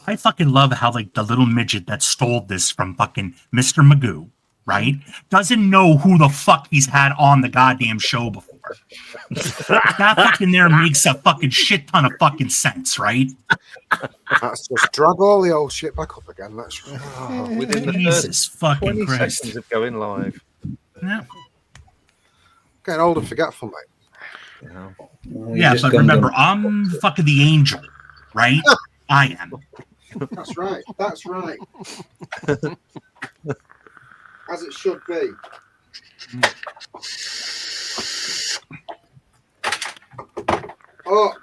I fucking love how like the little midget that stole this from fucking Mr. Magoo, right? Doesn't know who the fuck he's had on the goddamn show before. That fucking there makes a fucking shit ton of fucking sense, right? That's just drag all the old shit back up again. That's within the Jesus first fucking 20 Christ. seconds of going live. Yeah. getting old and forgetful, mate. Yeah, but remember, I'm fucking the angel, right? I am. That's right. That's right. As it should be. Oh.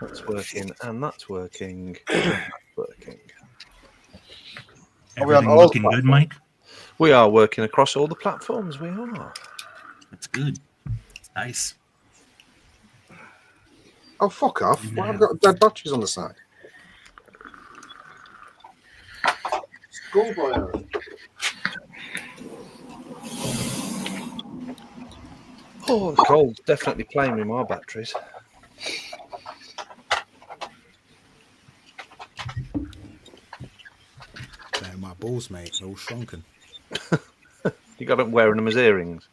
That's working, and that's working. That's working. Everything looking good, Mike? We are working across all the platforms. We are. That's good. It's nice. Oh, fuck off. Why have I got dead batteries on the side? Schoolboy. Oh, the cold's definitely playing with my batteries. They're my balls, mate. They're all shrunken. You got them wearing them as earrings.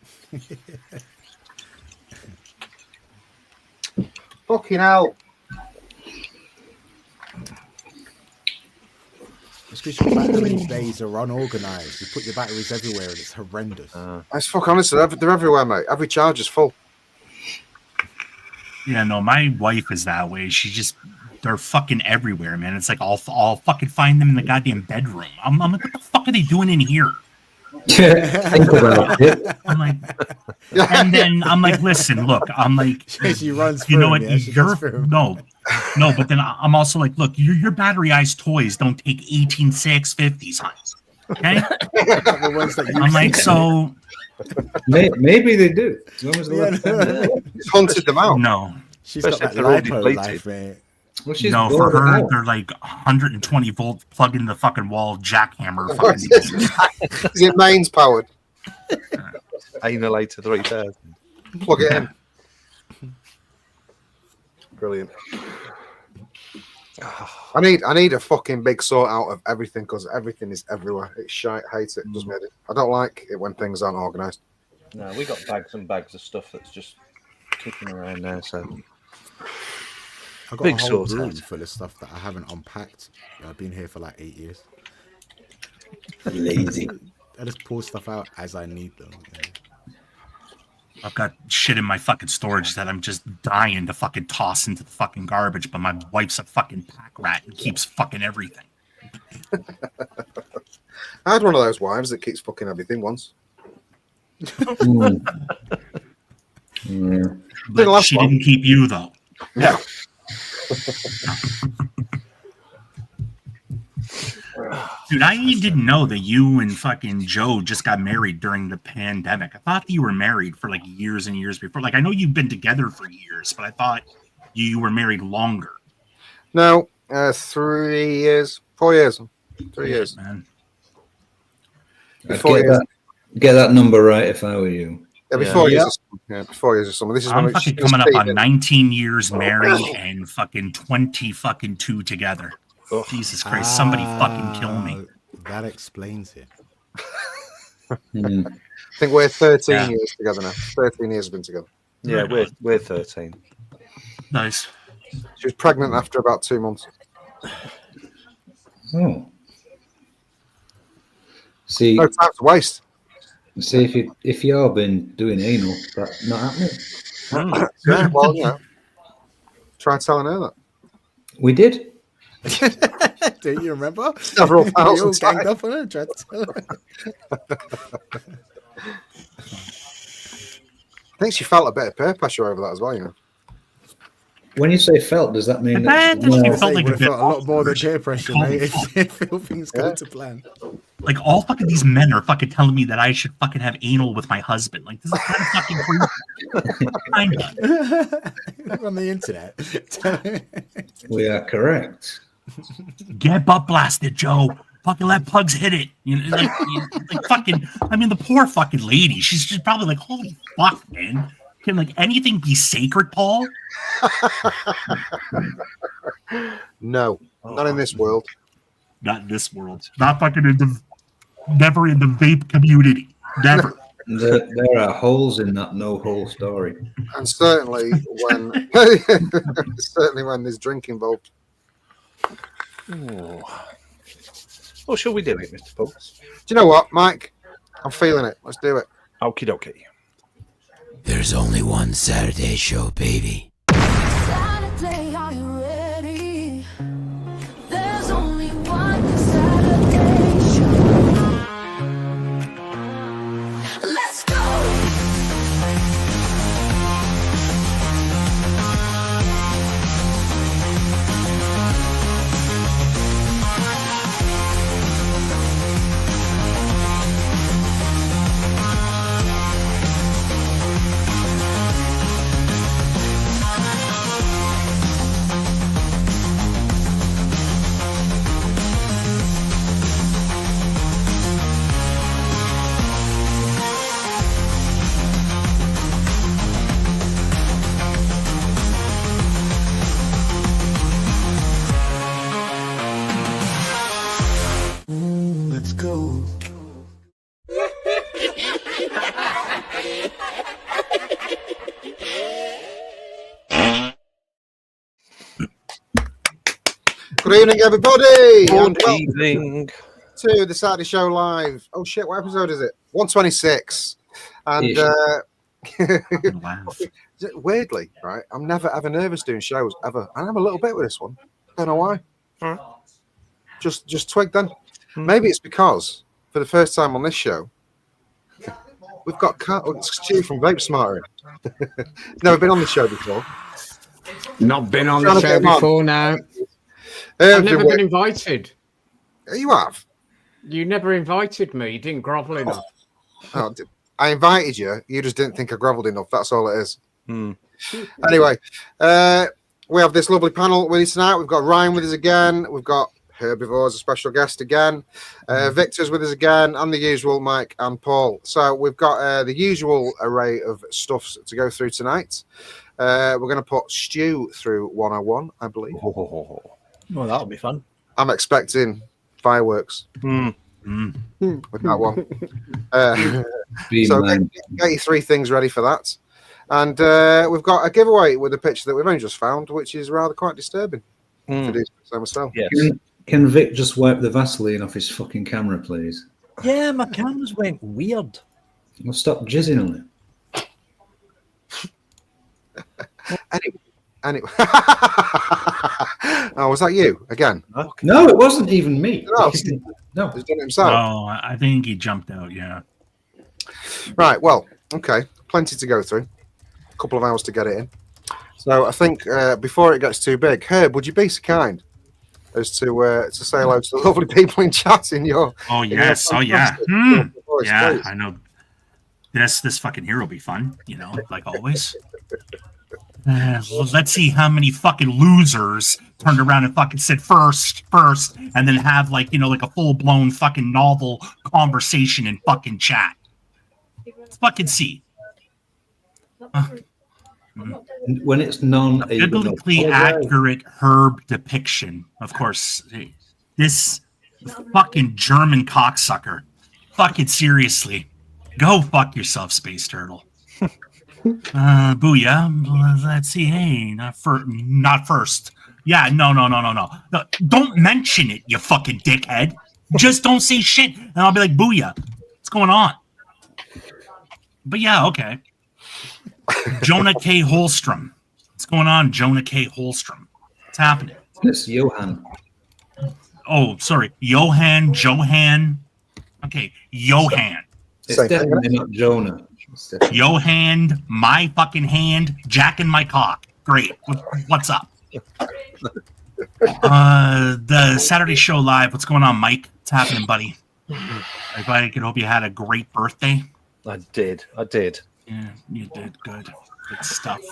Fucking hell. It's because your battery days are unorganised. You put your batteries everywhere and it's horrendous. That's fuck honest. They're everywhere, mate. Every charge is full. Yeah, no, my wife is that way. They're fucking everywhere, man. It's like I'll fucking find them in the goddamn bedroom. I'm like, what the fuck are they doing in here? Think about it. I'm like, and then I'm like, listen, look, I'm like, She runs you know what? yeah, No, but then I'm also like, look, your battery-ized toys don't take 18.650s, honey. Okay? The ones that you I'm like, so Maybe they do. As long as It's hunted them out. no. She's got that Especially if they're already lipo depleted. life, mate. well, she's No, for bored her, out. they're like 120 volt plug in the fucking wall jackhammer. What Fucking is it mains powered? Analator 3000. Plug it in. Brilliant. I need a fucking big sort out of everything because everything is everywhere. It's shite. Hate it. Doesn't it? I don't like it when things aren't organised. No, we got bags and bags of stuff that's just kicking around there. So I've got Big a whole sort room out. full of stuff that I haven't unpacked. I've been here for like 8 years. Lazy. I just pull stuff out as I need them. Yeah. I've got shit in my fucking storage that I'm just dying to fucking toss into the fucking garbage, but my wife's a fucking pack rat and keeps fucking everything. I had one of those wives that keeps fucking everything once. Mm. Yeah. But last she one. didn't keep you, though. Yeah. Dude, I didn't know that you and fucking Joe just got married during the pandemic. I thought that you were married for like years and years before. Like, I know you've been together for years, but I thought you were married longer. No, 3 years, 4 years, 3 years. Man. I'd 4 years. get that number right if I were you. Yeah, before years. Yeah, 4 years or something. This is I'm when fucking coming up on 19 years married and fucking 20 fucking 2 together. Oh. Jesus Christ, somebody fucking kill me. That explains it. Mm. I think we're 13 Yeah. years together now. 13 years we've been together. yeah, we're 13. Nice. She was pregnant after about 2 months. Oh. See, No time to waste. if y'all been doing anal, that's not happening. Yeah, well, yeah. Try telling her that. We did. Do you remember? Several You all thousand ganged times. up on her, tried to tell her. I think she felt a bit of peer pressure over that as well, you know. When you say felt, does that mean That that's, actually I felt say like you a would have bit felt a lot more than peer pressure, Holy mate, if all things go to plan. like all fucking these men are fucking telling me that I should fucking have anal with my husband. Like, this is kind of fucking crazy. On the internet. we are correct? Get butt blasted, Joe. Fucking let plugs hit it. You know, like fucking. I mean, the poor fucking lady. She's just probably like, holy fuck, man. Can like anything be sacred, Paul? No, not in this world. Not in this world. Not fucking never in the vape community. Never. There are holes in that no-hole story. And certainly when there's drink involved. Oh. Well, shall we do it, Mr. Pugs? Do you know what, Mike? I'm feeling it. Let's do it. Okie dokie. There's only one Saturday show, baby. Saturday, are you ready? There's only one Saturday show. Let's go! Let's go. Good evening, everybody. Good And welcome evening. to the Saturday Show Live. Oh shit, what episode is it? 126. And Laugh. weirdly, right? I'm never ever nervous doing shows ever, and I'm a little bit with this one. Don't know why. Just twig then. Maybe it's because for the first time on this show, we've got Stu from Vapesmarter. Never been on the show before. Not been on Trying the to show get him on. before now. I've I've never been invited. You have. You never invited me. You didn't grovel enough. Oh, I invited you. You just didn't think I grovelled enough. That's all it is. Hmm. Anyway, we have this lovely panel with us tonight. We've got Ryan with us again. We've got Herbivore as a special guest again. Victor's with us again, and the usual Mike and Paul. So we've got the usual array of stuff to go through tonight. We're going to put Stu through 101, I believe. Well, that'll be fun. I'm expecting fireworks with that one. So get your three things ready for that. And we've got a giveaway with a picture that we've only just found, which is rather quite disturbing. To do so myself. Yes. Can Vic just wipe the Vaseline off his fucking camera, please? Yeah, my cameras went weird. Well, stop jizzing on it. Anyway. Oh, was that you again? No, it wasn't even me. No. No. He's done it himself. Oh, I think he jumped out. Yeah. Right. Well, okay. Plenty to go through. A couple of hours to get it in. So I think before it gets too big, Herb, would you be so kind as to say hello to the lovely people in chat in your? Oh yes. Oh yeah. Voice, Yeah. please. I know. This fucking here will be fun. You know, like always. Let's see how many fucking losers turned around and fucking said first, and then have like, you know, like a full blown fucking novel conversation in fucking chat. Let's fucking see. When it's Biblically accurate herb depiction. Of course, this fucking German cocksucker. Fucking seriously. Go fuck yourself, Space Turtle. Booyah. Let's see. Hey, not first. Yeah, no. Don't mention it, you fucking dickhead. Just don't say shit. And I'll be like, booyah. What's going on? But yeah, okay. Jonah K. Holstrom. What's going on, Jonah K. Holstrom? What's happening? It's Johan. Oh, sorry. Johan. Okay, Johan. It's definitely not Jonah. Johan, my fucking hand, jacking my cock. Great. What's up? The Saturday Show Live. What's going on, Mike? What's happening, buddy? Everybody can hope you had a great birthday. I did. Yeah, you did. Good stuff.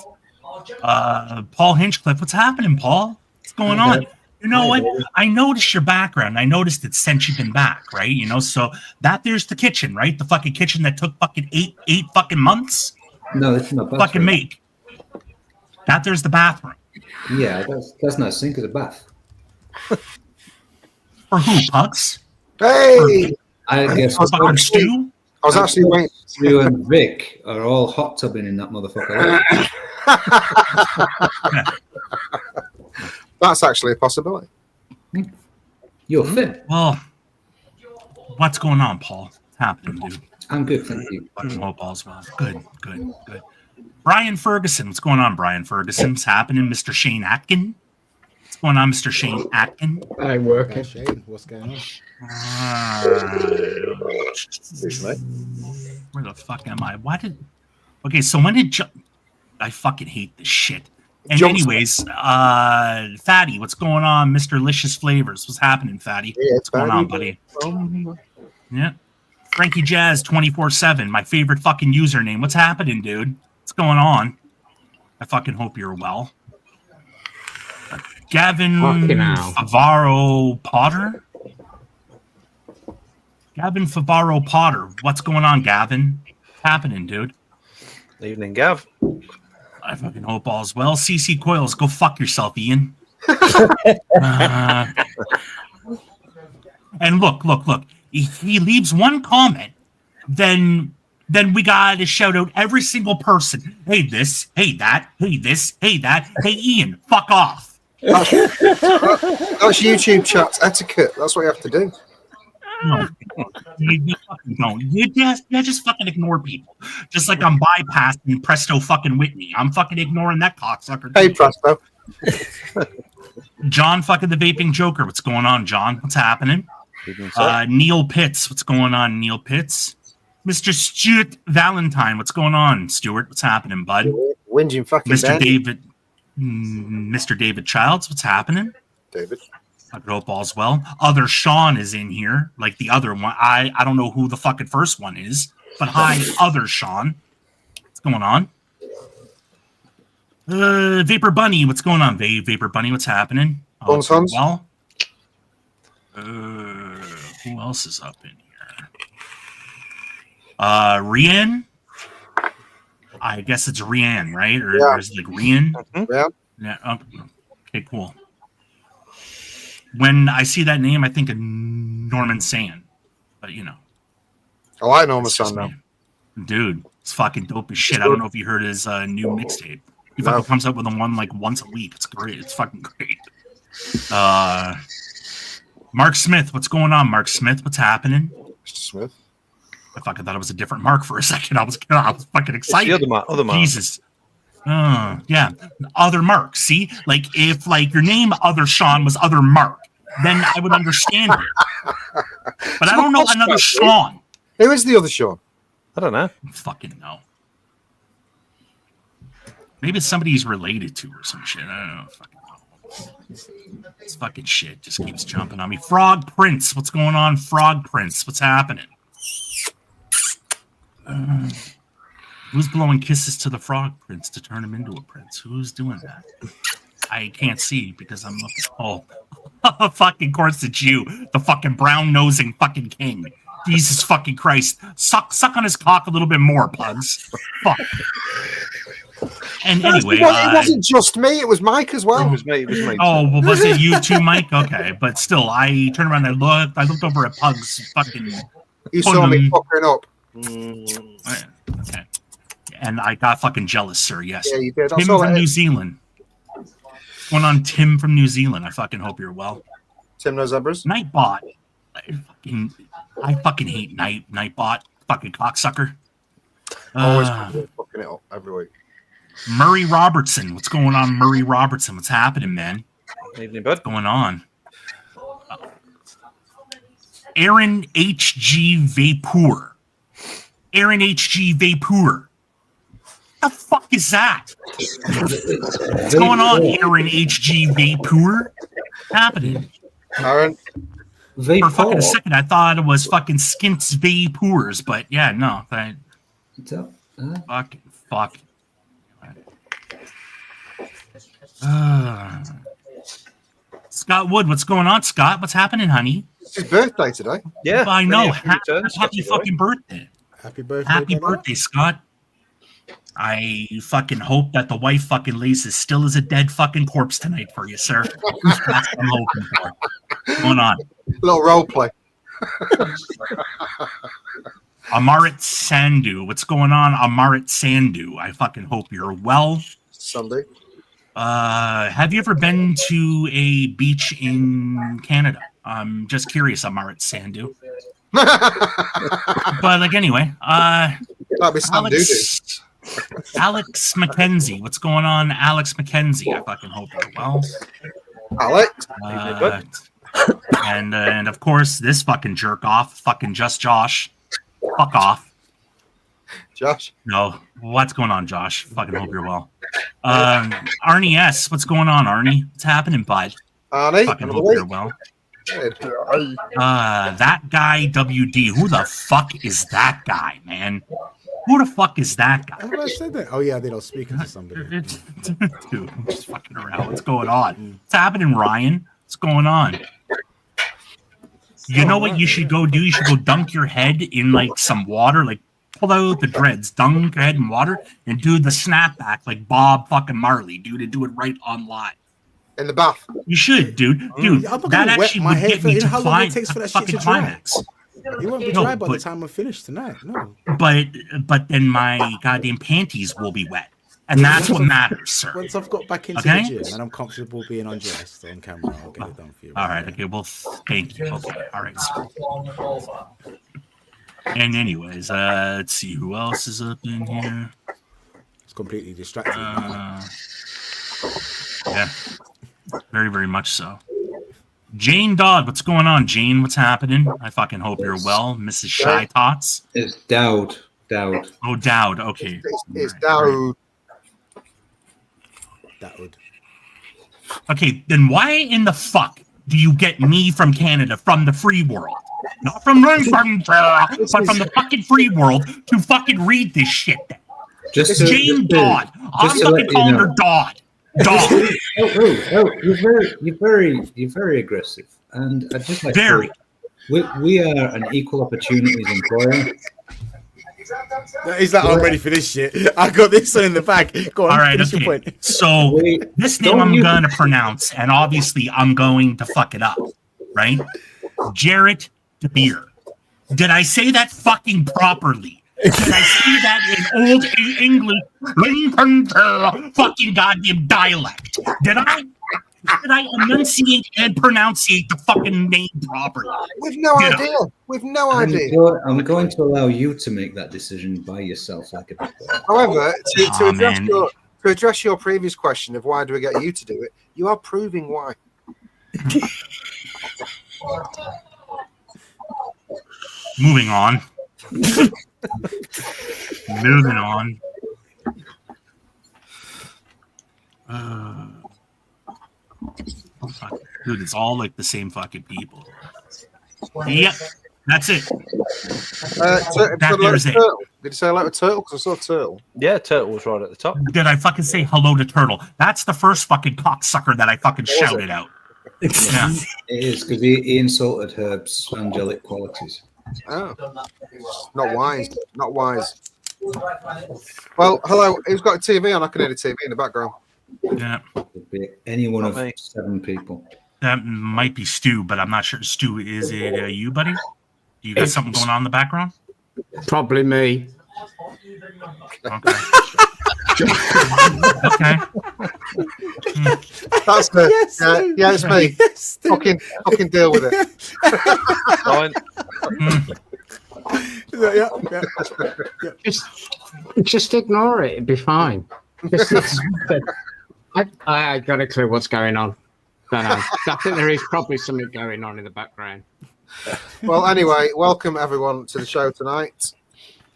Paul Hinchcliffe, what's happening, Paul? What's going on? You know what? I noticed your background. I noticed it since you've been back, right? You know, so there's the kitchen, right? The fucking kitchen that took fucking eight fucking months, No, it's not bathroom. Fucking mate. That there's the bathroom. Yeah, that's not a sink, it's a bath. For who, Pucks? Hey! I guess For fucking Stu? I was actually waiting. you and Vic are all hot tubbing in that motherfucker. That's actually a possibility. You're fit. Well, what's going on, Paul? What's happening, dude? I'm good, thank you. Fucking hope all's well. Good. Brian Ferguson. What's going on, Brian Ferguson? What's happening, Mr. Shane Atkin? What's going on, Mr. Shane Atkin? I'm working. Shane, what's going on? Where the fuck am I? Okay, so when did I fucking hate this shit. And anyways, Fatty, what's going on, Mr. Licious Flavors? What's happening, Fatty? Yeah, what's going on, buddy? Yeah. Frankie Jazz 24/7, my favorite fucking username. What's happening, dude? What's going on? I fucking hope you're well. Gavin Favaro Potter. Gavin Favaro Potter. What's going on, Gavin? What's happening, dude? Evening, Gav. I fucking hope all's well. CC Coils, go fuck yourself, Ian. And look. He leaves one comment, then we gotta shout out every single person. Hey this, hey that, hey this, hey that, hey Ian, fuck off. That's YouTube chat etiquette. That's what you have to do. No, you fucking don't. You just fucking ignore people. Just like I'm bypassing Presto fucking Whitney. I'm fucking ignoring that cocksucker. Hey, Presto. John fucking the Vaping Joker. What's going on, John? What's happening? Neil Pitts. What's going on, Neil Pitts? Mr. Stuart Valentine. What's going on, Stuart? What's happening, bud? Whinging fucking Mr. David Childs. What's happening? David. I hope all's well. Other Sean is in here, like the other one. I don't know who the fucking first one is, but hi, other Sean. What's going on? Vapor Bunny, what's going on, Vapor Bunny? What's happening? Well, who else is up in here? Rian. I guess it's Rian, right? Or is it like Rian? Yeah. Okay, cool. When I see that name, I think of Norman Sand, but you know. Oh, I know Norman Sand now. Dude, it's fucking dope as shit. I don't know if you heard his new mixtape. He fucking comes up with one like once a week. It's great. It's fucking great. Mark Smith, what's going on, Mark Smith? What's happening? Smith. I fucking thought it was a different Mark for a second. I was fucking excited. It's the other Mark. Jesus. Yeah, other Mark. See, like if like your name other Sean was other Mark, then I would understand it. But I don't know another Sean. Who is the other Sean? I don't know. Fucking no. Maybe it's somebody he's related to or some shit. I don't know. Fucking know. This fucking shit just keeps jumping on me. Frog Prince, what's going on? Frog Prince, what's happening? Who's blowing kisses to the Frog Prince to turn him into a prince? Who's doing that? I can't see because I'm looking. Oh, fucking course it's you, the fucking brown nosing fucking king. Jesus fucking Christ! Suck on his cock a little bit more, Pugs. Fuck. And anyway, it wasn't just me; it was Mike as well. It was me. Oh, well, was it you too, Mike? Okay, but still, I turned around. I looked over at Pugs. Fucking. You saw me fucking up. Okay. And I got fucking jealous, sir. Yes. Yeah, you did. Tim from New Zealand. What's going on, Tim from New Zealand? I fucking hope you're well. Tim No Zebras. Nightbot. I fucking hate Nightbot. Fucking cocksucker. Always fucking it up every week. Murray Robertson. What's going on, Murray Robertson? What's happening, man? Evening, bud. What's going on? Aaron H.G. Vapor. Aaron H.G. Vapor. What the fuck is that? What's going on, Aaron H.G. Vapor? What's happening? Aaron. For fucking a second, I thought it was fucking Skints Vapors, but yeah, no. Fuck. Scott Wood, what's going on, Scott? What's happening, honey? It's his birthday today. Yeah, I know. Happy fucking birthday. Happy birthday. Happy birthday, Scott. I fucking hope that the wife fucking lays as still as a dead fucking corpse tonight for you, sir. That's what I'm hoping for. What's going on? Little role play. Amarit Sandu. What's going on, Amarit Sandu? I fucking hope you're well. Sunday. Have you ever been to a beach in Canada? I'm just curious, Amarit Sandu. But like anyway, That'd be Alex McKenzie. What's going on, Alex McKenzie? I fucking hope you're well. Alex. And of course, this fucking jerk off, fucking just Josh. Fuck off. Josh. No, what's going on, Josh? Fucking hope you're well. Arnie S. What's going on, Arnie? What's happening, bud? Arnie. Fucking hope you're well. That guy WD. Who the fuck is that guy, man? Who the fuck is that guy? Have I said that? Oh yeah, they don't speak to somebody. Dude, I'm just fucking around. What's going on? What's happening, Ryan? What's going on? You know what you should go do? You should go dunk your head in like some water, like pull out the dreads, dunk your head in water, and do the snapback like Bob fucking Marley, dude, and do it right on live. In the bath. You should, dude. Dude, that actually would get me to fucking climax. You won't be dry by the time I'm finished tonight. No. But then my goddamn panties will be wet. And that's what matters, sir. Once I've got back into the gym and I'm comfortable being undressed on camera, I'll get it done for you. All right. Okay. Well, thank you. Okay. All right, sir. And anyways, let's see who else is up in here. It's completely distracting. Yeah. Very, very much so. Jane Dodd, what's going on, Jane? What's happening? I fucking hope you're well, Mrs. Shy Tots. It's Dowd. Oh, Dowd. Okay. It's Dowd. Dowd. Okay, then why in the fuck do you get me from Canada, from the free world? Not from but from the fucking free world to fucking read this shit. It's Jane Dodd. I'm fucking calling her Dodd. Oh, you're very aggressive, and I just like very. We are an equal opportunities employer. He's like, I'm ready for this shit. I got this one in the bag. Go on, all right, okay. Your point. So this name I'm gonna pronounce, and obviously I'm going to fuck it up, right? Jarrett DeBeer. Did I say that fucking properly? Did I say that in old English Lincoln fucking goddamn dialect? Did I enunciate and pronunciate the fucking name properly? We've no idea. We've no idea. I'm going to allow you to make that decision by yourself, like a before. However, to address your previous question of why do we get you to do it, you are proving why. Moving on. Moving on. Oh, fuck. Dude, it's all like the same fucking people. Yep, that's it. There's it. Did you say hello to Turtle? Because I saw Turtle. Yeah, Turtle was right at the top. Did I fucking say hello to Turtle? That's the first fucking cocksucker that I fucking shouted out. Yeah. It is, because he insulted Herb's angelic qualities. Oh, not wise. Not wise. Well, hello. Who's got a TV on? I can hear the TV in the background. Yeah. Could be any one of 7 people. That might be Stu, but I'm not sure. Stu, is it you, buddy? Do you got something going on in the background? Probably me. Okay. Okay. That's good. Yeah, it's me. Yes, fucking deal with it. Fine. Just ignore it. It'd be fine. I got a clue what's going on. I think there is probably something going on in the background. Well, anyway, welcome everyone to the show tonight.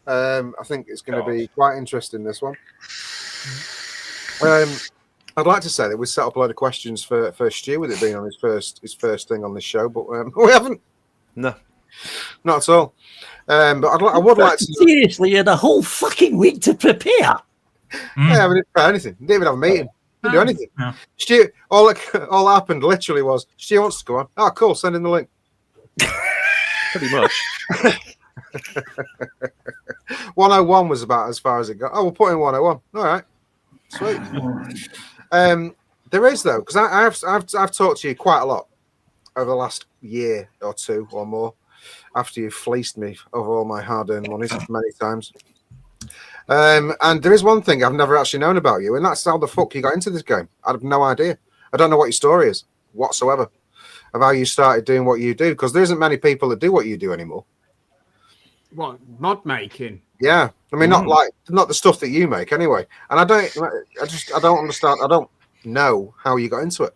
I think it's going to be quite interesting, this one. I'd like to say that we set up a load of questions for Stu, with it being on his first thing on this show, but we haven't. No, not at all. But I would like to. Seriously, you had a whole fucking week to prepare. Yeah, we didn't prepare anything. Didn't even have a meeting. Didn't do anything. No. Stu, all that happened literally was Stu wants to go on. Oh, cool. Send in the link. pretty much. 101 was about as far as it got. Oh, we'll put in 101. All right, sweet. There is though, because I've talked to you quite a lot over the last year or two or more, after you've fleeced me of all my hard-earned money many times. And there is one thing I've never actually known about you, and that's how the fuck you got into this game. I have no idea. I don't know what your story is whatsoever of how you started doing what you do, because there isn't many people that do what you do anymore. What, mod making? Yeah, I mean, not the stuff that you make anyway. And I don't understand. I don't know how you got into it.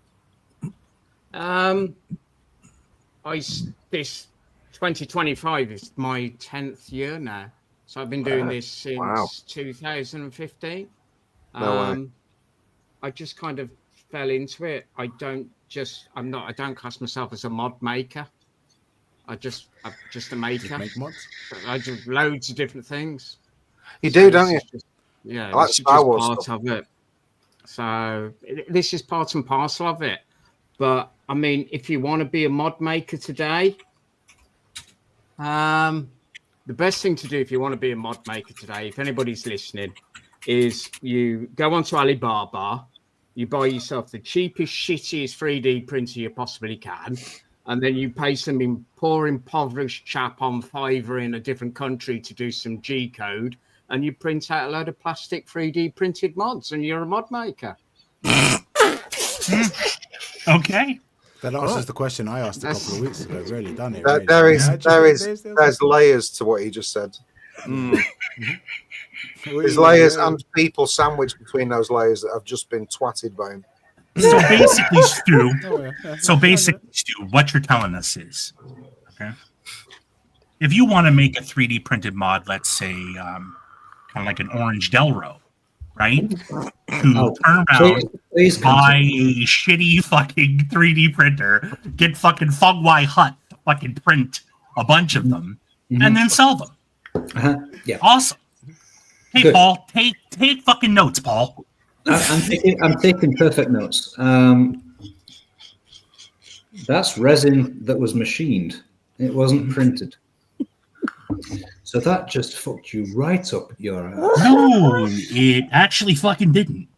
This 2025 is my 10th year now, so I've been doing this since 2015. No way. I just kind of fell into it. I don't class myself as a mod maker. I'm just a maker. You make mods? I do loads of different things. You do, don't you? Yeah, I like this is Star just Wars part stuff. of it. So this is part and parcel of it. But I mean, if you want to be a mod maker today, the best thing to do if you want to be a mod maker today, if anybody's listening, is you go onto Alibaba, you buy yourself the cheapest, shittiest 3D printer you possibly can, and then you pay some poor, impoverished chap on Fiverr in a different country to do some G code, and you print out a load of plastic 3D printed mods, and you're a mod maker. Okay. That answers the question I asked a couple of weeks ago. Really, done it. There's layers to what he just said. There's layers and people sandwiched between those layers that have just been twatted by him. So basically, Stu, what you're telling us is, okay, if you want to make a 3D printed mod, let's say, kind of like an Orange Delro, right? To turn around, buy a shitty fucking 3D printer, get fucking Fogwai Hut to fucking print a bunch of them, and then sell them. Yeah. Awesome. Hey, Good. Paul, take fucking notes, Paul. I'm taking perfect notes. That's resin that was machined. It wasn't printed. So that just fucked you right up your ass. No, it actually fucking didn't.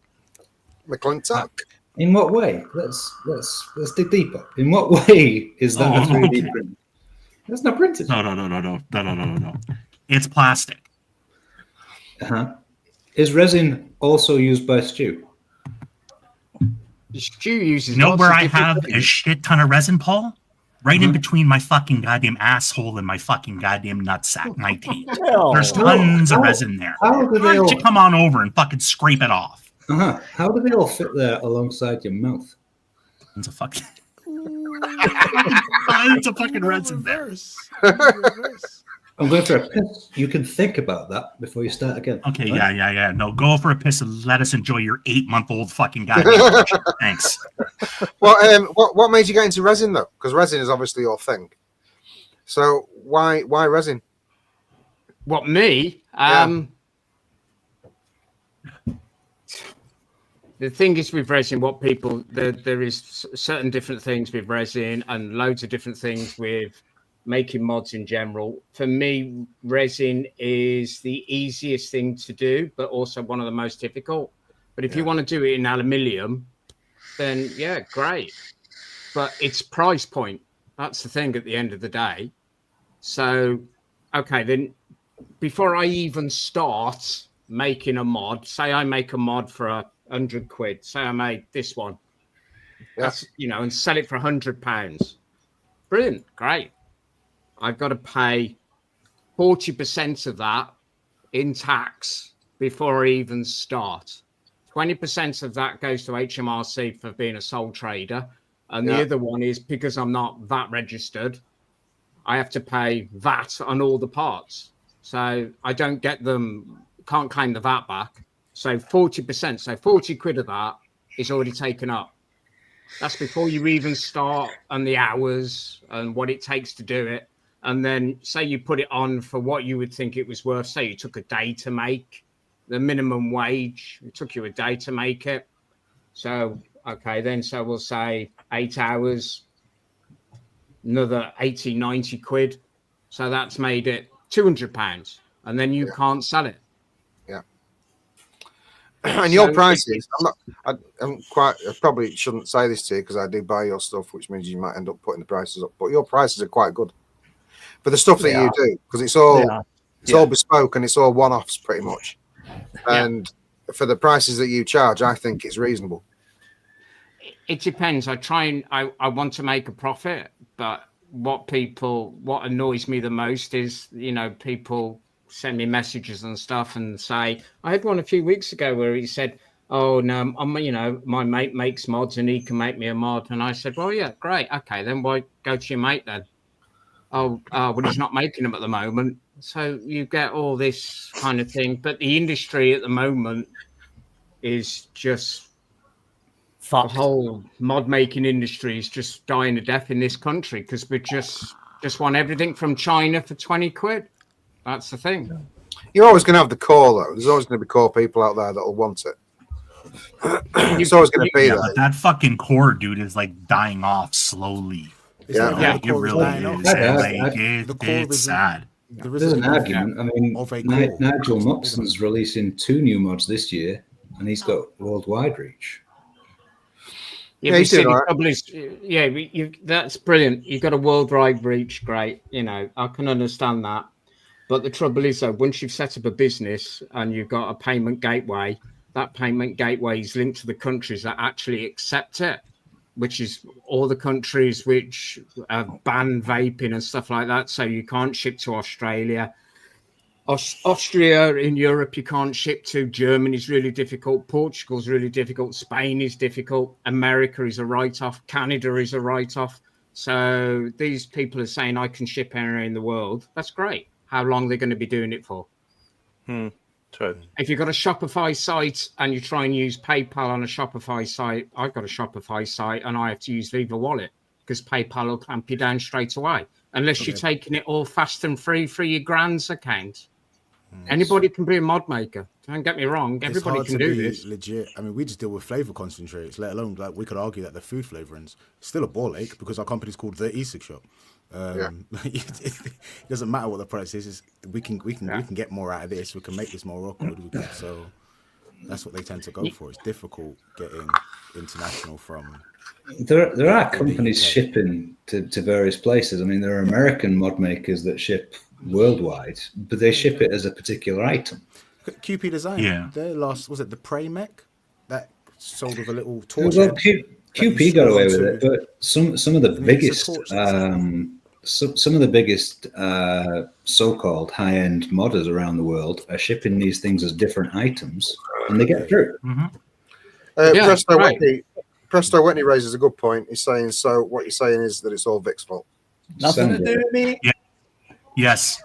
McClintock. In what way? Let's dig deeper. In what way is that a 3D print? That's not printed. No. It's plastic. Is resin also used by Stu? Stu uses. You know lots where of I different have things. a shit ton of resin, Paul? Right in between my fucking goddamn asshole and my fucking goddamn nutsack, my teeth. There's tons of resin there. How do Why they don't you all? come on over and fucking scrape it off? How do they all fit there alongside your mouth? Tons of fucking. Tons of fucking resin there. I'm going for a piss. You can think about that before you start again. Okay, Right? yeah. No, go for a piss and let us enjoy your 8-month-old fucking goddamn version. Thanks. Well, what made you get into resin though? Because resin is obviously your thing. So why resin? What, me? The thing is with resin, there is certain different things with resin and loads of different things with making mods in general. For me, resin is the easiest thing to do, but also one of the most difficult. But if you want to do it in aluminium, then yeah, great. But it's price point. That's the thing at the end of the day. So, okay, then before I even start making a mod, say I make a mod for £100. Say I made this one. That's, and sell it for £100. Brilliant, great. I've got to pay 40% of that in tax before I even start. 20% of that goes to HMRC for being a sole trader. And the other one is because I'm not VAT registered, I have to pay VAT on all the parts. So I don't get them, can't claim the VAT back. So 40%, so 40 quid of that is already taken up. That's before you even start and the hours and what it takes to do it. And then say you put it on for what you would think it was worth. Say you took a day to make the minimum wage. It took you a day to make it. So, okay, then so we'll say 8 hours, another 80, 90 quid. So that's made it £200, and then you can't sell it. Yeah. And your prices, I'm quite. I probably shouldn't say this to you because I do buy your stuff, which means you might end up putting the prices up. But your prices are quite good for the stuff that you do, because it's all bespoke and it's all one-offs pretty much. And for the prices that you charge, I think it's reasonable. It depends. I want to make a profit, but what annoys me the most is, people send me messages and stuff and say, I had one a few weeks ago where he said, oh no, my mate makes mods and he can make me a mod. And I said, well, yeah, great. Okay, then why go to your mate then? Oh, well, he's not making them at the moment. So you get all this kind of thing. But the industry at the moment is just fucked. The whole mod making industry is just dying to death in this country because we just want everything from China for 20 quid. That's the thing. You're always going to have the core, though. There's always going to be core people out there that'll want it. It's always going to be that. But that fucking core, dude, is like dying off slowly. Yeah, it really is. It's sad. There's an argument. I mean, Nigel Moxon's releasing 2 new mods this year, and he's got worldwide reach. That's brilliant. You've got a worldwide reach, great. I can understand that. But the trouble is, though, once you've set up a business and you've got a payment gateway, that payment gateway is linked to the countries that actually accept it, which is all the countries which ban vaping and stuff like that. So you can't ship to Australia. Austria in Europe, you can't ship to. Germany's really difficult. Portugal's really difficult. Spain is difficult. America is a write-off. Canada is a write-off. So these people are saying, I can ship anywhere in the world. That's great. How long they're going to be doing it for? True. If you've got a Shopify site and you try and use PayPal on a Shopify site, I've got a Shopify site and I have to use Viva Wallet because PayPal will clamp you down straight away. Unless you're taking it all fast and free for your grand's account. Anybody can be a mod maker. Don't get me wrong. Everybody can do this. Legit. I mean, we just deal with flavor concentrates, let alone we could argue that the food flavorings still a ball ache because our company's called the e-cig shop. It doesn't matter what the price is. We can get more out of this. We can make this more awkward. So that's what they tend to go for. It's difficult getting international from. There are companies shipping to various places. I mean, there are American mod makers that ship worldwide, but they ship it as a particular item. Cupid Design. Yeah. Their last, was it the Prey mech that sold with a little torch? Well, QP got away with it, but some of the biggest some of the biggest so-called high-end modders around the world are shipping these things as different items, and they get through. Presto Whitney raises a good point. He's saying, so what you're saying is that it's all Vic's fault. Nothing to do with me. Yeah. Yes.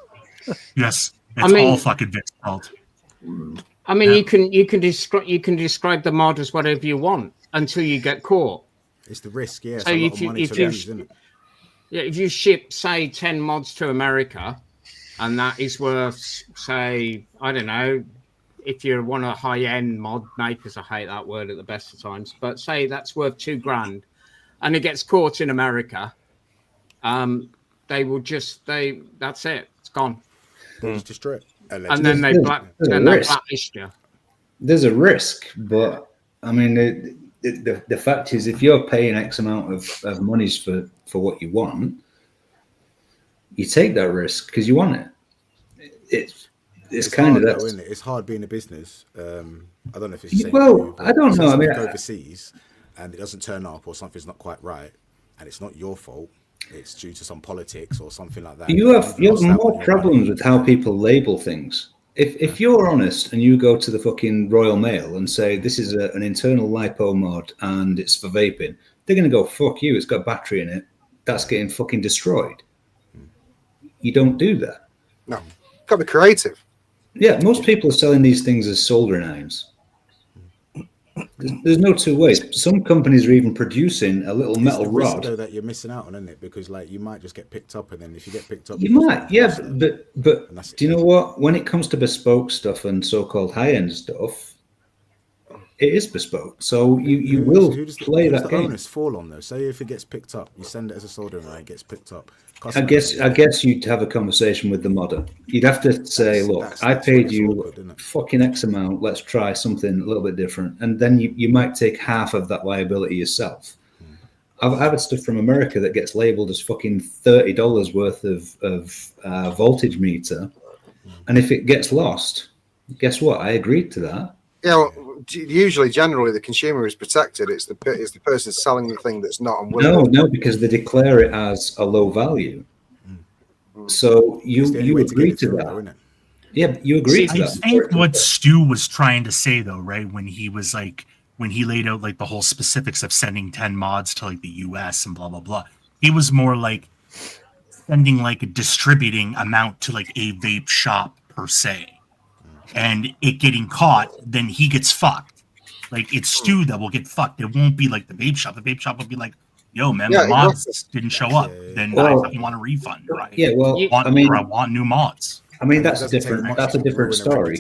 It's all fucking Vic's fault. I mean, you can describe the mod as whatever you want until you get caught. It's the risk, yeah. So if you ship, say, 10 mods to America, and that is worth, say, I don't know, if you're one of the high-end mod makers, I hate that word at the best of times, but say that's worth $2,000, and it gets caught in America, they will that's it, it's gone. They just destroy it. And then they blacklist you. There's a risk, but I mean, the fact is, if you're paying X amount of monies for what you want, you take that risk because you want it. It's kind of that. Isn't it? It's hard being a business. I don't know if it's the same. Well, I don't know. I mean, overseas and it doesn't turn up, or something's not quite right, and it's not your fault. It's due to some politics or something like that. You have more problems with how people label things. If you're honest and you go to the fucking Royal Mail and say this is an internal lipo mod and it's for vaping, they're going to go, fuck you, it's got battery in it. That's getting fucking destroyed. You don't do that. No, got to be creative. Yeah, most people are selling these things as soldering irons. There's no two ways. Some companies are even producing a little metal rod. Though that you're missing out on, isn't it? Because like you might just get picked up, and then if you get picked up, you might. Yeah, but do you know what? When it comes to bespoke stuff and so-called high-end stuff, it is bespoke. So you will play that the game. onus fall on though? Say if it gets picked up, you send it as a soldering iron, it gets picked up. I guess you'd have a conversation with the modder. You'd have to say, look, I paid you fucking X amount. Let's try something a little bit different, and then you might take half of that liability yourself. I've had stuff from America that gets labelled as fucking $30 worth of voltage meter, and if it gets lost, guess what? I agreed to that. Yeah, well, generally, the consumer is protected. It's the person selling the thing that's not unwilling. No, because they declare it as a low value. So you agree to that. Yeah, you agree to that. I think what Stu was trying to say, though, right, when he laid out like the whole specifics of sending 10 mods to like the US and blah blah blah, he was more like sending like a distributing amount to like a vape shop per se, and it getting caught, then he gets fucked. Like it's Stu that will get fucked. It won't be like the vape shop. The vape shop will be like, "Yo, man, the mods didn't show up. Then I want a refund, right? Yeah, well, I want new mods." I mean, that's a different story.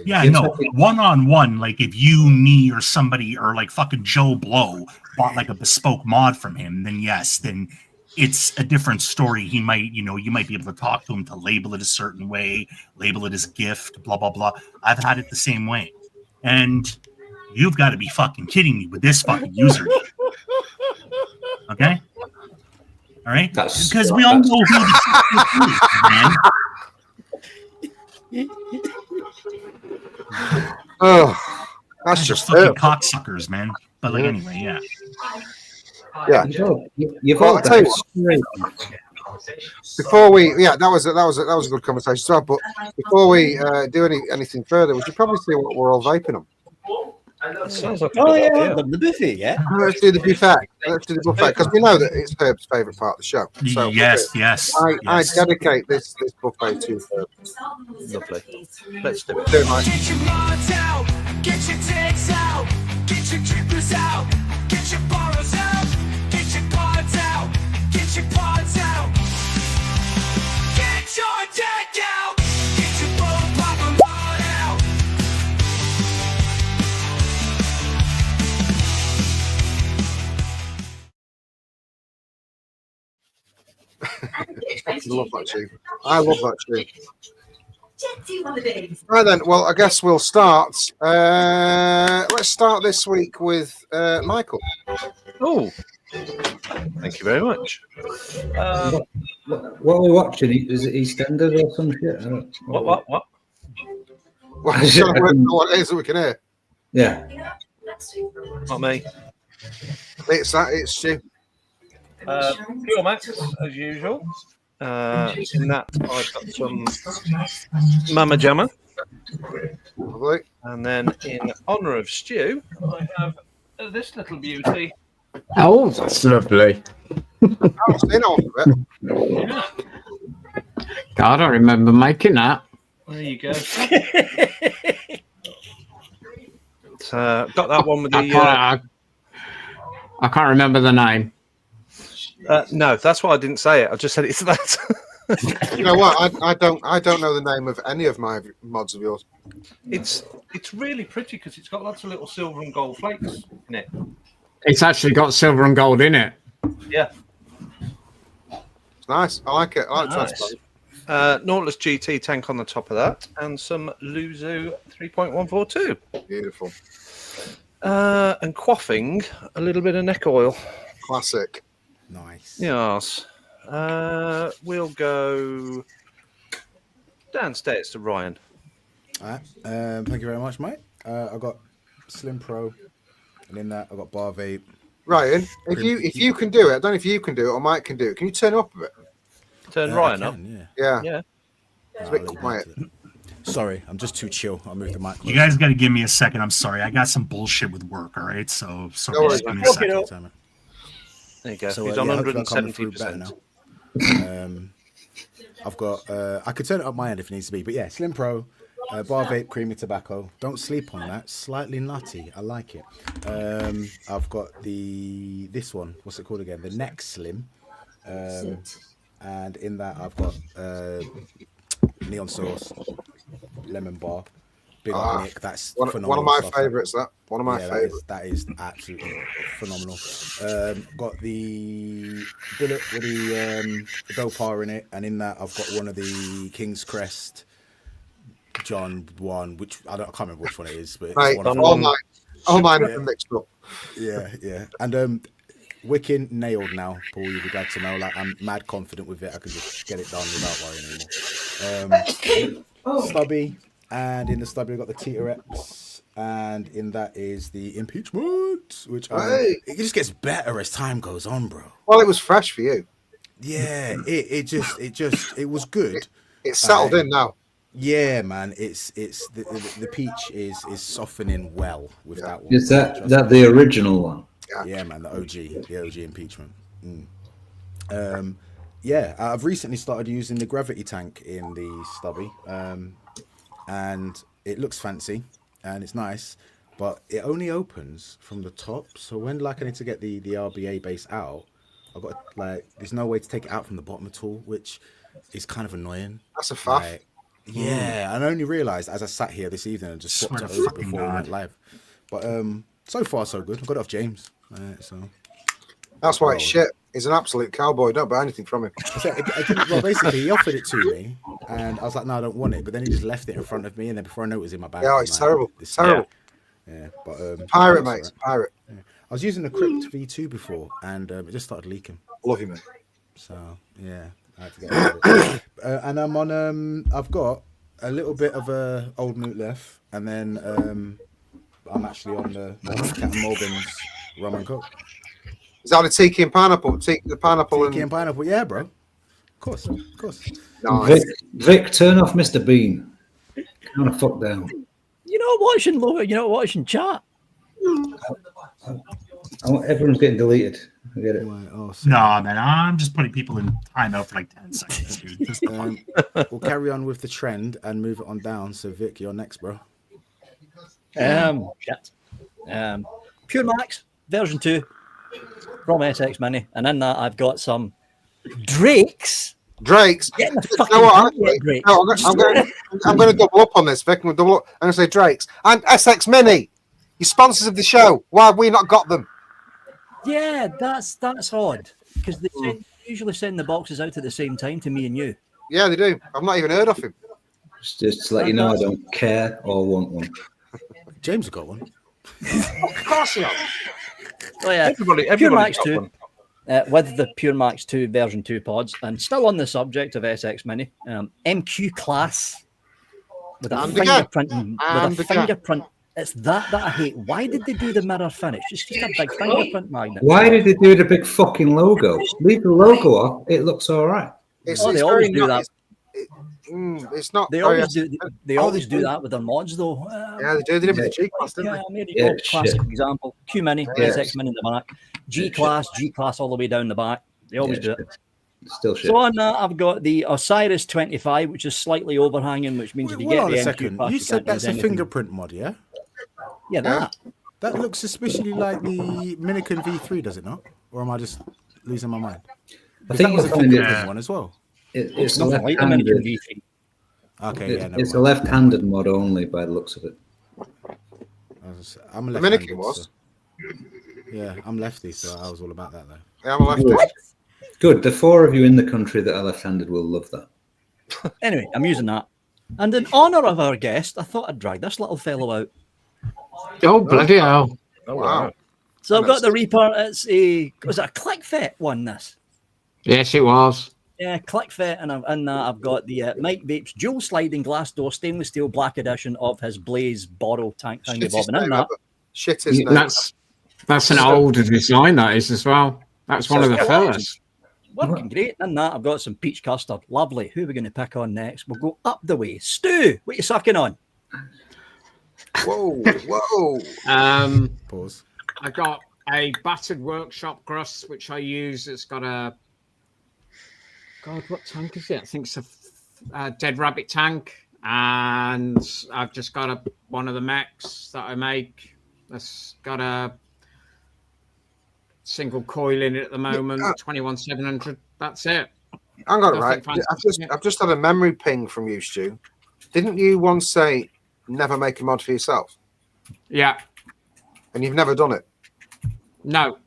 Yeah, no, one-on-one, like if you, me, or somebody, or like fucking Joe Blow bought like a bespoke mod from him, then yes, then it's a different story. He might, you might be able to talk to him to label it a certain way, label it as gift, blah, blah, blah. I've had it the same way. And you've got to be fucking kidding me with this fucking username. Okay? All right? Because we all know who the fuck is, man. Oh, that's just fucking cocksuckers, man. But like anyway, yeah. Yeah. You've Well, all I'll tell you what. Before we, that was a good conversation. So, but before we do anything further, we should probably see what we're all vaping on. Sounds like the buffet, yeah. Let's do the buffet. Because we know that it's Herb's favourite part of the show. So yes. I dedicate this buffet to Herb. Lovely. Let's do it. Do it, Mike. Get your mods out, get your tags out, get your keepers out, get your borrows out, get your pods out, get your pods out, get your deck out, get your bull popper mod out. I love that tune. Right then, well, I guess we'll start. Let's start this week with Michael. Oh, thank you very much. What are we watching? Is it EastEnders or some shit? What? Well, what it is that we can hear. Yeah. Not me. It's Stu. Pure Max, as usual. In that, I've got some Mama Jamma. Lovely. And then, in honour of Stu, I have this little beauty. Oh, that's lovely. I've seen off of it. Yeah. God, I remember making that. There you go. Got that one with the. I can't remember the name. No, that's why I didn't say it. I just said it's that. You know what? I don't know the name of any of my mods of yours. It's really pretty because it's got lots of little silver and gold flakes in it. It's actually got silver and gold in it. Yeah, It's nice. I like it. I like nice. Nautilus GT tank on the top of that, and some Luzu 3.142. Beautiful. And quaffing a little bit of neck oil. Classic. Nice. Yes. We'll go downstairs to Ryan. All right. Thank you very much, mate. I got Slim Pro, and in that I got Bar Vape. Ryan, if you can do it, I don't know if you can do it or Mike can do it. Can you turn it up a bit? Turn Ryan up. Yeah. It's a bit I'll quiet. Sorry, I'm just too chill. I'll move the mic. You guys got to give me a second. I'm sorry. I got some bullshit with work. All right. So No worries. just give me a second. There you go. So, He's yeah, on hopefully I'm coming through 170%. better now. I've got. I could turn it up my end if it needs to be, but yeah, Slim Pro, Bar Vape, creamy tobacco. Don't sleep on that. Slightly nutty. I like it. I've got this one. What's it called again? The Neck Slim. And in that I've got Neon Sauce, Lemon Bar, big up Nick. That's one phenomenal. of my stuff. favourites. One of my favourites. That is absolutely phenomenal. Got the bullet with the Dopar in it, and in that I've got one of the King's Crest John one, which I can't remember which one it is, but it's one of all mine are mixed up. Yeah. And Wicking nailed now, Paul. You'll be glad to know. Like, I'm mad confident with it. I can just get it done without worrying anymore. Stubby, and in the stubby we've got the T-Rex, and in that is the impeachment, which it just gets better as time goes on, bro. Well, it was fresh for you. Yeah, it was good. It's settled in now. Yeah, man. It's the peach is softening well with that one. Is that the original one? Yeah, man, the OG impeachment. Yeah, I've recently started using the gravity tank in the stubby, and it looks fancy and it's nice, but it only opens from the top. So when I need to get the RBA base out, I've got there's no way to take it out from the bottom at all, which is kind of annoying. That's a faff. Yeah, I only realised as I sat here this evening and just swapped it over before we went live. But so far so good. I got it off James. So that's why it's shit. He's an absolute cowboy. Don't buy anything from him. Well, basically, he offered it to me, and I was like, "No, I don't want it." But then he just left it in front of me, and then before I know it was in my bag. Yeah, it's terrible. It's terrible. Yeah, but pirate, mate. Pirate. Yeah. I was using the Crypt V2 before, and it just started leaking. Love you, mate. So yeah, I had to get rid of it. And I'm on. I've got a little bit of a old moot left, and then I'm actually on the Captain Morgan's rum and coke. Is that a tiki and pineapple? Tiki and pineapple, yeah, bro. Of course. Nice. Vic, turn off Mr. Bean. Kind of fuck down. You're not watching, Laura. You're not watching chat. Everyone's getting deleted. I get it. No, man, I'm just putting people in timeout for like 10 seconds, dude. We'll carry on with the trend and move it on down. So, Vic, you're next, bro. Shit. Pure Max version 2 from SX Mini, and in that I've got some Drakes. Drakes. You know what? I'm going to double up on this, Vic. I'm going to say Drakes and SX Mini. You're sponsors of the show. Why have we not got them? Yeah, that's odd because they usually send the boxes out at the same time to me and you. Yeah, they do. I've not even heard of him. Just to let you know, I don't care or want one. James has got one. Of course he has. Oh yeah, everybody Pure Max got 2 one. With the Pure Max 2 version 2 pods, and still on the subject of SX Mini, MQ class with a fingerprint. It's that I hate. Why did they do the mirror finish? It's just a big fingerprint magnet. Why did they do the big fucking logo? Leave the logo off. It looks all right. They always do that. It's not. They always do. They always do that with their mods, though. Yeah, they do. They did it with the G class, didn't they? I made a classic example. Q Mini, SX Mini in the back, G class all the way down the back. They always do it. Still shit. So on that, I've got the Osiris 25, which is slightly overhanging, which means if you get the MQ class, you said that's a fingerprint mod, yeah? Yeah, that looks suspiciously like the Minikin V3, does it not? Or am I just losing my mind? I think that was a fingerprint one as well. It's nothing like the Minikin V3. Okay, it's a left-handed mod only by the looks of it. I'm a left-handed. Was. Yeah, I'm lefty, so I was all about that though. Yeah, I'm a lefty. Good. The 4 of you in the country that are left-handed will love that. Anyway, I'm using that. And in honour of our guest, I thought I'd drag this little fellow out. Oh, bloody hell. Oh, wow. So I've got the Reaper. Was it a ClickFit one, this? Yes, it was. Yeah, ClickFit, and in that I've got the Mike Vape's dual sliding glass door stainless steel black edition of his Blaze Borrow tank thingy bob. And in that, that's an older design, that is as well. That's one of the first. Working great. In that, I've got some peach custard. Lovely. Who are we going to pick on next? We'll go up the way. Stu, what are you sucking on? Whoa. Pause. I got a battered workshop crust, which I use. It's got a what tank is it? I think it's a Dead Rabbit tank, and I've just got one of the mechs that I make. That's got a single coil in it at the moment, 21700. That's it. Hang on, right? I've just had a memory ping from you, Stu. Didn't you once say never make a mod for yourself? Yeah. And you've never done it? No.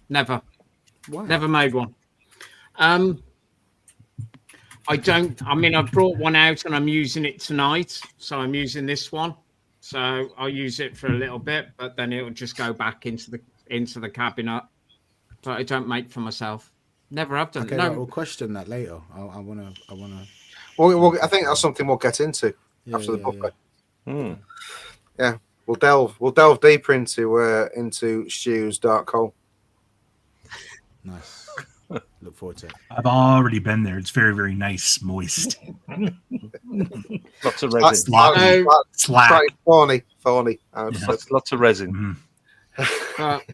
Never. Wow. Never made one. I don't. I mean, I've brought one out and I'm using it tonight. So I'm using this one. So I'll use it for a little bit, but then it'll just go back into the cabinet. So I don't make for myself. Never have done. Okay, No. we'll question that later. I wanna. Well, I think that's something we'll get into after the booklet. Yeah, we'll delve deeper into Stu's dark hole. Nice. Look forward to it. I've already been there. It's very, very nice, moist. Lots of resin. Slack. Thorny. Lots of resin. I've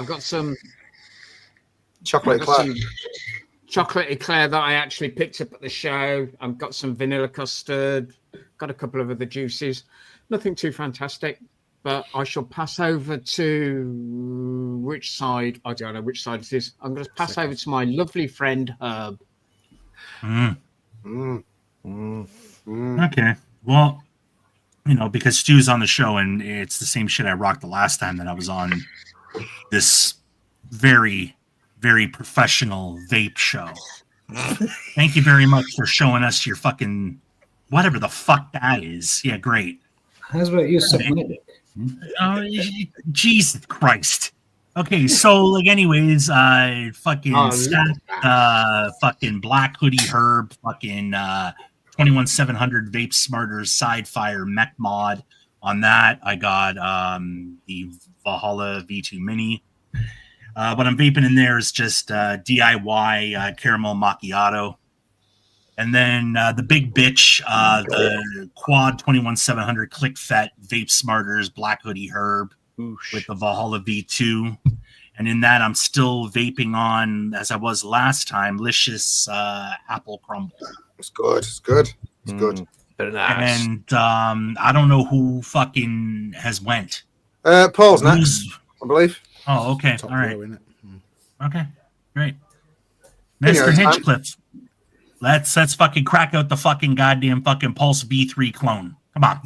got some chocolate eclair. Chocolate eclair that I actually picked up at the show. I've got some vanilla custard. Got a couple of other juices. Nothing too fantastic. But I shall pass over to which side? I don't know which side it is. I'm going to pass over to my lovely friend Herb. Okay. Well, because Stu's on the show and it's the same shit I rocked the last time that I was on this very, very professional vape show. Thank you very much for showing us your fucking whatever the fuck that is. Yeah, great. How's about you suck my dick? Oh, Jesus Christ. Okay, so anyways, fucking stacked, fucking black hoodie herb, fucking 21700 Vapesmarter side fire mech mod. On that, I got the Valhalla V2 Mini. What I'm vaping in there is just DIY caramel macchiato. And then the big bitch, the Quad 21700 Click Fet Vapesmarters Black Hoodie Herb with the Valhalla V2. And in that, I'm still vaping on, as I was last time, Licious Apple Crumble. It's good. It's good. Very nice. And I don't know who fucking has went. Paul's next, I believe. Oh, okay. Top All right. row, innit? Okay, great. Mr. Hinchcliffe. Let's fucking crack out the fucking goddamn fucking Pulse V3 clone. Come on.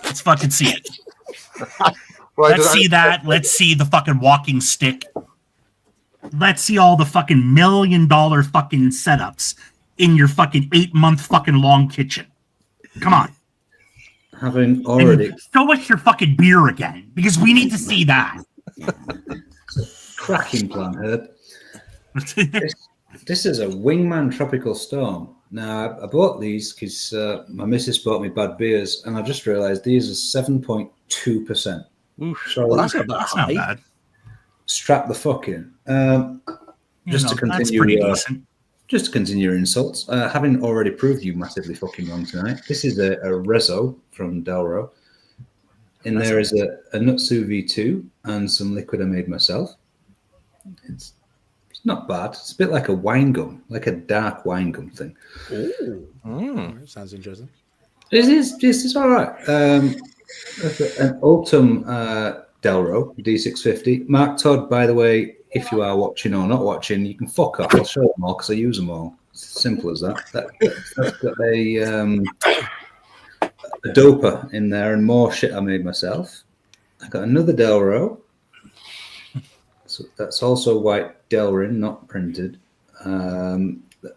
Let's fucking see it. Let's see that. Let's see the fucking walking stick. Let's see all the fucking $1 million fucking setups in your fucking 8-month fucking long kitchen. Come on. Having already show us your fucking beer again, because we need to see that. Cracking plan, Herb. This is a Wingman Tropical Storm. Now, I bought these because my missus bought me bad beers, and I just realised these are 7.2%. So well, that's not bad. Strap the fuck in. Just to continue your insults. Having already proved you massively fucking wrong tonight, this is a Rezo from Delro. And there is a Nutsu V2 and some liquid I made myself. It's not bad. It's a bit like a wine gum, like a dark wine gum thing. Sounds interesting. This is all right. An Ultum Delro D650. Mark Todd, by the way, if you are watching or not watching, you can fuck off. I'll show them all because I use them all. It's as simple as that. That's got a doper in there and more shit I made myself. I got another Delro. So that's also white Delrin, not printed.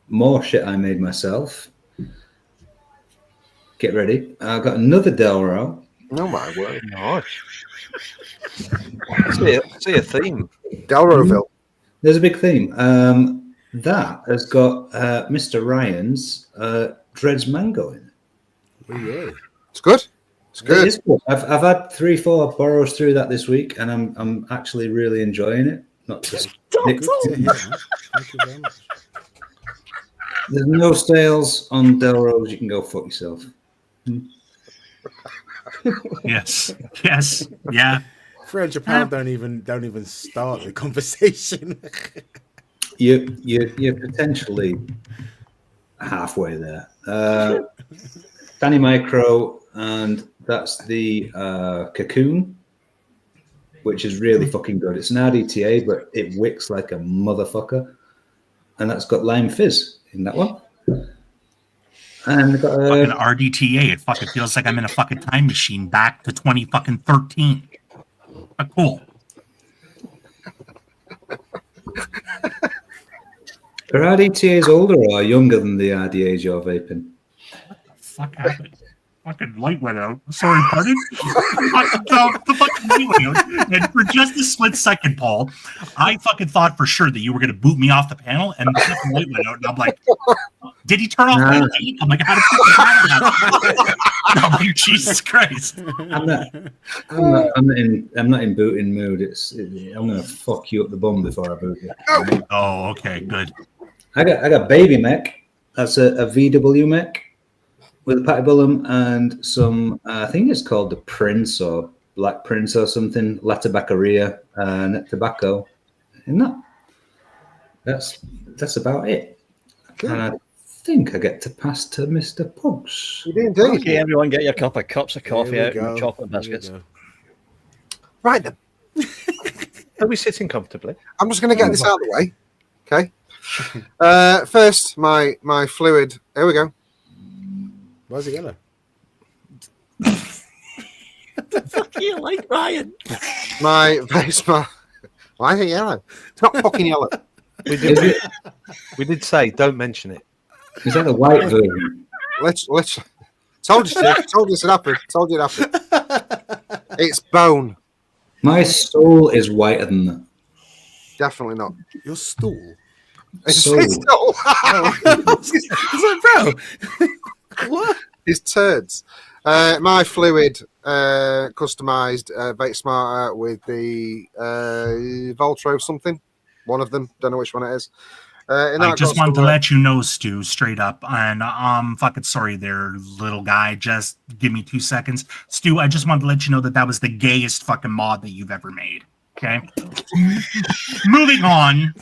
More shit I made myself. Get ready. I got another Delro. Oh my word! Nice. See a theme. Delroville. There's a big theme. That has got Mr. Ryan's Dreads Mango in it. Oh, yeah. It's good. It's good. It is good. I've had 3-4 borrows through that this week, and I'm actually really enjoying it. Not just Thank you very much. There's no sales on Delrose. You can go fuck yourself. Yes. Yeah. £300 don't even start the conversation. You're potentially halfway there. Danny Micro, and that's the Cocoon, which is really fucking good. It's an RDTA, but it wicks like a motherfucker. And that's got Lime Fizz in that one. And we've got Fucking RDTA. It fucking feels like I'm in a fucking time machine back to 2013. But cool. Are RDTAs older or younger than the RDAs you're vaping? Fuck happened? Fucking light went out. Sorry, pardon? The fucking light went out. And for just a split second, Paul, I fucking thought for sure that you were going to boot me off the panel, and the fucking light went out. And I'm like, did he turn off my light? I'm like, how did that happen? I'm like, Jesus Christ. I'm not in booting mood. I'm gonna fuck you up the bum before I boot you. Oh, okay, good. I got baby mech. That's a VW mech with a patibulum and some. I think it's called the Prince or Black Prince or something. La Tabaccaria, net tobacco. And that's about it. Good. And I think I get to pass to Mr. Pugs. You do indeed. Okay, everyone, get your cups of coffee Here we out and go. chocolate Here we biscuits. go. Right then. Are we sitting comfortably? I'm just going to get this out of the way. Okay. First, my fluid. Here we go. Why is it yellow? Fuck you, like Ryan. My Vapesmarter. Why is it yellow? It's not fucking yellow. We did say don't mention it. Is that the white version? Let's. Told you, Steve. Told you it happened. Told you it happened. It's bone. My soul is whiter than that. Definitely not. Your stool. It's Soul. his soul. It's like, bro. What? His turds. My fluid customized Vapesmarter with the Voltro something. One of them. Don't know which one it is. I just wanted to let you know, Stu, straight up, and I'm fucking sorry there, little guy. Just give me 2 seconds. Stu, I just wanted to let you know that was the gayest fucking mod that you've ever made. Okay? Moving on.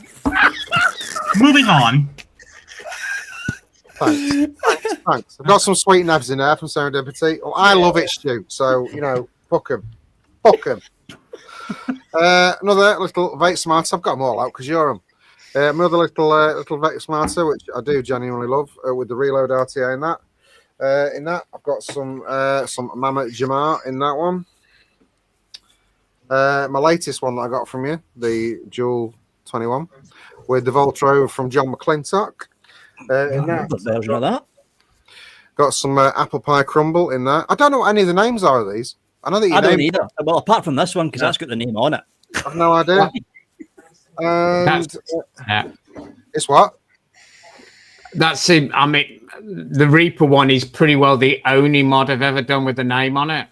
Thanks. I've got some sweet nabs in there from Serendipity. Oh, I love it, Stu. So, fuck them. Another little Vapesmarter. I've got them all out because you're them. Another little Vapesmarter, which I do genuinely love, with the reload RTA in that. I've got some Mammoth Jamar in that one. My latest one that I got from you, the Dual 21, with the Voltro from John McClintock. In that version of that. Got some apple pie crumble in there. I don't know what any of the names are of these. I know that I don't either. Well, apart from this one, because that's got the name on it. I've no idea. And it's what? That's it. I mean, the Reaper one is pretty well the only mod I've ever done with the name on it.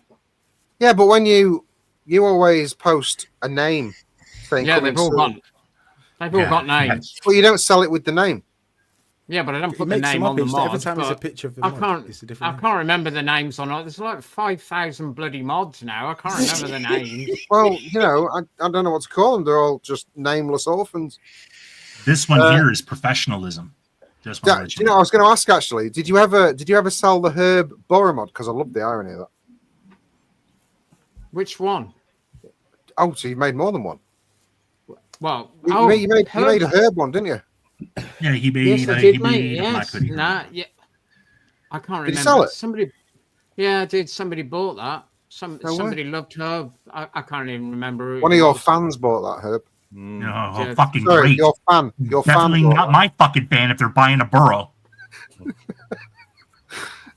Yeah, but when you always post a name thing. Yeah, they've all got names. Well, you don't sell it with the name. Yeah, but I don't put the name on the mod. Every time there's a picture of the mod, it's a different name. I can't remember the names on it. There's like 5,000 bloody mods now. I can't remember the names. Well, I don't know what to call them. They're all just nameless orphans. This one here is professionalism. Just want to let you know. I was going to ask actually. Did you ever sell the Herb Borough mod? Because I love the irony of that. Which one? Oh, so you made more than one. Well, you made a Herb one, didn't you? Yeah, he made. Yes, I did, mate. Yes. Yeah. I can't remember. Did you sell it? Somebody. Yeah, I did. Somebody bought that. Somebody loved Herb. I can't even remember. Who One of your fans bought that Herb. No, fucking Sorry, great. Your fan. Definitely not my fucking fan if they're buying a burrow.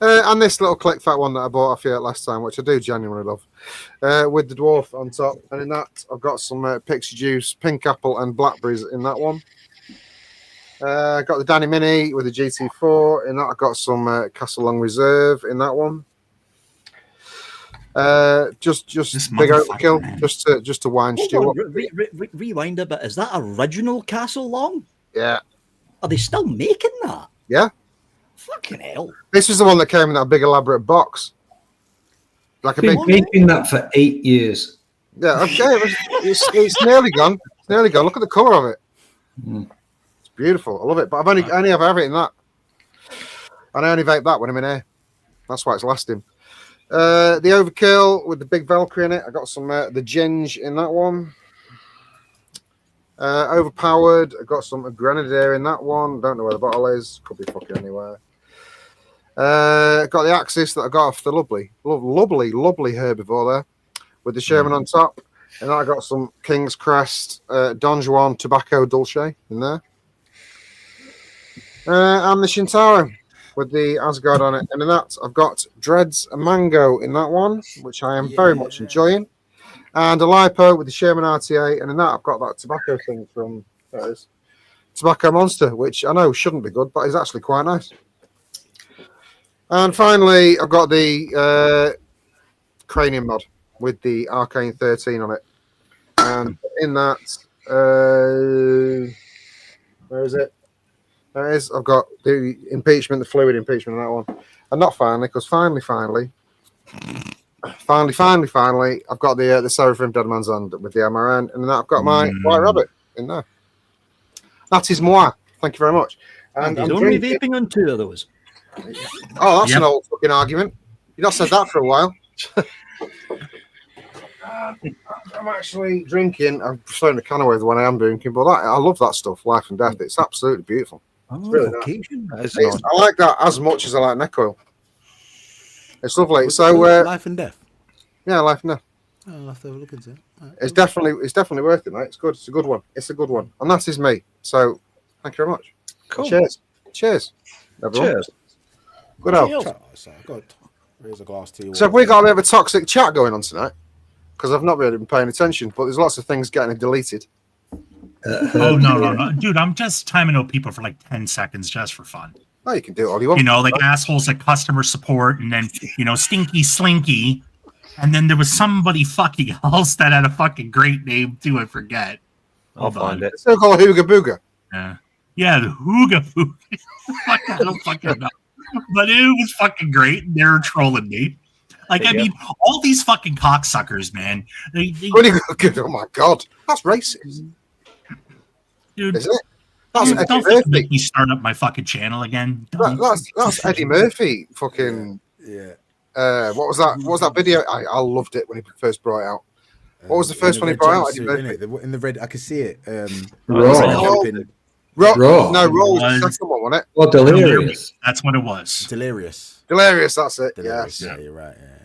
And this little click fat one that I bought off you last time, which I do genuinely love, with the dwarf on top. And in that, I've got some Pixie Juice, Pink Apple, and Blackberries in that one. I got the Danny Mini with the GT4. In that, I got some Castle Long Reserve in that one. Just big overkill, just to wind Stu up. Rewind a bit. Is that original Castle Long? Yeah. Are they still making that? Yeah. Fucking hell. This is the one that came in that big elaborate box. Like a Been making that for 8 years. Yeah, okay. It's nearly gone. It's nearly gone. Look at the colour of it. It's beautiful. I love it. But I only have it in that. And I only vape that when I'm in here. That's why it's lasting. The Overkill with the big Valkyrie in it. I got some the Ginge in that one. Overpowered. I got some Grenadier in that one. Don't know where the bottle is. Could be fucking anywhere. Got the Axis that I got off the lovely herbivore there with the Sherman on top. And I got some King's Crest Don Juan Tobacco Dulce in there. And the Shintaro with the Asgard on it. And in that, I've got Dreads Mango in that one, which I am very much enjoying. And a Lipo with the Sherman RTA. And in that, I've got that tobacco thing from Tobacco Monster, which I know shouldn't be good, but is actually quite nice. And finally, I've got the Cranium mod with the Arcane 13 on it. And in that, where is it? There it is. I've got the impeachment, the fluid impeachment on that one. And not finally, because finally, I've got the Seraphim Dead Man's Hand with the MRN. And then I've got my White Rabbit in there. That is moi. Thank you very much. And he's only vaping on 2 of those. Oh, that's an old fucking argument. You've not said that for a while. I'm actually drinking. I'm throwing the can away the one I am drinking, but I love that stuff, Life and Death. It's absolutely beautiful. It's really nice. I like that as much as I like neck oil. It's lovely. Life and Death. Yeah, Life and Death. I'll have to have a look into it. Right. It's definitely worth it, mate. It's good. It's a good one. And that is me. So, thank you very much. Cool. Cheers. Everyone. Cheers. Good health. Here's a glass tea. So have we got a bit of a toxic chat going on tonight? Because I've not really been paying attention, but there's lots of things getting deleted. No. Dude, I'm just timing out people for like 10 seconds just for fun. Oh, you can do it all you want. You know, like assholes at customer support, and then, Stinky Slinky. And then there was somebody fucking else that had a fucking great name too. I forget. I'll find it. It's still called Hooga Booga. Yeah, the Hooga Booga. I don't fucking know. But it was fucking great. They were trolling me. Like, I mean, all these fucking cocksuckers, man. Oh my god, that's racist, dude. Isn't it? That's Eddie don't Murphy. make me start up my fucking channel again. That's Eddie Murphy. Fucking what was that? What was that video? I loved it when he first brought it out. What was the first one he brought out? Eddie Murphy. In the red, I could see it. Raw. No, Raw was the second one, wasn't it? Well, Delirious. That's what it was. Delirious. That's it. Delirious. Yes. Yeah, you're right. Yeah.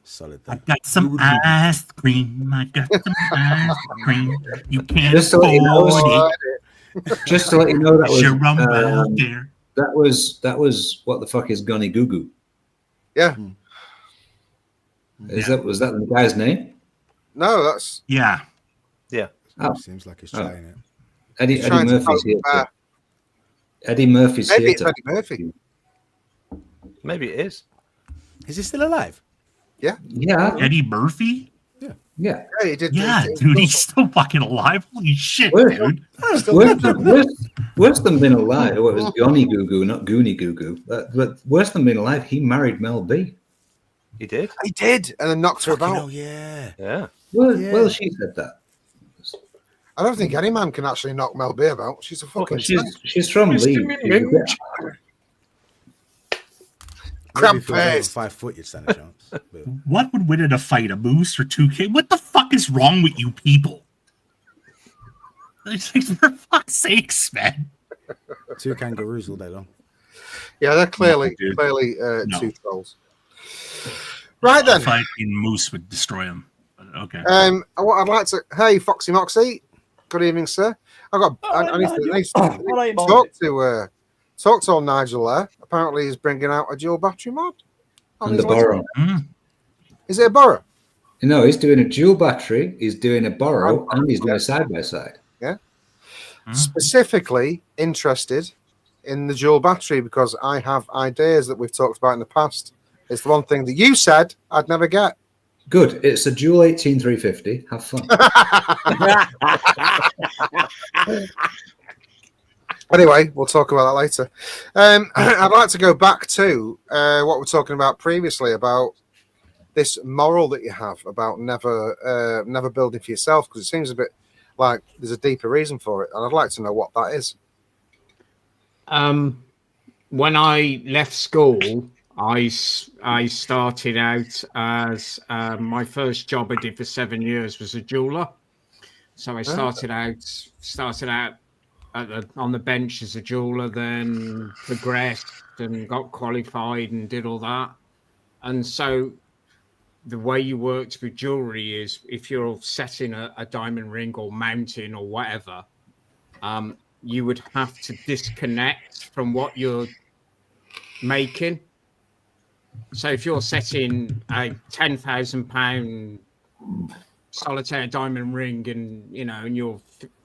Solid thing. I got some ice cream. You can't Just to let you know, that was what the fuck is Gunny Goo Goo? Yeah. Was that the guy's name? No, that's yeah. Oh. Seems like he's trying it. Eddie Murphy's here. Eddie Murphy's here. Maybe Eddie Murphy. Maybe it is. Is he still alive? Yeah. Eddie Murphy? Yeah. He did. Yeah, dude, he's still fucking alive. Holy shit, dude. Worse than being alive. Well, it was Gunny Goo Goo, not Goonie Goo Goo. But worse than being alive, he married Mel B. He did? He did, and then knocked her about. Oh, yeah. Well, she said that. I don't think any man can actually knock Mel B about. She's a fucking. She's from Leeds. Crab face. 5 foot, you'd stand a chance. What would win in a fight, a moose or 2K? What the fuck is wrong with you people? It's like, for fuck's sakes, man. 2 kangaroos all day long. Yeah, they're clearly two trolls. Right then. Fighting moose would destroy him. Okay. What I'd like to. Hey, Foxy Moxie. Good evening, sir. I need to talk to old Nigel there. Apparently, he's bringing out a dual battery mod. And the Borrow. Is it a Borrow? No, he's doing a dual battery. He's doing a Borrow, and he's doing a side by side. Yeah. Specifically interested in the dual battery because I have ideas that we've talked about in the past. It's the one thing that you said I'd never get. Good. It's a dual 18350. Have fun. Anyway, we'll talk about that later. I'd like to go back to what we were talking about previously about this moral that you have about never building for yourself, because it seems a bit like there's a deeper reason for it, and I'd like to know what that is. When I left school, I started out as my first job I did for 7 years was a jeweler. So I started out on the bench as a jeweler, then progressed and got qualified and did all that. And so the way you worked with jewelry is if you're setting a diamond ring or mounting or whatever, you would have to disconnect from what you're making. So if you're setting a £10,000 solitaire diamond ring and you're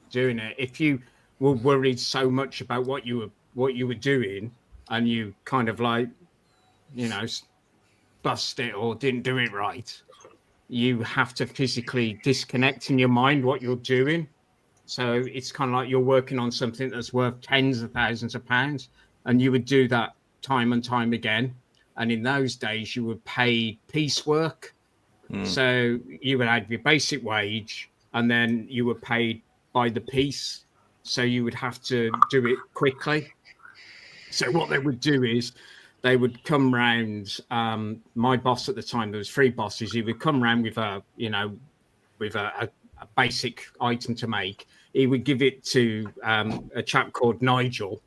doing it, if you were worried so much about what you were doing and you kind of like, bust it or didn't do it right, you have to physically disconnect in your mind what you're doing. So it's kind of like you're working on something that's worth tens of thousands of pounds, and you would do that time and time again. And in those days, you were paid piecework. So you would have your basic wage, and then you were paid by the piece. So you would have to do it quickly. So what they would do is they would come round. My boss at the time, there was 3 bosses. He would come round with a basic item to make. He would give it to a chap called Nigel,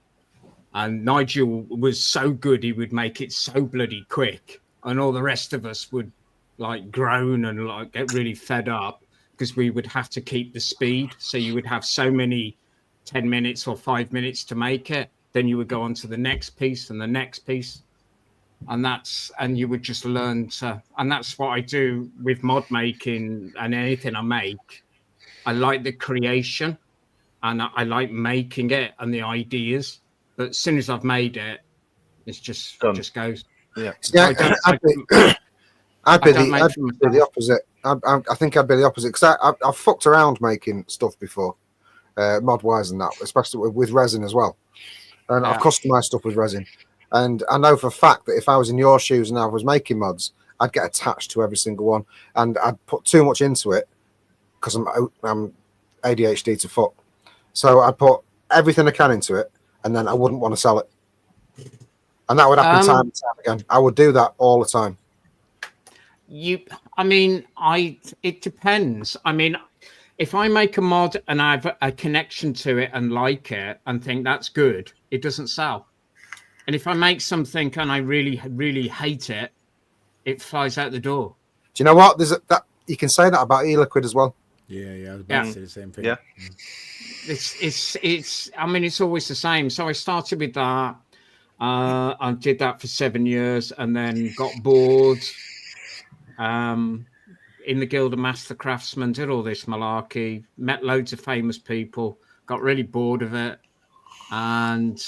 and Nigel was so good he would make it so bloody quick, and all the rest of us would like groan and like get really fed up because we would have to keep the speed. So you would have so many 10 minutes or 5 minutes to make it, then you would go on to the next piece and the next piece. And you would just learn to, and that's what I do with mod making and anything I make. I like the creation and I like making it and the ideas, but as soon as I've made it, it's just goes. Yeah, I'd be the opposite. I think I'd be the opposite because I've fucked around making stuff before, mod wise and that, especially with resin as well, and I've customized stuff with resin. And I know for a fact that if I was in your shoes and I was making mods, I'd get attached to every single one, and I'd put too much into it because I'm ADHD to fuck. So I'd put everything I can into it, and then I wouldn't want to sell it. And that would happen time and time again. I would do that all the time. It depends. I mean, if I make a mod and I have a connection to it and like it and think that's good, it doesn't sell. And if I make something and I really, really hate it, it flies out the door. Do you know what? That you can say that about e-liquid as well. Yeah, I was about to say the same thing. Yeah. It's always the same. So I started with that. I did that for 7 years and then got bored. In the Guild of Master Craftsmen, did all this malarkey, met loads of famous people, got really bored of it, and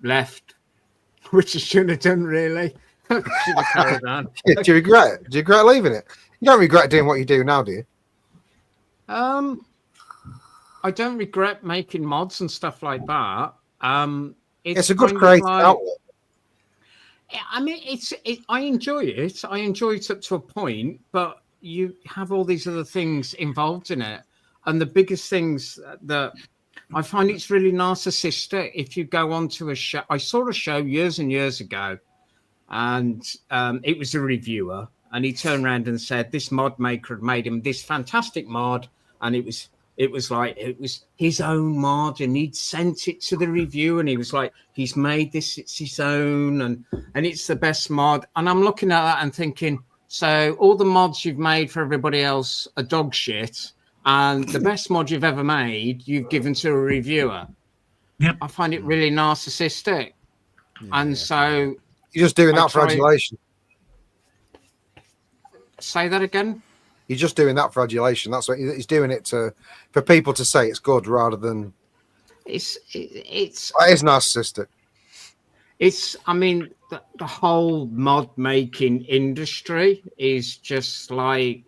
left, which I shouldn't have done, really. Should have carried on. Do you regret it? Do you regret leaving it? You don't regret doing what you do now, do you? I don't regret making mods and stuff like that. It's a good creative outlet. I mean, I enjoy it. I enjoy it up to a point, but you have all these other things involved in it. And the biggest things that I find, it's really narcissistic. If you go on to a show, I saw a show years and years ago, and it was a reviewer, and he turned around and said this mod maker had made him this fantastic mod, and it was his own mod, and he'd sent it to the review, and he was like, he's made this, it's his own, and it's the best mod. And I'm looking at that and thinking, so all the mods you've made for everybody else are dog shit, and the best mod you've ever made, you've given to a reviewer. Yep. I find it really narcissistic. So you're just doing that for adulation. Say that again. You're just doing that for adulation. That's what he's doing it for people to say it's good rather than. It's narcissistic. I mean, the whole mod making industry is just like.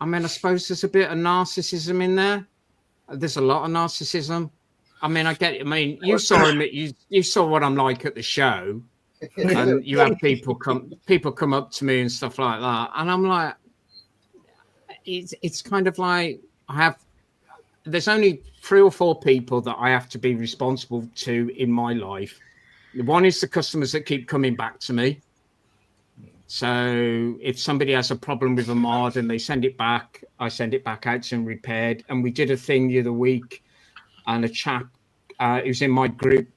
I mean, I suppose there's a bit of narcissism in there. There's a lot of narcissism. I mean, I get it. I mean, you saw him. You saw what I'm like at the show, and you have people come up to me and stuff like that, and I'm like, it's kind of like there's only 3 or 4 people that I have to be responsible to in my life. One is the customers that keep coming back to me. So if somebody has a problem with a mod and they send it back, I send it back out to them repaired. And we did a thing the other week and a chap who's in my group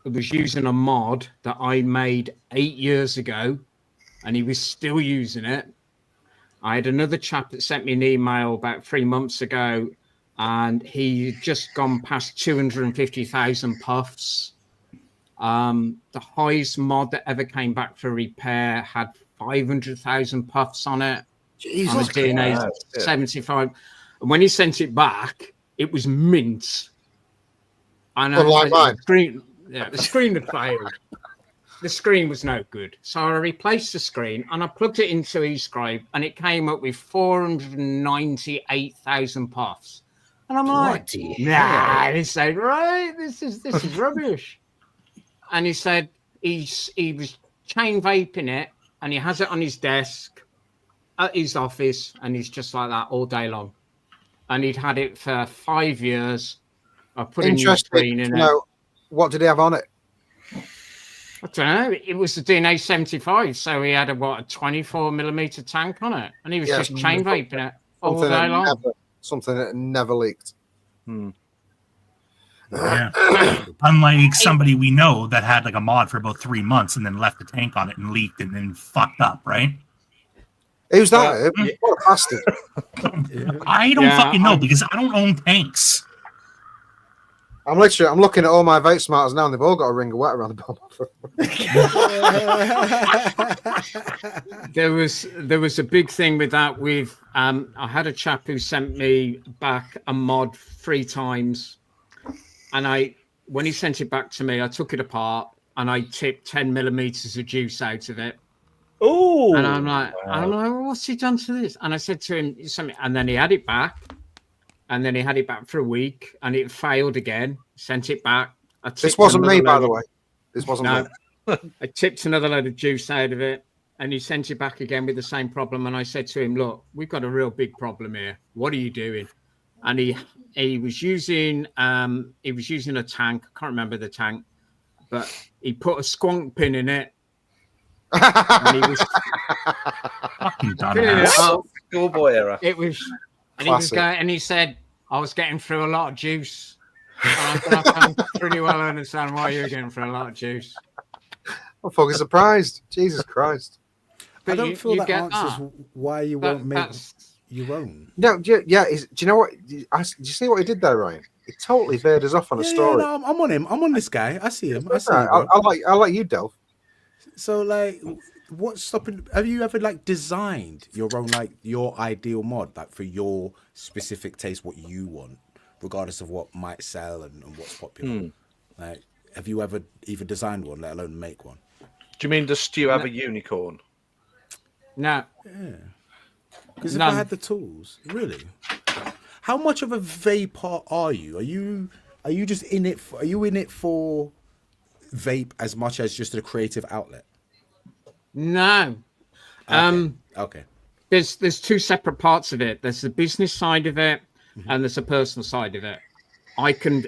was using a mod that I made 8 years ago, and he was still using it. I had another chap that sent me an email about 3 months ago, and he just gone past 250,000 puffs. The highest mod that ever came back for repair had 500,000 puffs on it. Jesus on a DNA Christ. 75. And when he sent it back, it was mint. And Unlike mine. the screen had failed. The screen was no good. So I replaced the screen and I plugged it into eScribe, and it came up with 498,000 puffs. And I'm like, nah, this ain't right. This is rubbish. And he said he was chain vaping it, and he has it on his desk at his office, and he's just like that all day long. And he'd had it for 5 years. I put a new screen in it. What did he have on it? I don't know. It was the DNA 75, so he had a 24mm tank on it, and he was just chain vaping it all day long. Something that never leaked. Yeah. Unlike somebody we know that had like a mod for about 3 months and then left the tank on it and leaked and then fucked up, right? Who's that? What a bastard. I don't fucking know because I don't own tanks. I'm looking at all my Vapesmarters now, and they've all got a ring of wet around the bottom. There was a big thing with that. I had a chap who sent me back a mod 3 times, and when he sent it back to me, I took it apart and I tipped 10mm of juice out of it. Oh, and I'm like, what's he done to this? And I said to him something, and then he had it back. And then he had it back for a week, and it failed again. Sent it back. This wasn't me, by the way. This wasn't me. I tipped another load of juice out of it, and he sent it back again with the same problem. And I said to him, "Look, we've got a real big problem here. What are you doing?" And he was using a tank. I can't remember the tank, but he put a squonk pin in it. And he was fucking dumbass. Schoolboy era. It was. And he was going, and he said, "I was getting through a lot of juice." And I can pretty well understand why you're getting through a lot of juice. I'm fucking surprised. Jesus Christ! But I don't feel that answers why you won't make your own. No, do you know what? Did you see what he did there, Ryan? He totally veered us off on a story. Yeah, no, I'm on him. I'm on this guy. I see him. I'll let you delve. So, like, what's stopping? Have you ever designed your own your ideal mod for your specific taste, what you want, regardless of what might sell and what's popular? Like, have you ever even designed one, let alone make one? Do you mean does Stu have a unicorn? No. Yeah. Because if I had the tools, really, how much of a vapor are you? Are you just in it? Are you in it for vape as much as just a creative outlet? No. Okay. There's 2 separate parts of it. There's the business side of it, and there's a personal side of it. I can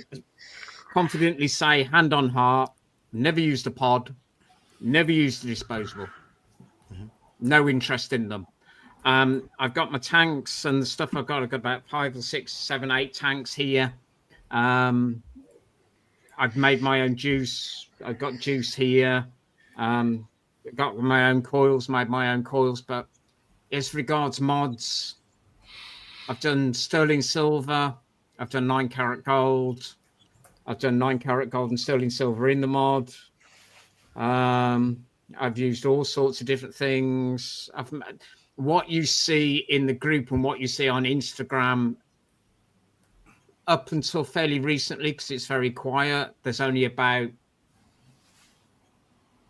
confidently say, hand on heart, never used a pod, never used a disposable. No interest in them. I've got my tanks and the stuff I've got about 5 or 6, 7, 8 tanks here. I've made my own juice. I've got juice here. Got my own coils, made my own coils. But as regards mods, I've done sterling silver. I've done 9-karat gold. I've done 9-karat gold and sterling silver in the mod. I've used all sorts of different things. What you see in the group and what you see on Instagram up until fairly recently, because it's very quiet, there's only about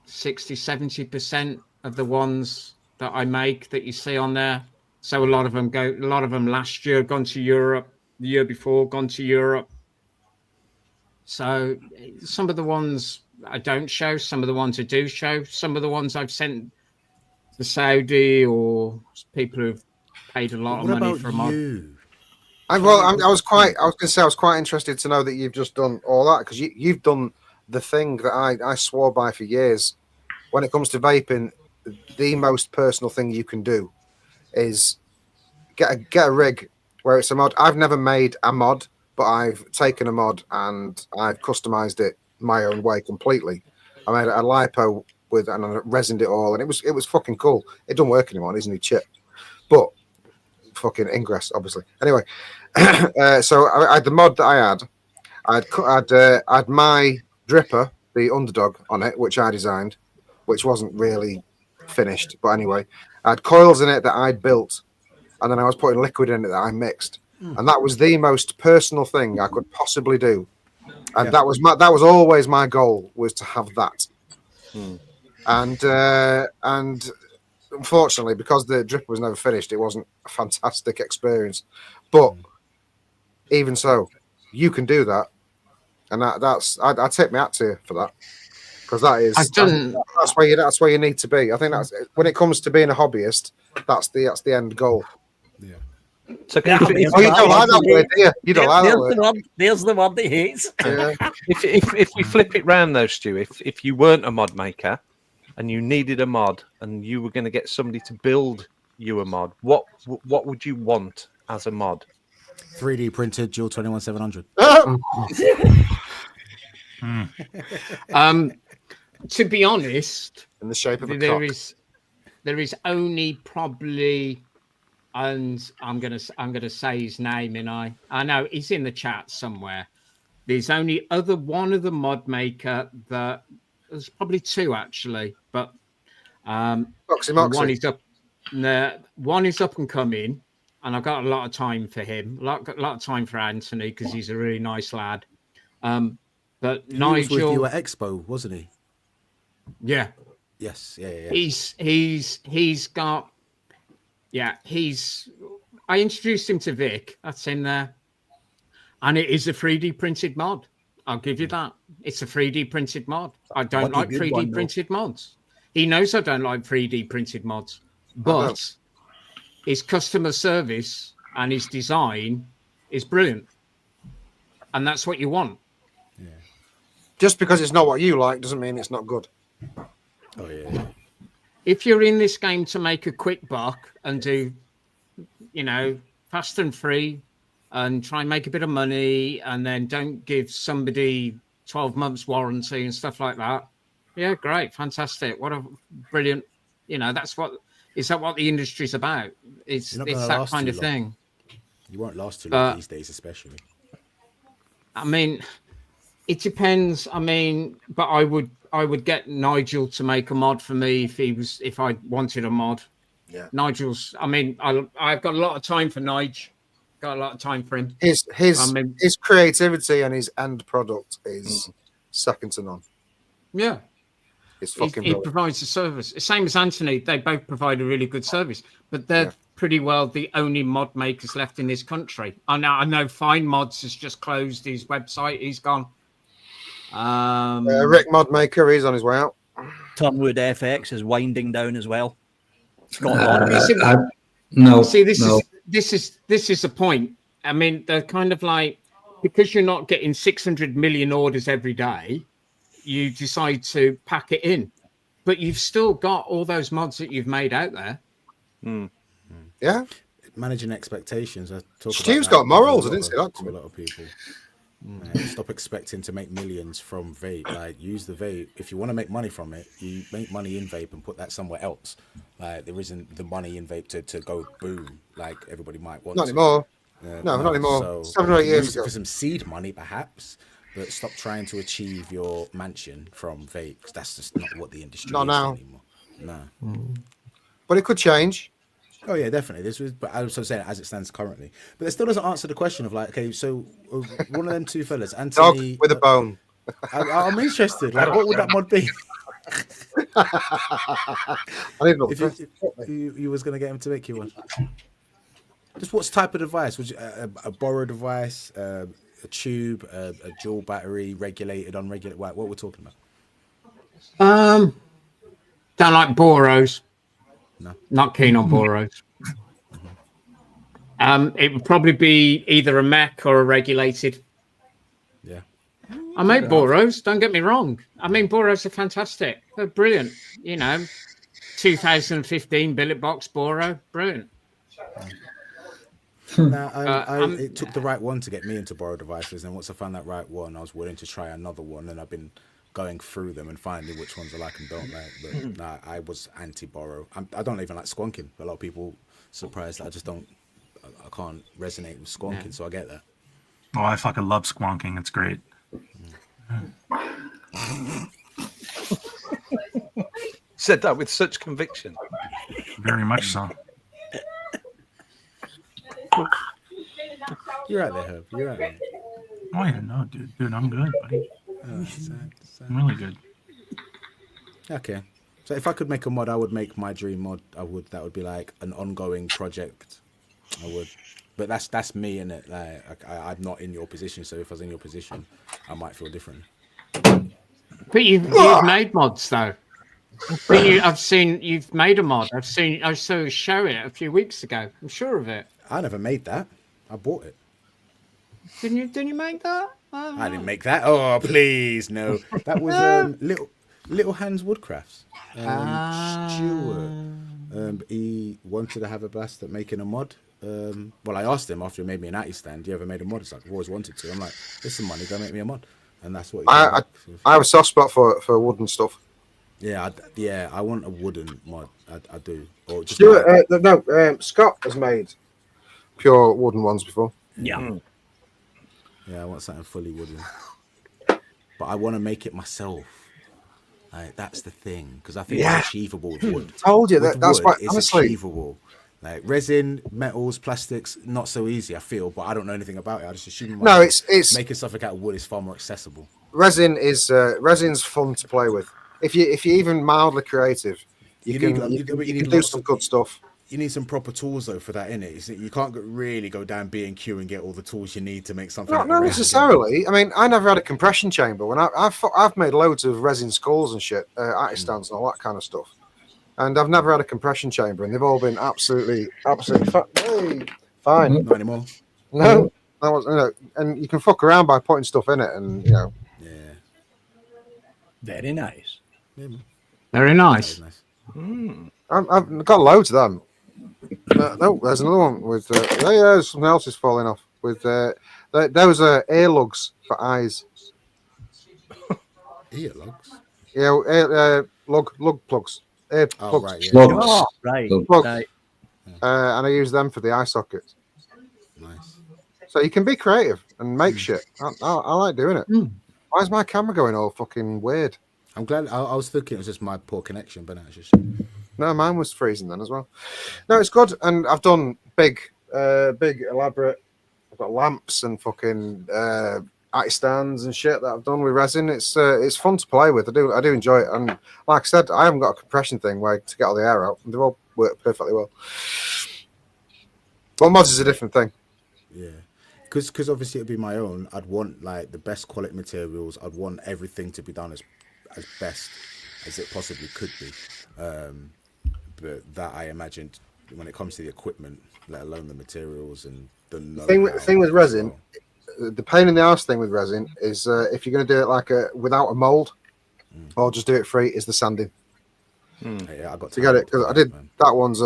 60-70% of the ones that I make that you see on there. So a lot of them last year gone to Europe, the year before gone to Europe. So some of the ones I don't show, some of the ones I do show, some of the ones I've sent to Saudi or people who've paid a lot of money for a mod. I was quite interested to know that you've just done all that, because you've done the thing that I swore by for years. When it comes to vaping, the most personal thing you can do is get a rig where it's a mod. I've never made a mod but I've taken a mod and I've customized it my own way completely. I made a lipo with and I resined it all, and it was fucking cool. It doesn't work anymore. It needs a new chip, but fucking Ingress, obviously. Anyway, so I had the mod that I had. I'd my dripper, the underdog, on it, which I designed, which wasn't really finished, but anyway, I had coils in it that I'd built, and then I was putting liquid in it that I mixed, and that was the most personal thing I could possibly do, and that was always my goal, was to have that. And unfortunately, because the dripper was never finished, it wasn't a fantastic experience. But even so, you can do that, and I'd take my hat to you for that, because that's where you need to be. I think that's when it comes to being a hobbyist, that's the end goal. Yeah. So you don't like that word, do you? You don't like that word. There's the one that he hates. Yeah. if we flip it round though, Stu, if you weren't a mod maker and you needed a mod and you were going to get somebody to build you a mod, what would you want as a mod? 3D printed Dual 21700. To be honest, in the shape of a there cock. there is only probably, and I'm gonna say his name, and I know he's in the chat somewhere. There's only one other mod maker that there's probably two actually, but Moxie. one is up and coming, and I've got a lot of time for him. A lot of time for Anthony because he's a really nice lad. But He Nigel was with you at Expo, wasn't he? Yeah. Yes. Yeah. He's got. Yeah, I introduced him to Vic. That's in there, and it is a 3D printed mod. I'll give you that. It's a 3D printed mod. I don't like 3D printed mods. He knows I don't like 3D printed mods, but his customer service and his design is brilliant, and that's what you want. Yeah. Just because it's not what you like doesn't mean it's not good. Oh yeah. If you're in this game to make a quick buck and do, fast and free, and try and make a bit of money, and then don't give somebody 12 months warranty and stuff like that. Yeah, great, fantastic. What a brilliant, is that what the industry's about? It's that kind of thing. You won't last too long these days, especially. I mean, it depends. I mean, but I would get Nigel to make a mod for me if I wanted a mod. Yeah. Nigel's, I've got a lot of time for Nigel. Got a lot of time for him. His creativity and his end product is second to none. Yeah. It's fucking he provides a service. Same as Anthony, they both provide a really good service, but they're pretty well the only mod makers left in this country. I know Fine Mods has just closed his website. He's gone. Rick Modmaker, he's on his way out. Tonwood FX is winding down as well. No. See, this is the point. I mean, they're kind of like, because you're not getting 600 million orders every day, you decide to pack it in, but you've still got all those mods that you've made out there. Yeah, managing expectations. Stu's got morals. I didn't say that to a lot of people. Stop expecting to make millions from vape. Like, use the vape. If you want to make money from it, you make money in vape and put that somewhere else. Like, there isn't the money in vape to go boom like everybody might want. Not anymore. No, not anymore. So 7 or 8 years ago. For some seed money, perhaps, but stop trying to achieve your mansion from vape, because that's just not what the industry is anymore. No. But it could change. Oh yeah, definitely. But I was saying as it stands currently. But it still doesn't answer the question of like, okay, so one of them two fellas, Anthony, dog with a bone. I'm interested. Like, what would that mod be? I didn't know. If you was gonna get him to make you one. Just what type of device? Would you, a borrow device, a tube, a dual battery, regulated, unregulated? What we're talking about? Don't like Boros. No. Not keen on Boros. It would probably be either a mech or a regulated. Yeah. I made Boros, don't get me wrong. I mean, Boros are fantastic. They're brilliant. 2015 billet box Boro, brilliant. It took the right one to get me into borrow devices, and once I found that right one, I was willing to try another one, and I've been going through them and finding which ones I like and don't like. But nah, I was anti-borrow. I don't even like squonking. A lot of people surprised that I just don't. I can't resonate with squonking, so I get that. Oh, I fucking love squonking. It's great. Said that with such conviction. Very much so. You're right there, Herb. You're right there. Oh yeah, no, dude, I'm good, buddy. I'm really good. Okay. So if I could make a mod, I would make my dream mod. That would be like an ongoing project. I would. But that's me, innit? Like I'm not in your position, so if I was in your position, I might feel different. But you've made mods though. I've seen you've made a mod. I saw you show it a few weeks ago. I'm sure of it. I never made that. I bought it. Didn't you make that? Oh, I didn't make that. Oh, please, no. That was Little Hans Woodcrafts. Stuart. He wanted to have a blast at making a mod. Well, I asked him after he made me an Atty stand, "You ever made a mod?" He's like, "I've always wanted to." I'm like, "Here's some money, go make me a mod." And that's what I have a soft spot for wooden stuff. Yeah, I want a wooden mod. I do. Or just Scott has made pure wooden ones before. Yeah. Yeah, I want something fully wooden. But I want to make it myself. Like, that's the thing, because I think it's achievable with wood. Told you With that's wood, why. it's Honestly, achievable. Like resin, metals, plastics, not so easy. I feel, but I don't know anything about it. I just assume it's making something out of wood is far more accessible. Resin's fun to play with. If you're even mildly creative, you can do some good stuff. You need some proper tools though for that, innit? You can't really go down B&Q and get all the tools you need to make something. Not necessarily. I mean, I never had a compression chamber. When I've made loads of resin skulls and shit, arty stands and all that kind of stuff, and I've never had a compression chamber, and they've all been absolutely fine. Not anymore. No, that was and you can fuck around by putting stuff in it, and Yeah. Very nice. Yeah, man. Very nice. That was nice. I've got loads of them. No, there's another one with. Something else is falling off. With those are ear lugs for eyes. Ear lugs. Yeah, lug plugs. Ear plugs. Right, yeah. Oh, right. Plug. Right. And I use them for the eye sockets. Nice. So you can be creative and make shit. I like doing it. Why is my camera going all fucking weird? I'm glad. I was thinking it was just my poor connection, but no, it's just. No, mine was freezing then as well. No, it's good. And I've done big, elaborate. I've got lamps and fucking arty stands and shit that I've done with resin. It's fun to play with. I do enjoy it. And like I said, I haven't got a compression thing where to get all the air out. And they all work perfectly well. But mods is a different thing. Yeah, because obviously it'd be my own. I'd want like the best quality materials. I'd want everything to be done as best as it possibly could be. But that I imagined when it comes to the equipment, let alone the materials and the thing with resin, the pain in the arse thing with resin is if you're going to do it like without a mold, or just do it free, is the sanding. Yeah, I got to get it because I did that one's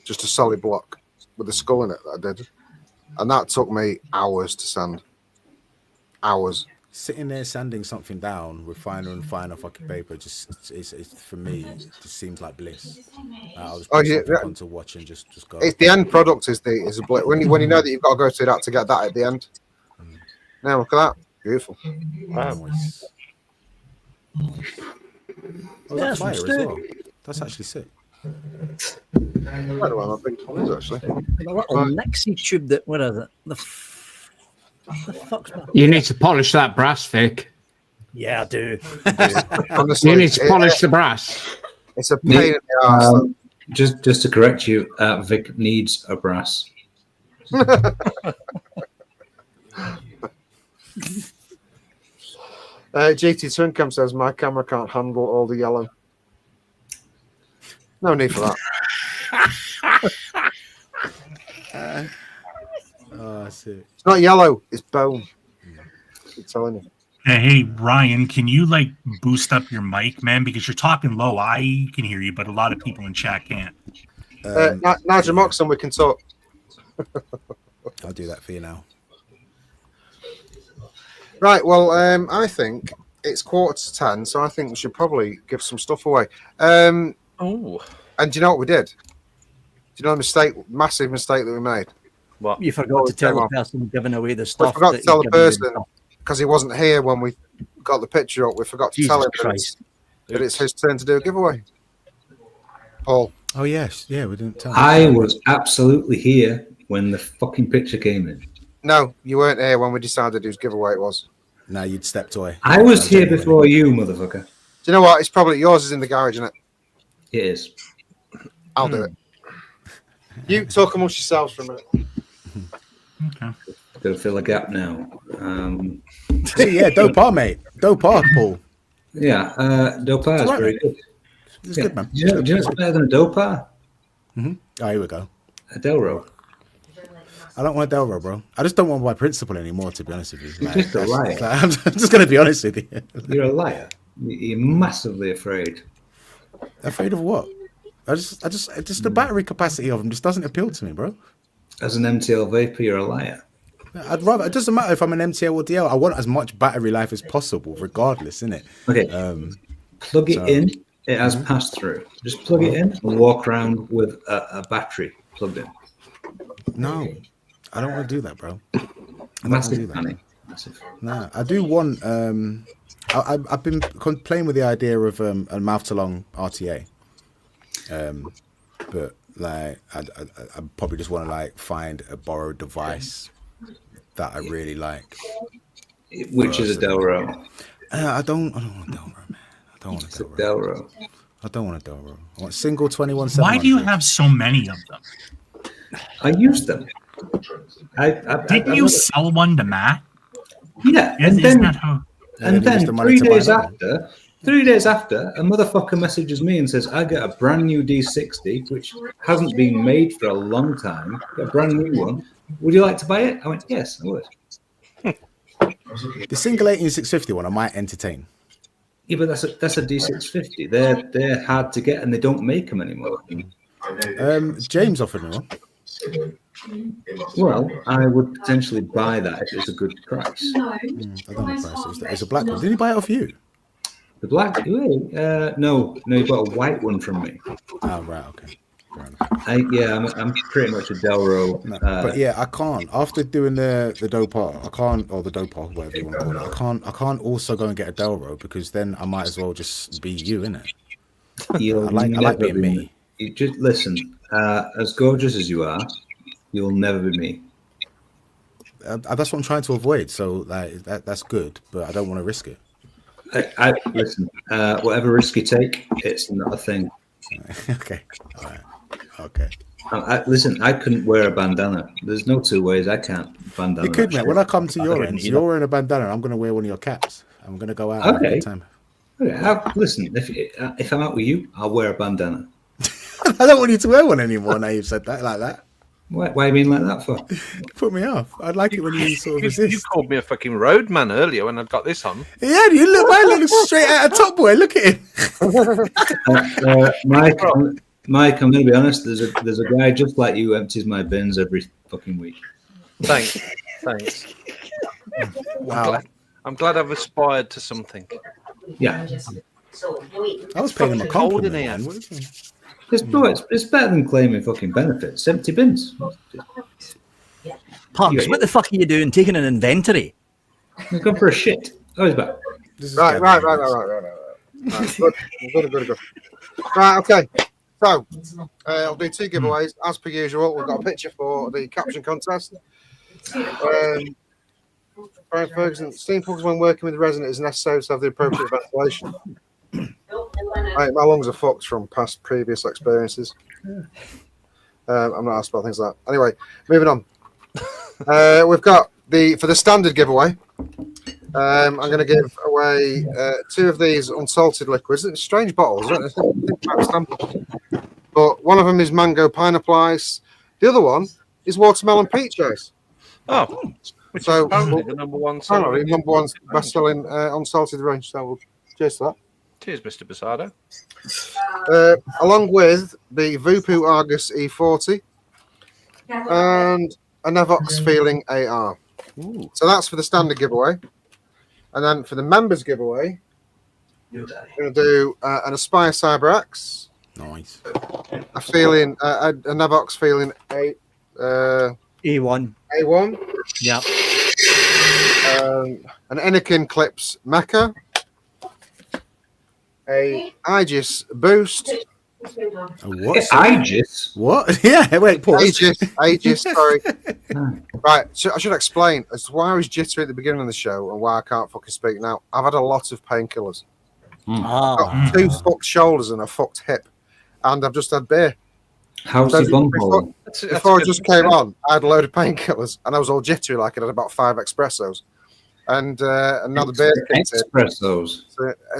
just a solid block with a skull in it that I did, and that took me hours to sand. Hours. Sitting there sanding something down with finer and finer fucking paper, it's for me, it just seems like bliss. I was fun to watch and just go. It's the end product is a bliss when you know that you've got to go through that to get that at the end. Now look at that, beautiful. Nice. Oh, that's fire as well. That's actually sick. I don't know where my big one is actually. The little Nixie tube that, what is it? The fuck's that? You need to polish that brass, Vic. Yeah, I do. Honestly, You need to polish the brass. It's a pain in the arse. Just to correct you, Vic needs a brass. GT Twincam says my camera can't handle all the yellow. No need for that. Oh, I see. It's not yellow, it's bone. I'm telling you. Hey, Ryan, can you like boost up your mic, man? Because you're talking low. I can hear you, but a lot of people in chat can't. Nigel Moxon, we can talk. I'll do that for you now. Right. Well, I think it's 9:45, so I think we should probably give some stuff away. Oh. And do you know what we did? Do you know the massive mistake that we made? What? You forgot to tell the person giving away the stuff. We forgot to that tell you're the giving away person stuff. because he wasn't here when we got the picture up. We forgot to tell him that it's his turn to do a giveaway. Paul. Oh yes, yeah, we didn't tell. I was absolutely here when the fucking picture came in. No, you weren't here when we decided whose giveaway it was. No, you'd stepped away. I was here before you, motherfucker. Do you know what? It's probably yours is in the garage, isn't it? It is. I'll do it. You talk amongst yourselves for a minute. Okay. Got to fill a gap now. Yeah, Dopar, mate. Dopar, Paul. Yeah, Dopar is right, very mate. good. It's good, man. Do you know what's better than a Dopar? Oh, here we go. A Delro. I don't want a Delro, bro. I just don't want my principal anymore, to be honest with you. You're just a liar. I'm just going to be honest with you. You're a liar. You're massively afraid. Afraid of what? Just the battery capacity of them just doesn't appeal to me, bro. As an MTL vapor, you're a liar. I'd rather. It doesn't matter if I'm an MTL or DL. I want as much battery life as possible, regardless, innit? Okay. Plug it in. It has pass through. Just plug it in and walk around with a battery plugged in. No, I don't want to do that, bro. Massive panic. Massive. No, I do want. I've been playing with the idea of a mouth to lung RTA. But like, I probably just want to like find a borrowed device that I really like. Which is a Delro. I don't want a Delro, man. I don't want a Delro. I don't want a Delro. I want single 21. Why do you have so many of them? I use them. Didn't you sell one to Matt? Yeah, Isn't that how? And then 3 days after, a motherfucker messages me and says, I got a brand new D60, which hasn't been made for a long time. Got a brand new one. Would you like to buy it? I went, yes, I would. The single 18650 one I might entertain. Yeah, but that's a D650. They're hard to get and they don't make them anymore. James offered me one. Well, I would potentially buy that if it's a good price. I don't know the price. It's a black one. Did he buy it off you? The black? No, he bought a white one from me. Oh, right, okay. I'm pretty much a Delro. But yeah, I can't. After doing the Dopar, I can't, or the Dopar, whatever you want to call it. I can't also go and get a Delro because then I might as well just be you, innit? I like being me. You just listen. As gorgeous as you are, you'll never be me. That's what I'm trying to avoid. So like that's good, but I don't want to risk it. I listen. Whatever risk you take, it's not a thing. Okay. All right. Okay. Listen, I couldn't wear a bandana. There's no two ways. I can't bandana. You could, man. When I come to your end, you're wearing a bandana. I'm going to wear one of your caps. I'm going to go out. Okay. And have a good time. Okay. Listen, if I'm out with you, I'll wear a bandana. I don't want you to wear one anymore. Now you've said that like that. Why do you mean like that for? Put me off. I'd like it when you sort of resist. You called me a fucking roadman earlier when I've got this on. Yeah, you look. Man looks straight out of Top Boy. Look at him. Mike, I'm going to be honest. There's a guy just like you empties my bins every fucking week. Thanks. Wow. I'm glad I've aspired to something. Yeah. I was paying him a compliment. Man. It's better than claiming fucking benefits. Empty bins. Pugs, what the fuck are you doing? Taking an inventory? I'm going for a shit. Oh, he's back. Right. Good. Right, okay. So, I'll do 2 giveaways. As per usual, we've got a picture for the caption contest. Brian Ferguson, steam plugs when working with resin is necessary to have the appropriate ventilation. Right, my lungs are fucked from previous experiences. I'm not asked about things like that. Anyway, moving on. We've got for the standard giveaway. I'm going to give away 2 of these unsalted liquids. It's strange bottles, I don't know. But one of them is mango pineapple ice. The other one is watermelon peach ice. Oh, which is apparently the number one best-selling unsalted range. So we'll cheers to that. Cheers, Mr. Basado. Along with the Vupu Argus E40, and a Nevox Feeling AR. Ooh. So that's for the standard giveaway. And then for the members giveaway, we're going to do an Aspire CyberX. Nice. A Feeling, a Nevox Feeling A1. A1. Yeah. An Anakin Clips Mecha. A Aegis Boost. What? Aegis? What? Yeah, wait, pause. Aegis, sorry. Right, so I should explain as to why I was jittery at the beginning of the show and why I can't fucking speak now. I've had a lot of painkillers. I've got 2 fucked shoulders and a fucked hip, and I've just had beer. How's So your bum hole? Before I just came on, I had a load of painkillers, and I was all jittery like I had about 5 espressos. And now the beer kicked in. Espressos.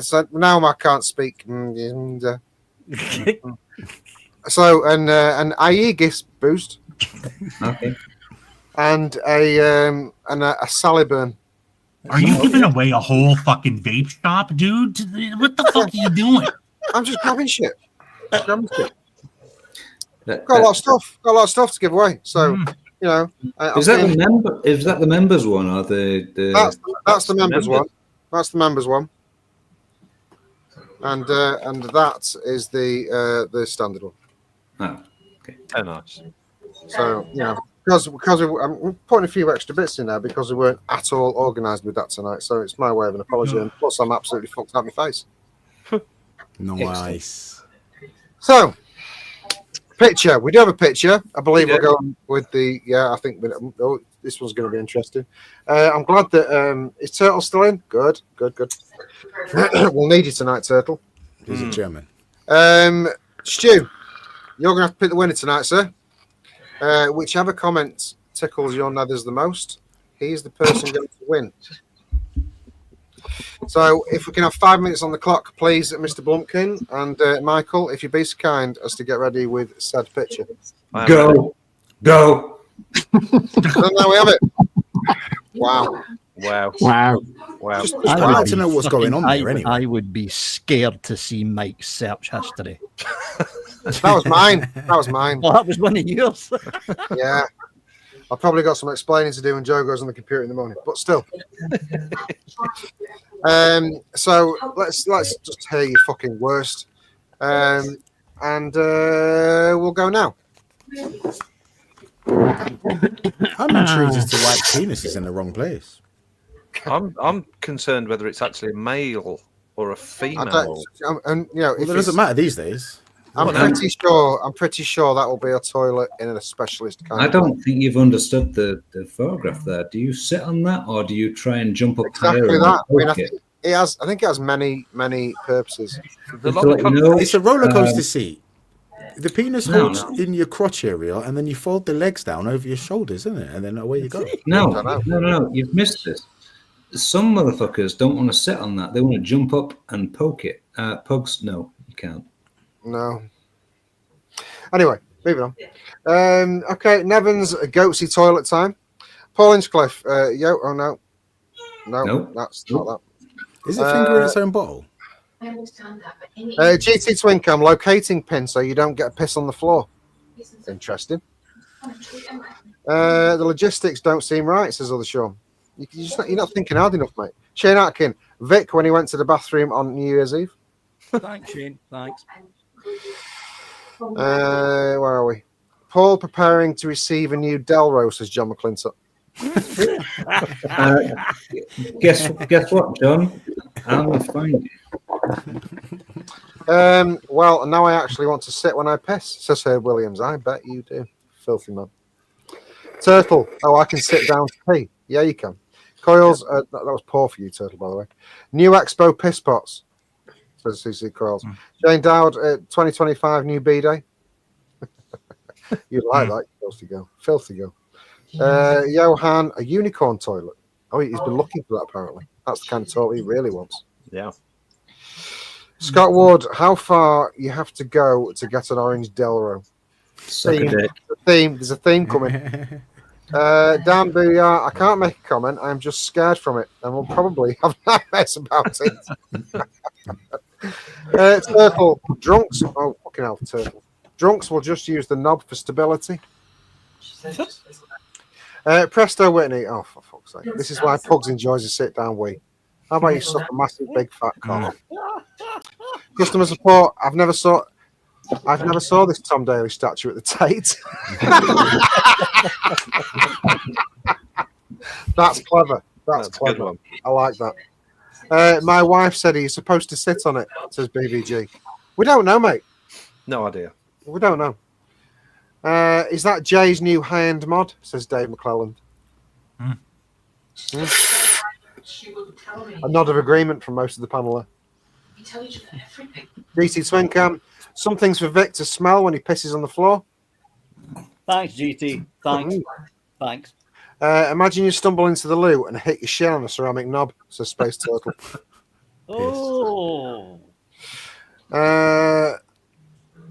So now I can't speak. So an Aegis Boost. Okay. And a Saliburn. Are you giving away a whole fucking vape shop, dude? What the fuck are you doing? I'm just grabbing shit. Got a lot of stuff. Got a lot of stuff to give away. So you know, is that the member? Is that the members one or the? That's the members one. That's the members one. And that is the standard one. Oh, okay. Oh, nice. So you know, because I'm putting a few extra bits in there because we weren't at all organised with that tonight. So it's my way of an apology. And plus, I'm absolutely fucked out my face. Nice. So, picture. We do have a picture. I believe we're going with the. Yeah, I think this one's going to be interesting. I'm glad that is Turtle still in. Good. We'll need you tonight, Turtle. He's a German. Stu, you're going to have to pick the winner tonight, sir. Whichever comment tickles your nethers the most, he's the person going to win. So, if we can have 5 minutes on the clock, please, Mr. Blumpkin and Michael, if you'd be so kind as to get ready with said picture. Go. And there we have it. Wow. Just glad to know what's going on there. Anyway, I would be scared to see Mike's search history. That was mine. Well, that was one of yours. Yeah. I've probably got some explaining to do when Joe goes on the computer in the morning, but still. So let's just hear your fucking worst. And we'll go now. I'm intrigued as to why penis is in the wrong place. I'm concerned whether it's actually a male or a female. And you know, Well, it doesn't matter these days. I'm pretty sure that will be a toilet in a specialist kind. I don't think you've understood the photograph there. Do you sit on that, or do you try and jump up higher? Exactly that. I think it has many purposes. It's a roller coaster seat. The penis holds in your crotch area, and then you fold the legs down over your shoulders, isn't it? And then away you go. No. You've missed this. Some motherfuckers don't want to sit on that. They want to jump up and poke it. Pugs, no, you can't. No. Anyway, moving on. Okay, Nevin's goatsy toilet time. Paul Hinchcliffe. No, that's not that. Is it finger in its own bottle? I understand that, but any GT Twin Cam locating pin so you don't get a piss on the floor. Interesting. The logistics don't seem right, says other Sean. You're not thinking hard enough, mate. Shane Atkin. Vic when he went to the bathroom on New Year's Eve. Thanks, Shane. Thanks. Where are we? Paul preparing to receive a new Delro, says John McClintock. Guess what, John? I'll find you. Well, now I actually want to sit when I piss, says Herb Williams. I bet you do. Filthy man. Turtle. Oh, I can sit down to pee. Yeah, you can. Coils. That was poor for you, Turtle, by the way. New Expo piss pots, says CC Coils. Jane Dowd, 2025 new B-Day. You like that, filthy girl. Johan, a unicorn toilet. Oh, he's been looking for that apparently. That's the kind of toilet he really wants. Yeah. Scott Ward, how far you have to go to get an orange Delro? There's a theme coming. Dan Booyah, I can't make a comment. I'm just scared from it, and we'll probably have nightmares about it. Turtle, drunks. Oh, fucking hell, Turtle. Drunks will just use the knob for stability. Presto Whitney. Oh, for fuck's sake. This is why Pugs enjoys a sit-down wee. How about you suck a massive big fat cock? Customer support. I've never saw this Tom Daly statue at the Tate. That's clever. That's clever. One. I like that. My wife said he's supposed to sit on it, says BVG. We don't know, mate. No idea. We don't know. Is that Jay's new high-end mod? Says Dave McClelland. A nod of agreement from most of the panel there. We tell each other everything. GT Swincam. Some things for Vic to smell when he pisses on the floor. Thanks, GT. Thanks. Thanks. Imagine you stumble into the loo and hit your shit on a ceramic knob, says Space Turtle. Oh.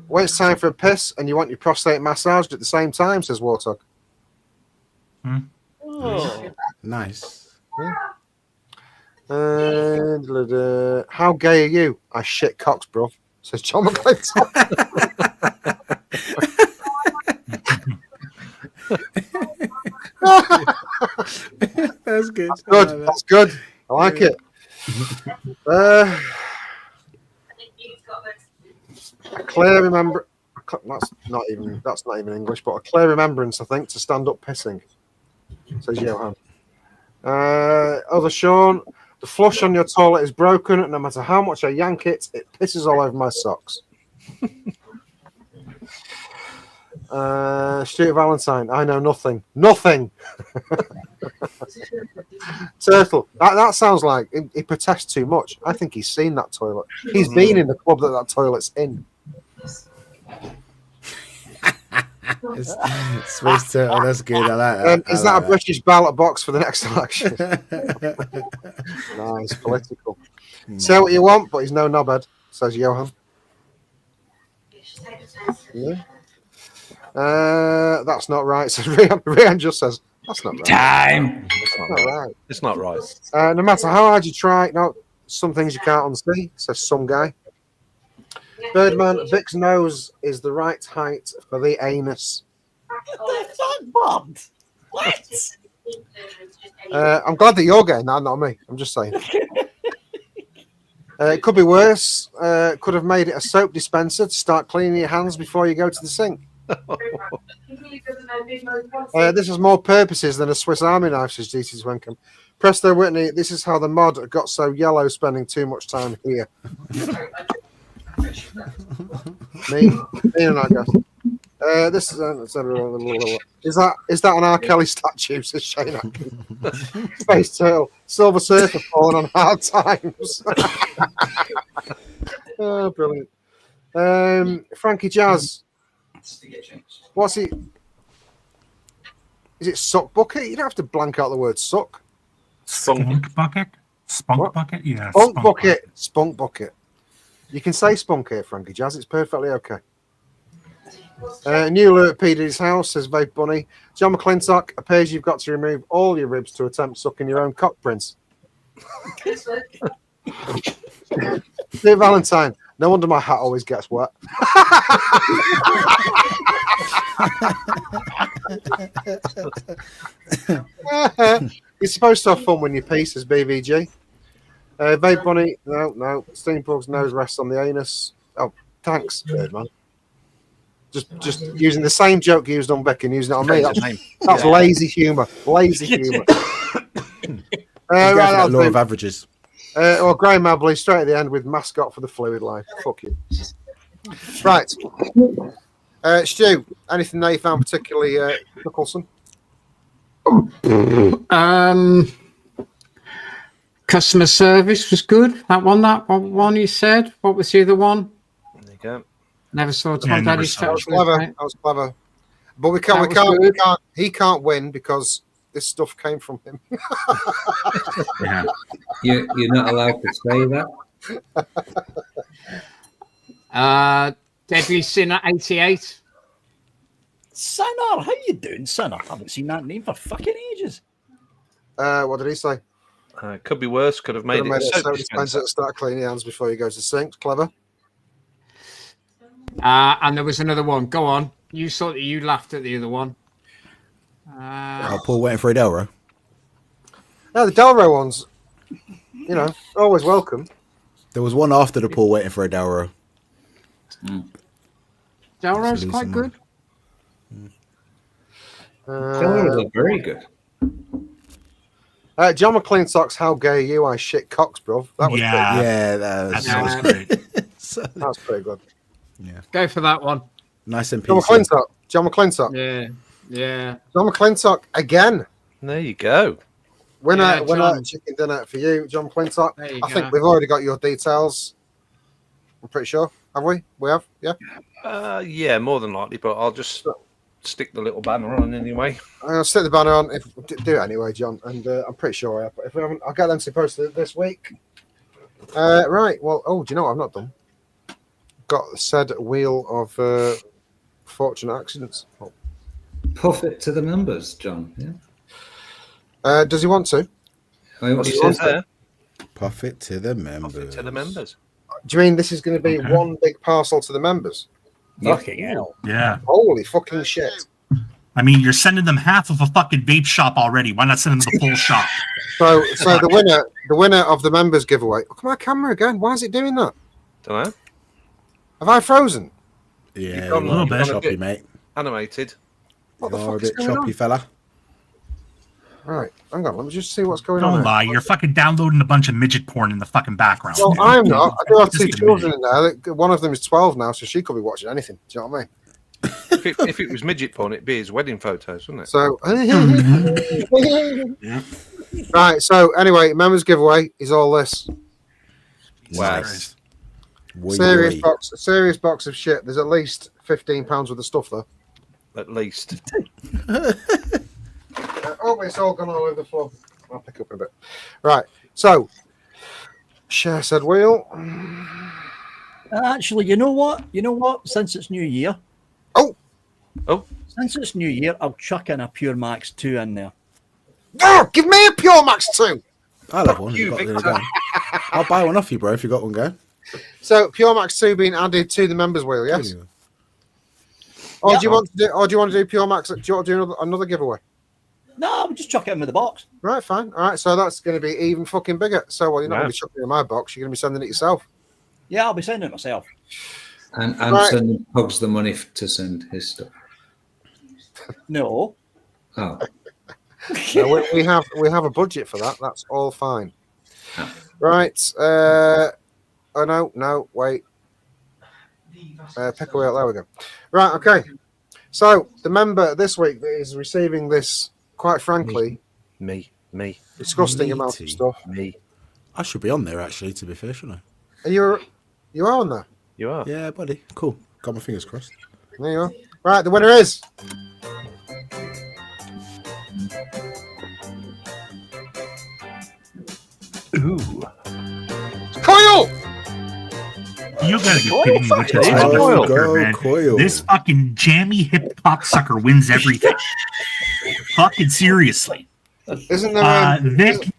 When it's time for a piss and you want your prostate massaged at the same time, says Warthog. Oh. Nice. How gay are you? I shit cocks, bro, says John McClintock. That's good. That's good. That's good. I like it. A clear remember. That's not even English, but a clear remembrance, I think, to stand up pissing, says Johan. Other Sean, the flush on your toilet is broken, and no matter how much I yank it, it pisses all over my socks. Stuart Valentine, I know nothing. Nothing. Turtle, that sounds like he protests too much. I think he's seen that toilet. He's been in the club that toilet's in. Space Turtle, that's good. I like that. Is that a British ballot box for the next election? Nice, political. Say what you want, but he's no knobhead, says Johan. Yeah. That's not right, says Rian just says, that's not right. Time. It's not right. It's not right. No matter how hard you try, no, some things you can't unsee, says some guy. Birdman, Vic's nose is the right height for the anus. What? I'm glad that you're getting that, not me. I'm just saying. It could be worse. Could have made it a soap dispenser to start cleaning your hands before you go to the sink. This has more purposes than a Swiss Army knife, says GT Swenkham. Presto Whitney, this is how the mod got so yellow spending too much time here. me and I guess. This is that an R. Kelly statue, says Shane Atkins. Space Turtle, Silver Surfer falling on hard times. Oh, brilliant. Frankie Jazz. What's he? Is it suck bucket? You don't have to blank out the word suck. Spunk bucket? Spunk What? bucket? Yeah. Spunk bucket. Spunk bucket. You can say spunk here, Frankie Jazz. It's perfectly okay. New alert at PD's house, says Vape Bunny. John McClintock, appears you've got to remove all your ribs to attempt sucking your own cock prints. Dear Valentine, no wonder my hat always gets wet. You're supposed to have fun when you pee, says BVG. Vape Bunny, no. Steampug's nose rests on the anus. Oh, thanks, Birdman. Just using the same joke used on Beck and using it on me. That's lazy humour. Lazy humour. Right, law of averages. Graham Mabley straight at the end with mascot for the fluid line. Fuck you. Right. Stu, anything that you found particularly troublesome? Customer service was good. That one you said. What was the other one? There you go. Never saw Tom Daddy's That was clever. That was clever. But we can't. He can't win because this stuff came from him. Yeah. You're not allowed to say that. Deadly Sinner 88. Sinner, how you doing, Sinner? I haven't seen that name for fucking ages. What did he say? Could be worse. Could have made it. Soap dispenser to start cleaning your hands before you go to the sink. Clever. And there was another one. Go on. You laughed at the other one. Oh, Paul waiting for a Delro. No, the Delro ones, always welcome. There was one after the Paul waiting for a Delro. Delro's quite good. Delros are very good. John McClean Socks, how gay are you? I shit cocks, bro. That was that was great. that was pretty good. Yeah, go for that one. Nice and John peaceful. John McClean Sock. Yeah. John McClean Sock again. There you go. Winner John. chicken dinner for you, John McClean Sock. There you I think go. we've already got your details. I'm pretty sure. Have we? We have. Yeah. Yeah, more than likely, but I'll just stick the little banner on anyway. I'll stick the banner on. Do it anyway, John. And I'm pretty sure I have. But if we haven't, I'll get them to post it this week. Right. Well. Oh, do you know what I've not done? Got said wheel of fortunate accidents. Oh. Puff it to the members, John. Yeah. Does he want to? What He says there. Puff it to the members. Puff it to the members. Do you mean this is going to be one big parcel to the members? Fucking hell. Yeah. Holy fucking shit. I mean, you're sending them half of a fucking vape shop already. Why not send them the full shop? So the winner of the members giveaway. Look at my camera again. Why is it doing that? Don't know. Have I frozen? Yeah, You've gone a little bit. choppy, mate. Animated. What the You're fuck a is bit going choppy, on? fella. Right, hang on. Let me just see what's going on. Don't here. lie. You're fucking downloading a bunch of midget porn in the fucking background. Well, dude. I'm not. I do have two Just children in there. One of them is 12 now, so she could be watching anything. Do you know what I mean? If it was midget porn, it'd be his wedding photos, wouldn't it? So, right. So anyway, members giveaway is all this Wow. Nice. serious box of shit. There's at least £15 worth of stuff there. At least. Oh, it's all gone all over the floor. I'll pick up in a bit. Right. So, share said wheel. Actually, you know what? Since it's New Year. Oh. Since it's New Year, I'll chuck in a Pure Max 2 in there. Oh, give me a Pure Max 2. I'll have one. I'll buy one off you, bro, if you got one going. So, Pure Max 2 being added to the members wheel, yes? Yeah. Or do you want to do Pure Max? Do you want to do another giveaway? No, I'll just chuck it in with the box. Right, fine. All right, so that's going to be even fucking bigger. So, you're not Wow. going to be chucking it in my box. You're going to be sending it yourself. Yeah, I'll be sending it myself. And Right. sending Pugs the money to send his stuff. No. Oh. No, we have a budget for that. That's all fine. Right. Oh no, wait. Pick a wheel. There we go. Right. Okay. So the member this week that is receiving this, quite frankly, Me. disgusting amount of stuff. Me. I should be on there, actually, to be fair, shouldn't I? You are on there. You are. Yeah, buddy. Cool. Got my fingers crossed. There you are. Right. The winner is. Ooh. Coil! You gotta be kidding me with this Coil. motherfucker, man. Coil. This fucking jammy hip hop sucker wins everything. Fucking seriously. Isn't there?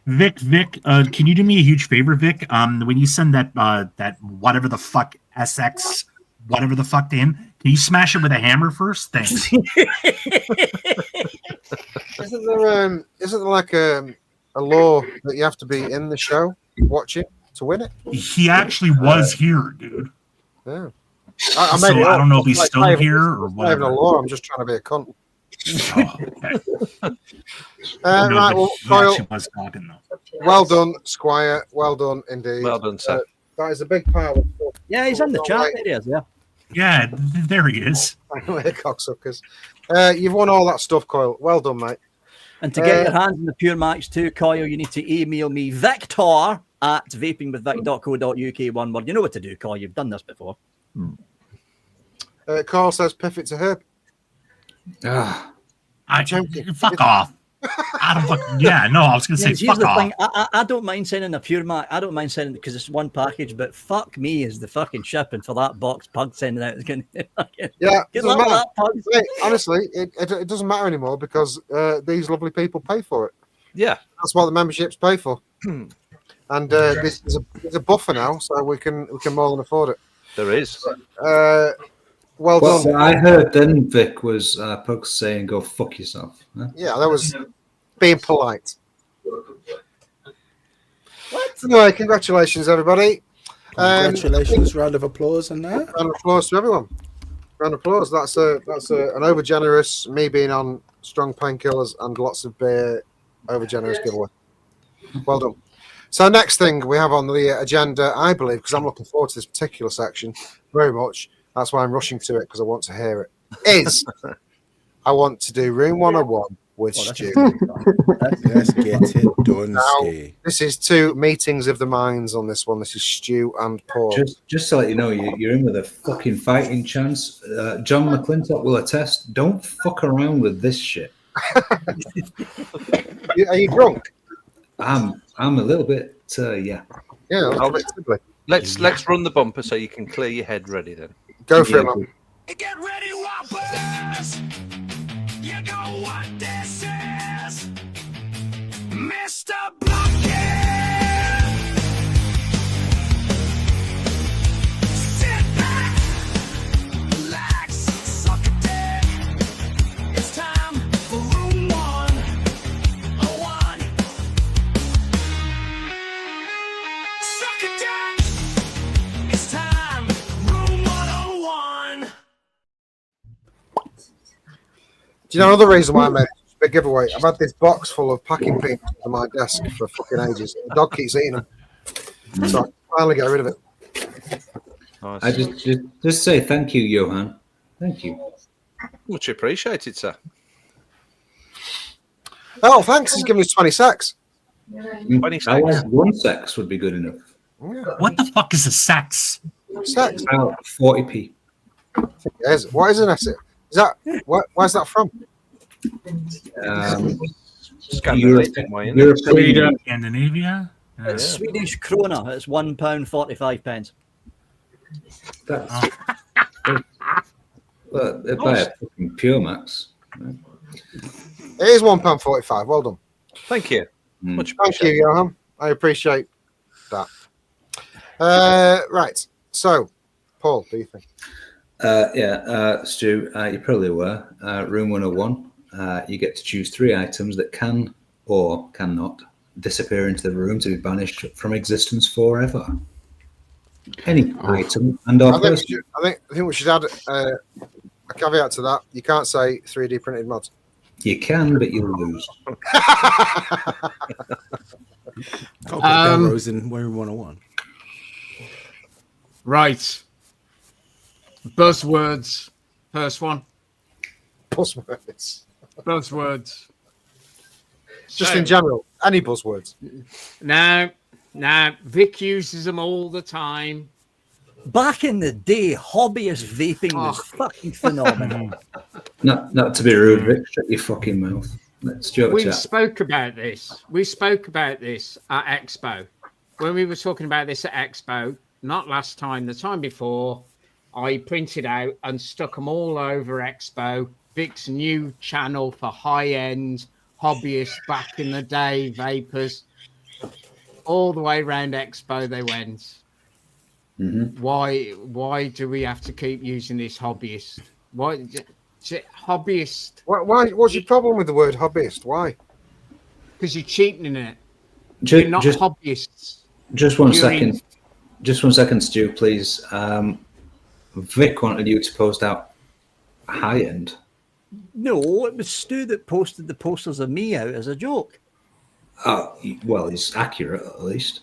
Vic, can you do me a huge favor, Vic? When you send that whatever the fuck SX whatever the fuck to him, can you smash it with a hammer first? Thanks. Isn't there like a law that you have to be in the show watching to win it? He actually was here, dude. Yeah. I don't know if he's still here or Not even a whatever. law. I'm just trying to be a cunt. Oh, okay. Right, but well, he Coyle, actually was talking though. well done, Squire. Well done indeed. Well done, sir. That is a big pile of stuff. Yeah, he's in the chat. Right. There he is, yeah. Yeah, there he is. Cocksuckers. You've won all that stuff, Coyle. Well done, mate. And to get your hands on the Pure Max 2 coil, you need to email me Victor at vapingwithvic.co.uk. One word. You know what to do, Coyle. You've done this before. Carl says, "Piff it to her." Fuck off. I was gonna say Here's fuck the off. thing. I don't mind sending a Pure Max. I don't mind sending it because it's one package. But fuck me, is the fucking shipping for that box Pug sending out is going to. Yeah, Good doesn't luck with matter. that, Pug. Hey, honestly, it doesn't matter anymore because these lovely people pay for it. Yeah, that's what the memberships pay for. And this is a buffer now, so we can more than afford it. there is. Well done. What I heard then, Vic, was Pugs saying, "Go fuck yourself." Huh? Yeah, that was being polite. Anyway, congratulations, everybody. Congratulations, round of applause and that. Round of applause to everyone. Round of applause. That's an overgenerous, me being on strong painkillers and lots of beer, overgenerous giveaway. Well done. So next thing we have on the agenda, I believe, because I'm looking forward to this particular section very much. That's why I'm rushing to it, because I want to hear it. Is I want to do Room 101 with Stu. Let's get it done, Now, Stu. this is two meetings of the minds on this one. This is Stu and Paul. Just to let you know, you're in with a fucking fighting chance. John McClintock will attest. Don't fuck around with this shit. Are you drunk? I'm a little bit, yeah. Yeah, let's run the bumper so you can clear your head ready then. Go for it, man. Get ready, Whoppers! You know what this is, Mr. Bucket. Sit back, relax, suck a dick. It's time for Room 101. Suck a dick. It's time, Room 101. Do you know another reason why I made this big giveaway? I've had this box full of packing peanuts on my desk for fucking ages. The dog keeps eating them. So I finally get rid of it. Nice. I just say thank you, Johan. Thank you. Much appreciated, sir. Oh, thanks. He's giving us 20 secs. 20 seconds. One sex would be good enough. What the fuck is a sex? Secs. About 40p. What is an asset? Is that where's that from? European. Scandinavia? It's Swedish krona. It's £1.45. That's they buy a fucking Pure Max. It is £1.45. Well done. Thank you. Much Thank you, appreciated. Johan. I appreciate that. Right. So, Paul, do you think? Stu, you're probably aware. Room 101. You get to choose 3 items that can or cannot disappear into the room to be banished from existence forever. Any item and or person. I think we should add a caveat to that. You can't say 3D printed mods. You can, but you'll lose. Can't put Delrose in Room 101. Right. Buzzwords. First one. Buzzwords. Buzzwords. Just in general, any buzzwords. Now, Vic uses them all the time. Back in the day, hobbyist vaping was fucking phenomenal. Not to be rude, Rick, shut your fucking mouth. Let's joke. We spoke about this. We spoke about this at Expo. When we were talking about this at Expo, not last time, the time before, I printed out and stuck them all over Expo. Vic's new channel for high-end hobbyists back in the day, vapors. All the way around Expo they went. Mm-hmm. Why do we have to keep using this hobbyist? Why hobbyist? Why? What's your problem with the word hobbyist? Why? Because you're cheapening it. You're not hobbyists. Just one second. Just 1 second, Stu, please. Vic wanted you to post out high end. No, it was Stu that posted the posters of me out as a joke. Oh, well, it's accurate at least.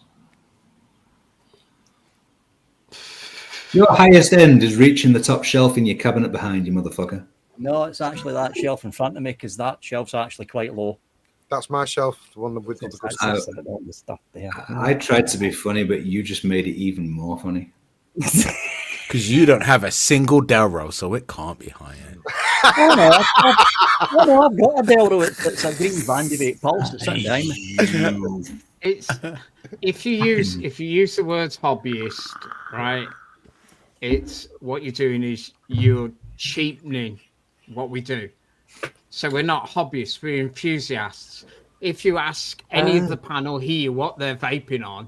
Your highest end is reaching the top shelf in your cabinet behind you, motherfucker. No, it's actually that shelf in front of me because that shelf's actually quite low. That's my shelf, the one with all the stuff there. I tried to be funny, but you just made it even more funny. Because you don't have a single Delro, so it can't be high end. Oh no, I've got a Delro. It's a green Vandy Pulse. It's sitting behind me. It's if you use the words hobbyist, right? It's what you're doing is you're cheapening what we do. So we're not hobbyists, we're enthusiasts. If you ask any of the panel here what they're vaping on,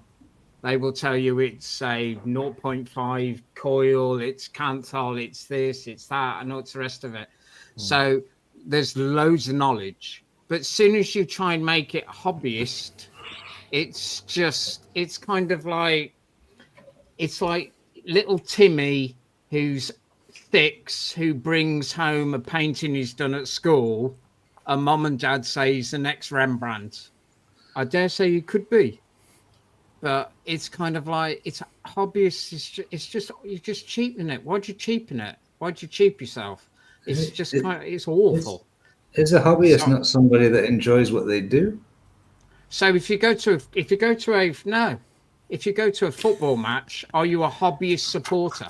They will tell you it's a 0.5 coil, it's Canthol, it's this, it's that, and all the rest of it. So there's loads of knowledge. But as soon as you try and make it hobbyist, it's kind of like, it's like little Timmy who's 6, who brings home a painting he's done at school, and mom and dad say he's the next Rembrandt. I dare say you could be. But it's kind of like, it's hobbyist. It's just you're just cheapening it. Why'd you cheapen it? Why'd you cheap yourself? It's just it's awful. Is a hobbyist not somebody that enjoys what they do? So if you go to a football match, are you a hobbyist supporter?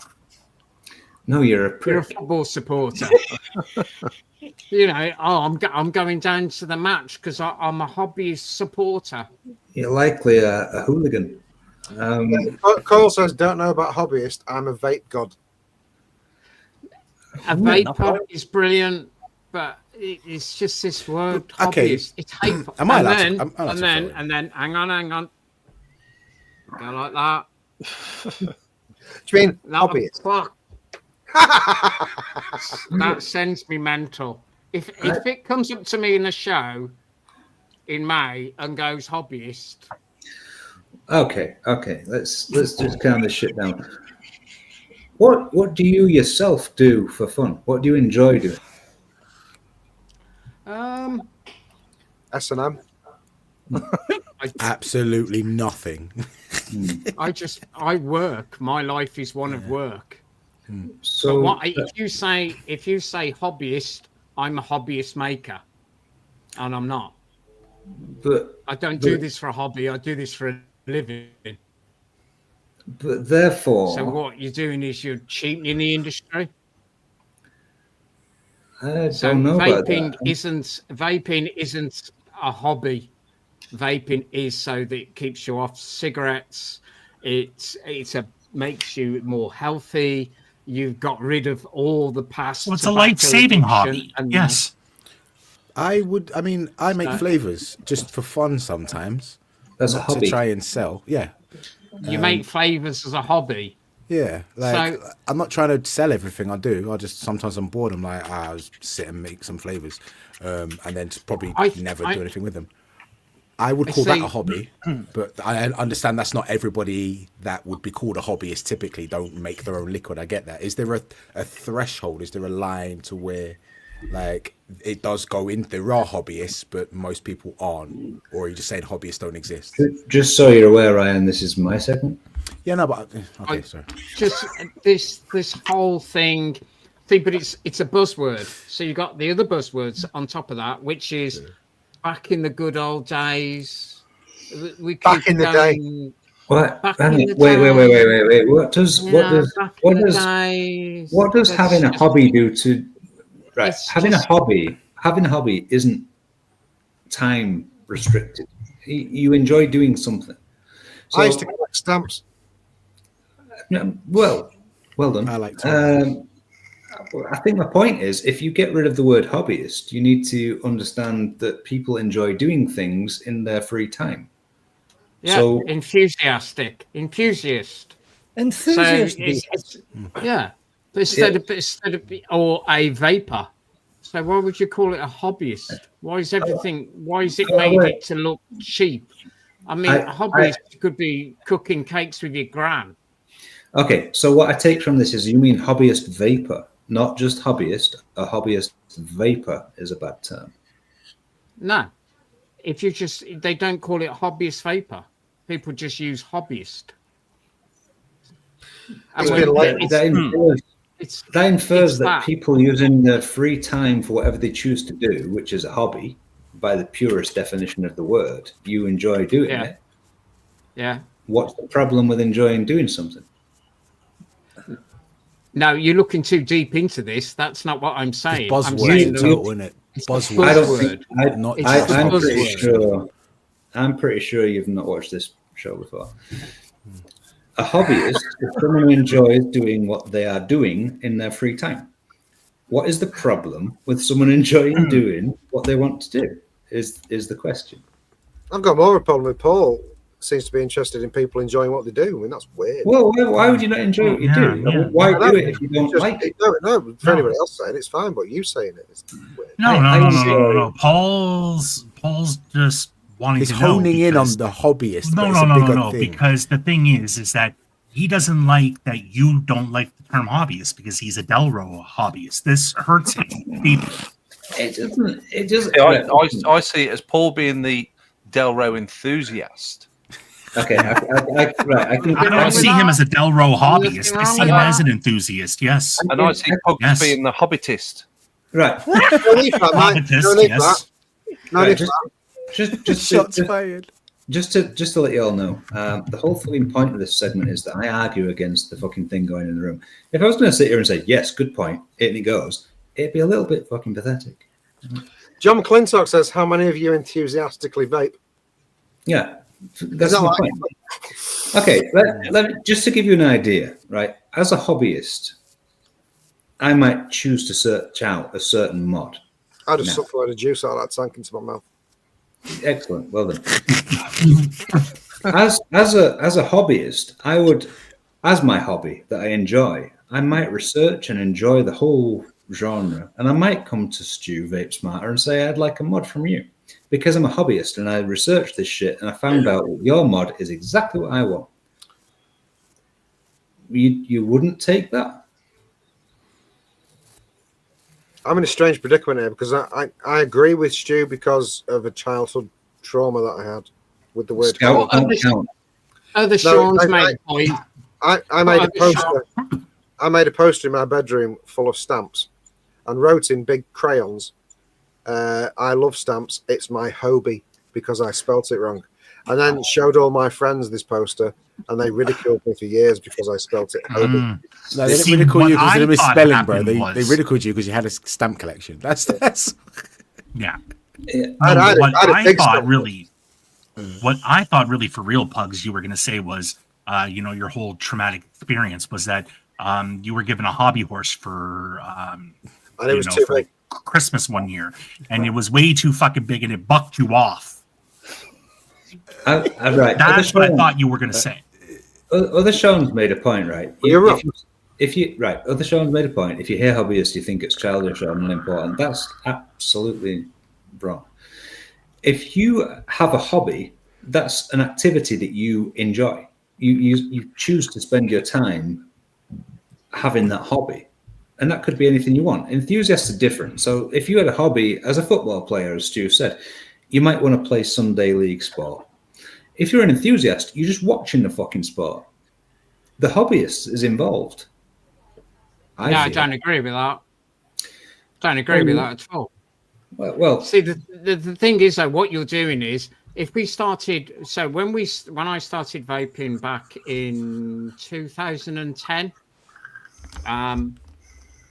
No, you're a prick. You're a football supporter. You know, I'm going down to the match because I'm a hobbyist supporter. You're likely a hooligan. Cole says, don't know about hobbyist. I'm a vape god. A vapor is brilliant, but it's just this word hobbyist. It's hateful. Am I allowed to? And then hang on. Go like that. Do you mean hobbyist? That sends me mental. If it comes up to me in a show in May and goes hobbyist. Okay. Let's just calm this shit down. What do you yourself do for fun? What do you enjoy doing? S&M. Absolutely nothing. I work. My life is one of work. So if you say hobbyist, I'm a hobbyist maker, and I'm not. But I don't do this for a hobby. I do this for a living. But therefore, so what you're doing is you're cheapening the industry. I don't know about that. Vaping isn't a hobby. Vaping is so that it keeps you off cigarettes. Makes you more healthy. You've got rid of all the past. So it's a life-saving hobby. Yes. I make flavors just for fun sometimes. That's a hobby. To try and sell. Yeah. You make flavors as a hobby. Yeah, I'm not trying to sell everything I do. Sometimes I'm bored. I'm like, I'll just sit and make some flavors, and then probably never do anything with them. I would call that a hobby, but I understand that's not everybody that would be called a hobbyist. Typically, don't make their own liquid. I get that. Is there a threshold? Is there a line to where, like, it does go in? There are hobbyists, but most people aren't. Or are you just saying hobbyists don't exist? Just so you're aware, Ryan, this is my segment. Yeah, no, but okay, sorry. Just this whole thing. See, but it's a buzzword. So you got the other buzzwords on top of that, which is back in the good old days. Back in the day. What? Wait. What does having a hobby do to? Right, having a hobby isn't time restricted. You enjoy doing something. So, I used to collect stamps. Well done. I like to. I think my point is, if you get rid of the word hobbyist, you need to understand that people enjoy doing things in their free time. Yeah, so, enthusiast. So yeah, instead of or a vapor. So why would you call it a hobbyist? Why is it made it to look cheap? I mean, a hobbyist could be cooking cakes with your gran. Okay, so what I take from this is you mean hobbyist vapor, not just hobbyist. A hobbyist vapor is a bad term. No, they don't call it hobbyist vapor. People just use hobbyist. That infers that people using their free time for whatever they choose to do, which is a hobby, by the purest definition of the word, you enjoy doing it. Yeah. What's the problem with enjoying doing something? No, you're looking too deep into this. That's not what I'm saying. Buzzword, isn't it? Buzzword. I don't think. I'm pretty sure you've not watched this show before. A hobbyist is someone who enjoys doing what they are doing in their free time. What is the problem with someone enjoying doing what they want to do? Is the question. I've got more of a problem with Paul seems to be interested in people enjoying what they do. I mean, that's weird. Well, why would you not enjoy what you do? I mean, why do it if you don't like it? No, for anybody else saying it's fine, but you saying it is weird. No. Paul's just wanting He's to know. honing in on the hobbyist. No. Because the thing is that he doesn't like that you don't like the term hobbyist because he's a Delro hobbyist. This hurts him. It doesn't. It just. I see it as Paul being the Delro enthusiast. Okay, I don't see him as a Delro hobbyist. I see him as an enthusiast. Yes, and I see Pugs being the hobbitist. Right. Just to let you all know, the whole fucking point of this segment is that I argue against the fucking thing going in the room. If I was going to sit here and say, yes, good point, and it goes, it'd be a little bit fucking pathetic. John McClintock says, how many of you enthusiastically vape? Yeah, that's the point. Okay, let me, just to give you an idea, right? As a hobbyist, I might choose to search out a certain mod. I just suck a load of juice out of that tank into my mouth. Excellent, well done. as a hobbyist, I would, as my hobby that I enjoy, I might research and enjoy the whole genre, and I might come to Stu Vapesmarter and say I'd like a mod from you because I'm a hobbyist and I researched this shit and I found out your mod is exactly what I want. You wouldn't take that? I'm in a strange predicament here because I agree with Stu because of a childhood trauma that I had with the word. Other Sean's made a point. I made a poster. I made a poster in my bedroom full of stamps and wrote in big crayons, I love stamps. It's my hobby because I spelt it wrong. And then showed all my friends this poster and they ridiculed me for years because I spelt it hobby. No, they didn't ridicule you because of the misspelling, bro. They ridiculed you because you had a stamp collection. That's yeah. What I thought really for real, Pugs, you were going to say was, your whole traumatic experience was that you were given a hobby horse for and it was too big. Christmas one year, and it was way too fucking big, and it bucked you off. Right. That's what I thought you were going to say. Other Sean's made a point, right? You're wrong. Other Sean's made a point. If you hear hobbyist, you think it's childish or unimportant. That's absolutely wrong. If you have a hobby, that's an activity that you enjoy. You choose to spend your time having that hobby. And that could be anything you want. Enthusiasts are different. So if you had a hobby as a football player, as Stu said, you might want to play Sunday league sport. If you're an enthusiast, you're just watching the fucking sport. The hobbyist is involved. I don't agree with that. Don't agree with that at all. Well, see, the thing is, though, what you're doing is, if we started, so when I started vaping back in 2010,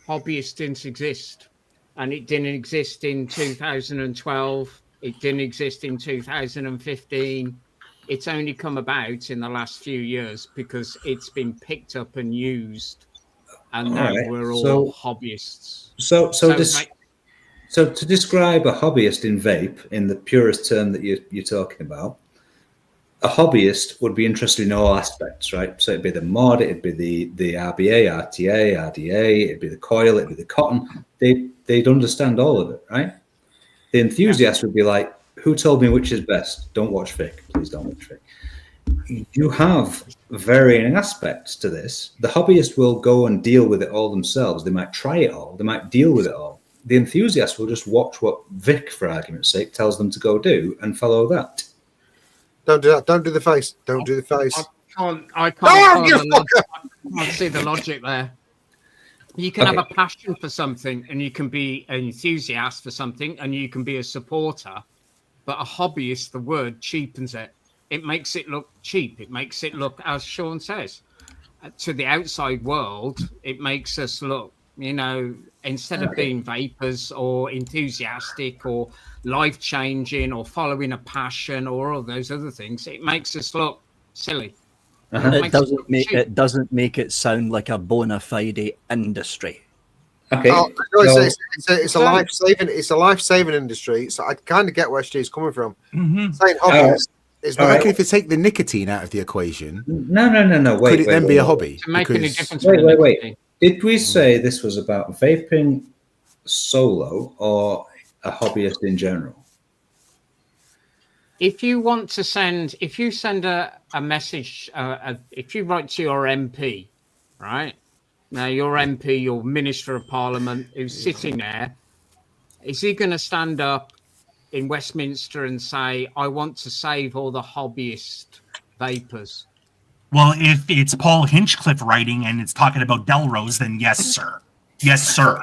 hobbyist didn't exist, and it didn't exist in 2012. It didn't exist in 2015. It's only come about in the last few years because it's been picked up and used, and now we're all hobbyists. So to describe a hobbyist in vape in the purest term that you're talking about, a hobbyist would be interested in all aspects, right? So it'd be the mod, it'd be the RBA, RTA, RDA, it'd be the coil, it'd be the cotton. They'd understand all of it, right? The enthusiast would be like, who told me which is best? Don't watch Vic. Please don't watch Vic. You have varying aspects to this. The hobbyist will go and deal with it all themselves. They might try it all. They might deal with it all. The enthusiast will just watch what Vic, for argument's sake, tells them to go do and follow that. Don't do that. Don't do the face. Don't do the face. I can't see the logic there. You can have a passion for something and you can be an enthusiast for something and you can be a supporter, but a hobbyist, the word cheapens it. It makes it look cheap. It makes it look, as Sean says, to the outside world, it makes us look, instead of being vapors or enthusiastic or life-changing or following a passion or all those other things, it makes us look silly. It doesn't make it sound like a bona fide industry. Okay, it's a life-saving industry. So I kind of get where she's coming from. Mm-hmm. Saying hobbyist I reckon if you take the nicotine out of the equation, no. Wait, could it then be a hobby? To make any difference? Wait. Did we say this was about vaping solo or a hobbyist in general? If you want to send, if you send a message, if you write to your MP, right? Now, your MP, your Minister of Parliament, who's sitting there, is he going to stand up in Westminster and say, I want to save all the hobbyist vapors? Well, if it's Paul Hinchcliffe writing and it's talking about Delrose, then yes, sir. Yes, sir.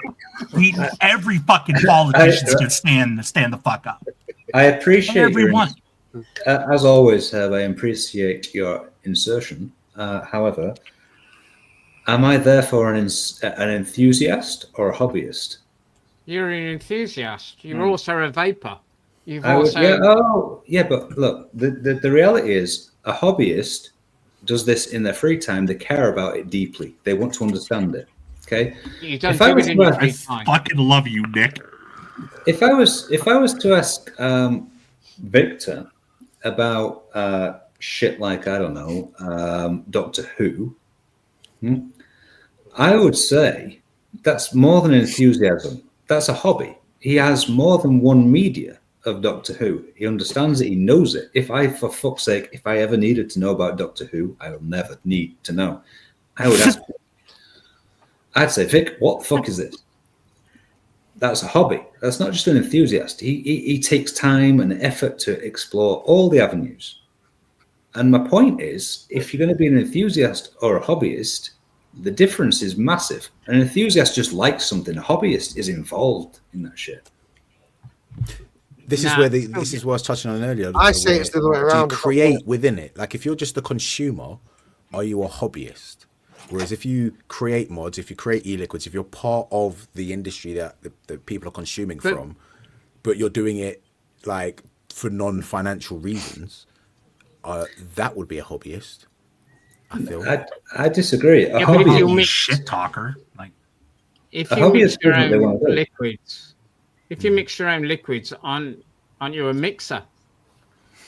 Every fucking politician's going to stand the fuck up. I appreciate everyone. As always, I appreciate your insertion. However, am I therefore an enthusiast or a hobbyist? You're an enthusiast. You're also a vapor. But look, the reality is a hobbyist does this in their free time. They care about it deeply. They want to understand it. Okay. You don't do it in your free time. I fucking love you, Nick. If I was to ask Victor about shit like, I don't know, Doctor Who, I would say that's more than enthusiasm. That's a hobby. He has more than one media of Doctor Who. He understands it. He knows it. For fuck's sake, if I ever needed to know about Doctor Who, I will never need to know. I would ask him. I'd say, Vic, what the fuck is this? That's a hobby. That's not just an enthusiast. He takes time and effort to explore all the avenues. And my point is, if you're going to be an enthusiast or a hobbyist, the difference is massive. An enthusiast just likes something. A hobbyist is involved in that shit. This is what I was touching on earlier. I say it's the other way around. Do you create within it? Like if you're just a consumer, are you a hobbyist? Whereas if you create mods, if you create e-liquids, if you're part of the industry that the people are consuming from, but you're doing it like for non-financial reasons, that would be a hobbyist. I feel. I disagree. A hobbyist is shit talker. Like if you mix your own liquids, aren't you a mixer?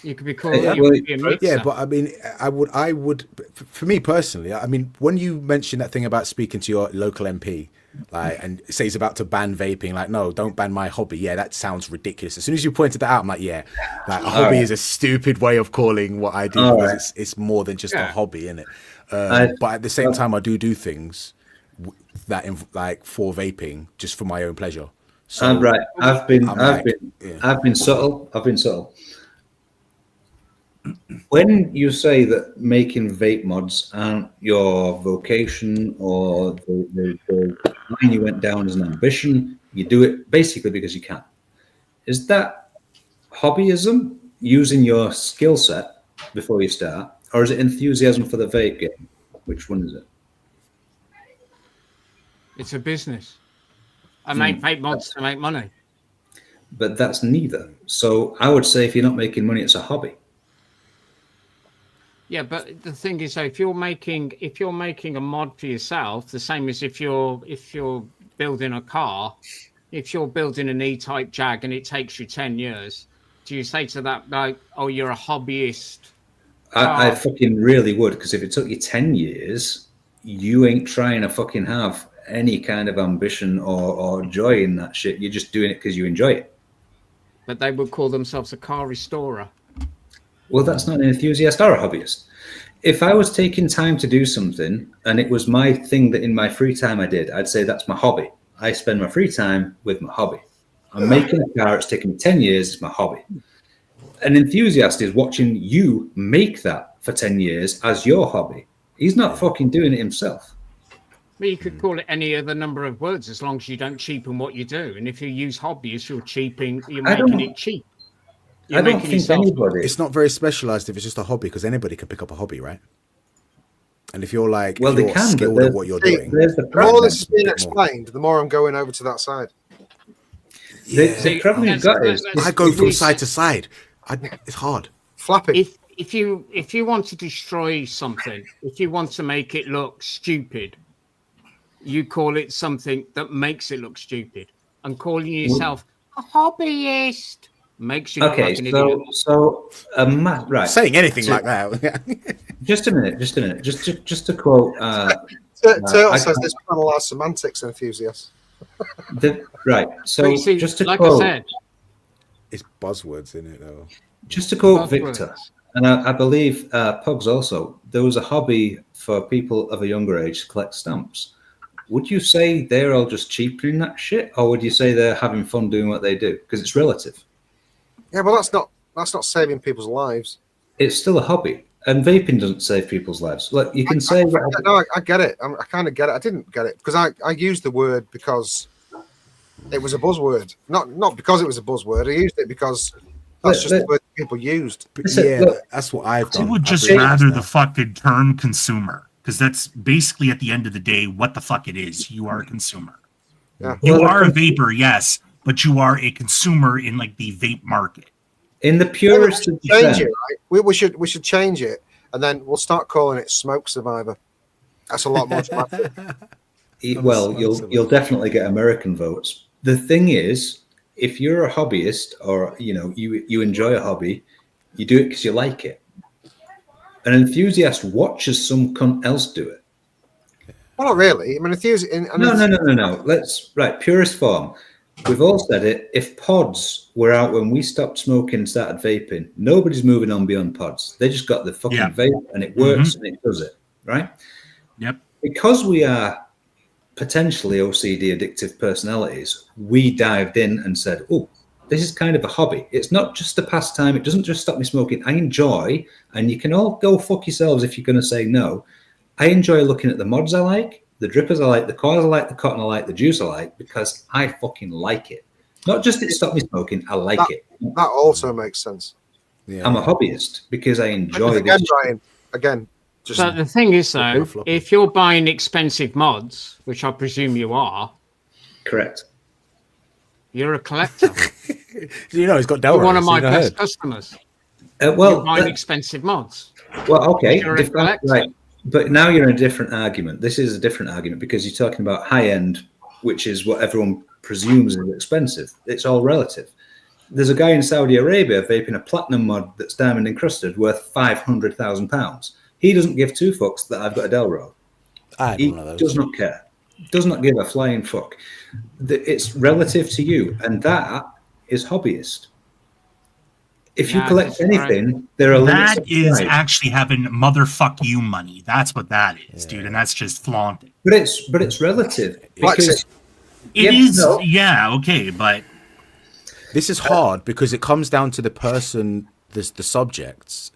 You could be called a mixer. Yeah, but I mean, I would. For me personally, I mean, when you mention that thing about speaking to your local MP, like, and say he's about to ban vaping, like, no, don't ban my hobby. Yeah, that sounds ridiculous. As soon as you pointed that out, I'm like, yeah, like a hobby is a stupid way of calling what I do because it's more than just a hobby, innit? But at the same time, I do things that like for vaping, just for my own pleasure. So I've been subtle. When you say that making vape mods aren't your vocation or the line you went down as an ambition, you do it basically because you can. Is that hobbyism, using your skill set before you start, or is it enthusiasm for the vape game? Which one is it? It's a business. I make vape mods to make money. But that's neither. So I would say if you're not making money, it's a hobby. Yeah, but the thing is, if you're making a mod for yourself, the same as if you're building a car, if you're building an E-type Jag and it takes you 10 years, do you say to that like, oh, you're a hobbyist? I fucking really would, because if it took you 10 years, you ain't trying to fucking have any kind of ambition or joy in that shit. You're just doing it because you enjoy it. But they would call themselves a car restorer. Well, that's not an enthusiast or a hobbyist. If I was taking time to do something and it was my thing that in my free time I did, I'd say that's my hobby. I spend my free time with my hobby. I'm making a car, it's taken me 10 years, it's my hobby. An enthusiast is watching you make that for 10 years as your hobby. He's not fucking doing it himself. Well, you could call it any other number of words as long as you don't cheapen what you do. And if you use hobbyist, you're making it cheap. I don't think anybody. It's not very specialized if it's just a hobby, because anybody can pick up a hobby, right? And if you're like, well, they can, skilled at what you're doing. The more this is being explained, the more I'm going over to that side. The problem you've got is I go from side to side. It's hard. Flapping. If you want to destroy something, if you want to make it look stupid, you call it something that makes it look stupid. And calling yourself a hobbyist Makes you look Okay, like an idiot. right. Saying anything like that. Just a minute. Just to quote. Turtle says this panel are semantics enthusiasts. Right. So you see, just to like quote, I said, It's buzzwords in it though. just to quote Buzzwords. Victor, and I believe Pugs also, there was a hobby for people of a younger age to collect stamps. Would you say they're all just cheaping that shit, or would you say they're having fun doing what they do? Because it's relative. Yeah, well, that's not saving people's lives. It's still a hobby, and vaping doesn't save people's lives. Like you can say, I get it. I kind of get it. I didn't get it because I used the word because it was a buzzword. Not because it was a buzzword. I used it because that's just the word people used. That's what I've done. I would just rather the fucking term consumer, because that's basically at the end of the day what the fuck it is. You are a consumer. Yeah. You are a vapor, yes, but you are a consumer in like the vape market. In the purest of change it, right? We should change it, and then we'll start calling it Smoke Survivor. That's a lot more dramatic. Well, you'll definitely get American votes. The thing is, if you're a hobbyist or you enjoy a hobby, you do it because you like it. An enthusiast watches some cunt else do it. Well, not really. I mean, No. Purest form. We've all said it. If pods were out when we stopped smoking and started vaping, nobody's moving on beyond pods. They just got the fucking vape and it works and it does it, right? Yep. Because we are potentially OCD addictive personalities, we dived in and said, oh, this is kind of a hobby. It's not just a pastime. It doesn't just stop me smoking. I enjoy, and you can all go fuck yourselves if you're going to say no. I enjoy looking at the mods I like, the drippers I like, the coils I like, the cotton I like, the juice I like, because I fucking like it. Not just it stopped me smoking, I like it. That also makes sense. Yeah. I'm a hobbyist because I enjoy again, this. Ryan, again. Just but the thing is, though, if you're buying expensive mods, which I presume you are, correct, you're a collector. He's got Delray. You're one of my best customers. Well, you're buying expensive mods. Well, okay, You're a collector. right. But now you're in a different argument. This is a different argument because you're talking about high end, which is what everyone presumes is expensive. It's all relative. There's a guy in Saudi Arabia vaping a platinum mod that's diamond encrusted worth £500,000. He doesn't give two fucks that I've got a Delro. He does not care. Does not give a flying fuck. It's relative to you, and that is hobbyist. If you collect anything, there are limits. That is actually having motherfuck you money. That's what that is, dude, and that's just flaunting. But it's relative because it is. Yeah, okay, but this is hard because it comes down to the person, the subject's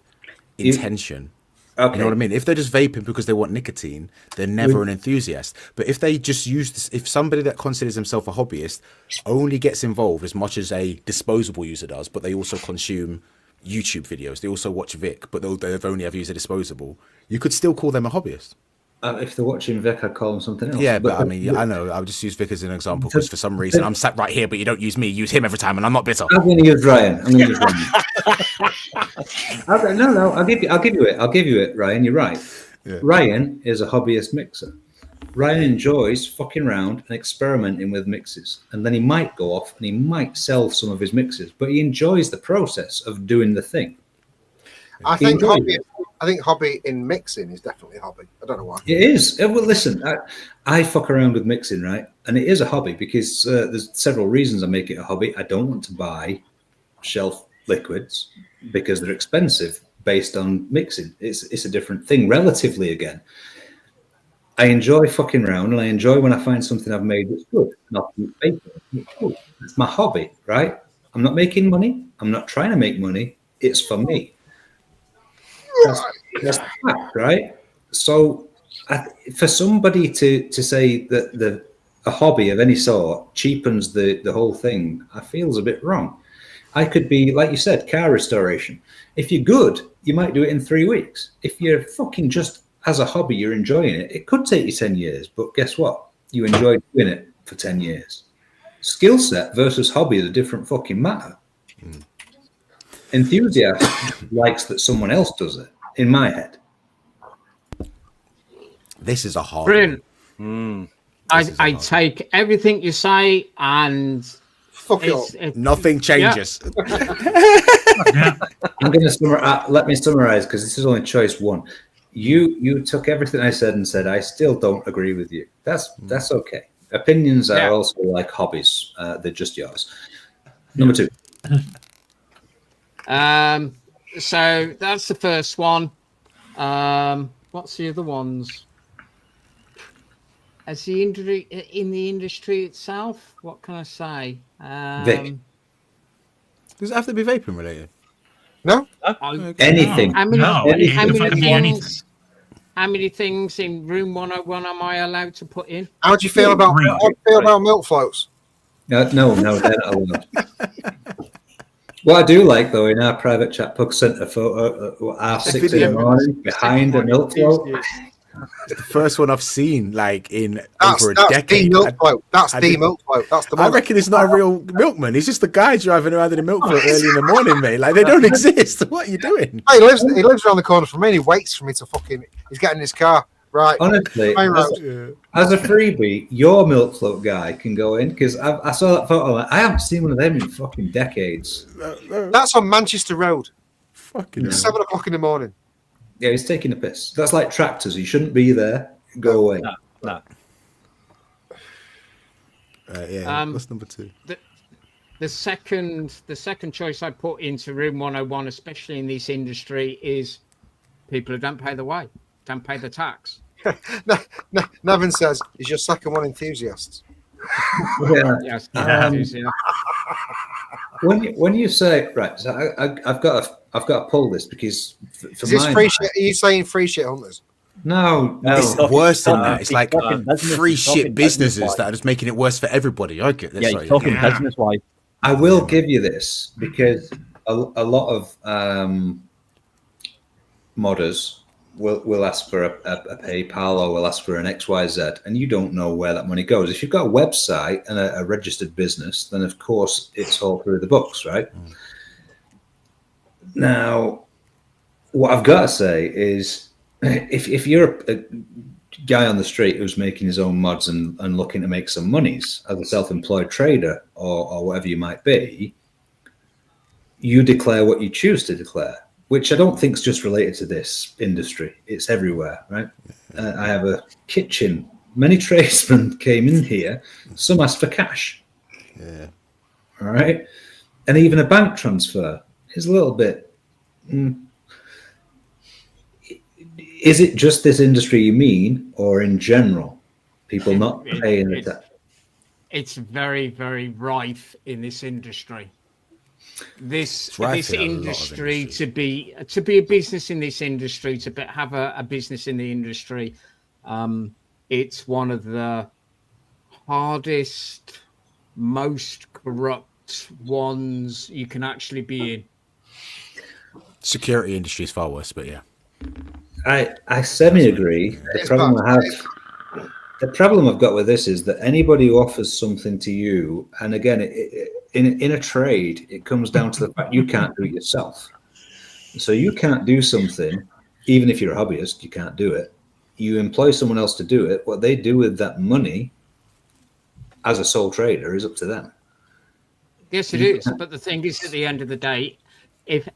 intention. Okay. You know what I mean? If they're just vaping because they want nicotine, they're never an enthusiast. But if they just use this, if somebody that considers himself a hobbyist only gets involved as much as a disposable user does, but they also consume YouTube videos, they also watch Vic, but they've only ever used a disposable, you could still call them a hobbyist. If they're watching Vic, I'd call them something else. Yeah, but I mean, I know. I'll just use Vic as an example because for some reason I'm sat right here, but you don't use me. Use him every time, and I'm not bitter. I'm going to use Ryan. No, I'll give you it, Ryan. You're right. Yeah. Ryan is a hobbyist mixer. Ryan enjoys fucking around and experimenting with mixes, and then he might go off and he might sell some of his mixes, but he enjoys the process of doing the thing. I think hobby in mixing is definitely a hobby. I don't know why. It is. Well, listen, I fuck around with mixing, right? And it is a hobby because there's several reasons I make it a hobby. I don't want to buy shelf liquids because they're expensive based on mixing. It's a different thing relatively again. I enjoy fucking around and I enjoy when I find something I've made that's good. It's my hobby, right? I'm not making money. I'm not trying to make money. It's for me. That's the fact, right? So for somebody to say that a hobby of any sort cheapens the whole thing, I feel is a bit wrong. I could be, like you said, car restoration. If you're good, you might do it in 3 weeks. If you're fucking just as a hobby, you're enjoying it, it could take you 10 years. But guess what? You enjoyed doing it for 10 years. Skill set versus hobby is a different fucking matter. Enthusiast likes that someone else does it, in my head. This is a hard Brilliant. I take everything you say and Fuck it up. Nothing changes. I'm going to let me summarize because this is only choice one. You took everything I said and said I still don't agree with you. That's okay. Opinions are also like hobbies. They're just yours. Number 2. So that's the first one. What's the other ones? As the industry itself, what can I say? Vic. Does it have to be vaping related? No. Anything. How many things in room 101 am I allowed to put in? How do you feel about milk floats? No, they're not allowed. What I do like though, in our private chat, Pug sent a photo at 6 in the morning behind a milk float. It's the first one I've seen like in over a that's decade. The milk float. That's the milk float. That's the. I reckon it's not a real milkman. He's just a guy driving around in a milk float early in the morning, mate. Like they don't exist. What are you doing? He lives around the corner from me. And he waits for me to fucking. He's getting in his car. Right. Honestly, as a freebie, your milk float guy can go in because I saw that photo. I haven't seen one of them in fucking decades. That's on Manchester Road. Fucking 7 o'clock in the morning. Yeah, he's taking a piss. That's like tractors. You shouldn't be there. Go away. No. That's number 2. The second choice I put into room 101, especially in this industry, is people who don't pay the way, don't pay the tax. Nevin says, "Is your second one enthusiasts?" Yes. When you say right, so I've got to pull this because for is this free shit? Are you saying free shit hunters? No. It's worse than that. It's like free shit businesses that are just making it worse for everybody. I get this. Yeah, he's talking business-wise. I will give you this because a lot of modders will ask for a PayPal or will ask for an XYZ, and you don't know where that money goes. If you've got a website and a registered business, then of course it's all through the books, right? Now, what I've got to say is, if you're a guy on the street who's making his own mods and looking to make some monies as a self-employed trader or whatever you might be, you declare what you choose to declare, which I don't think is just related to this industry. It's everywhere, right? I have a kitchen. Many tradesmen came in here. Some asked for cash. Yeah. All right. And even a bank transfer is a little bit... Is it just this industry you mean, or in general, people not paying the tax? It's very, very rife in this industry. This industry to be a business in this industry, have a business in the industry, it's one of the hardest, most corrupt ones you can actually be in. Security industry is far worse, but yeah. I semi-agree. The problem I've got with this is that anybody who offers something to you, and again, in a trade, it comes down to the fact you can't do it yourself. So you can't do something, even if you're a hobbyist, you can't do it. You employ someone else to do it. What they do with that money as a sole trader is up to them. Yes, it is. But the thing is, at the end of the day, if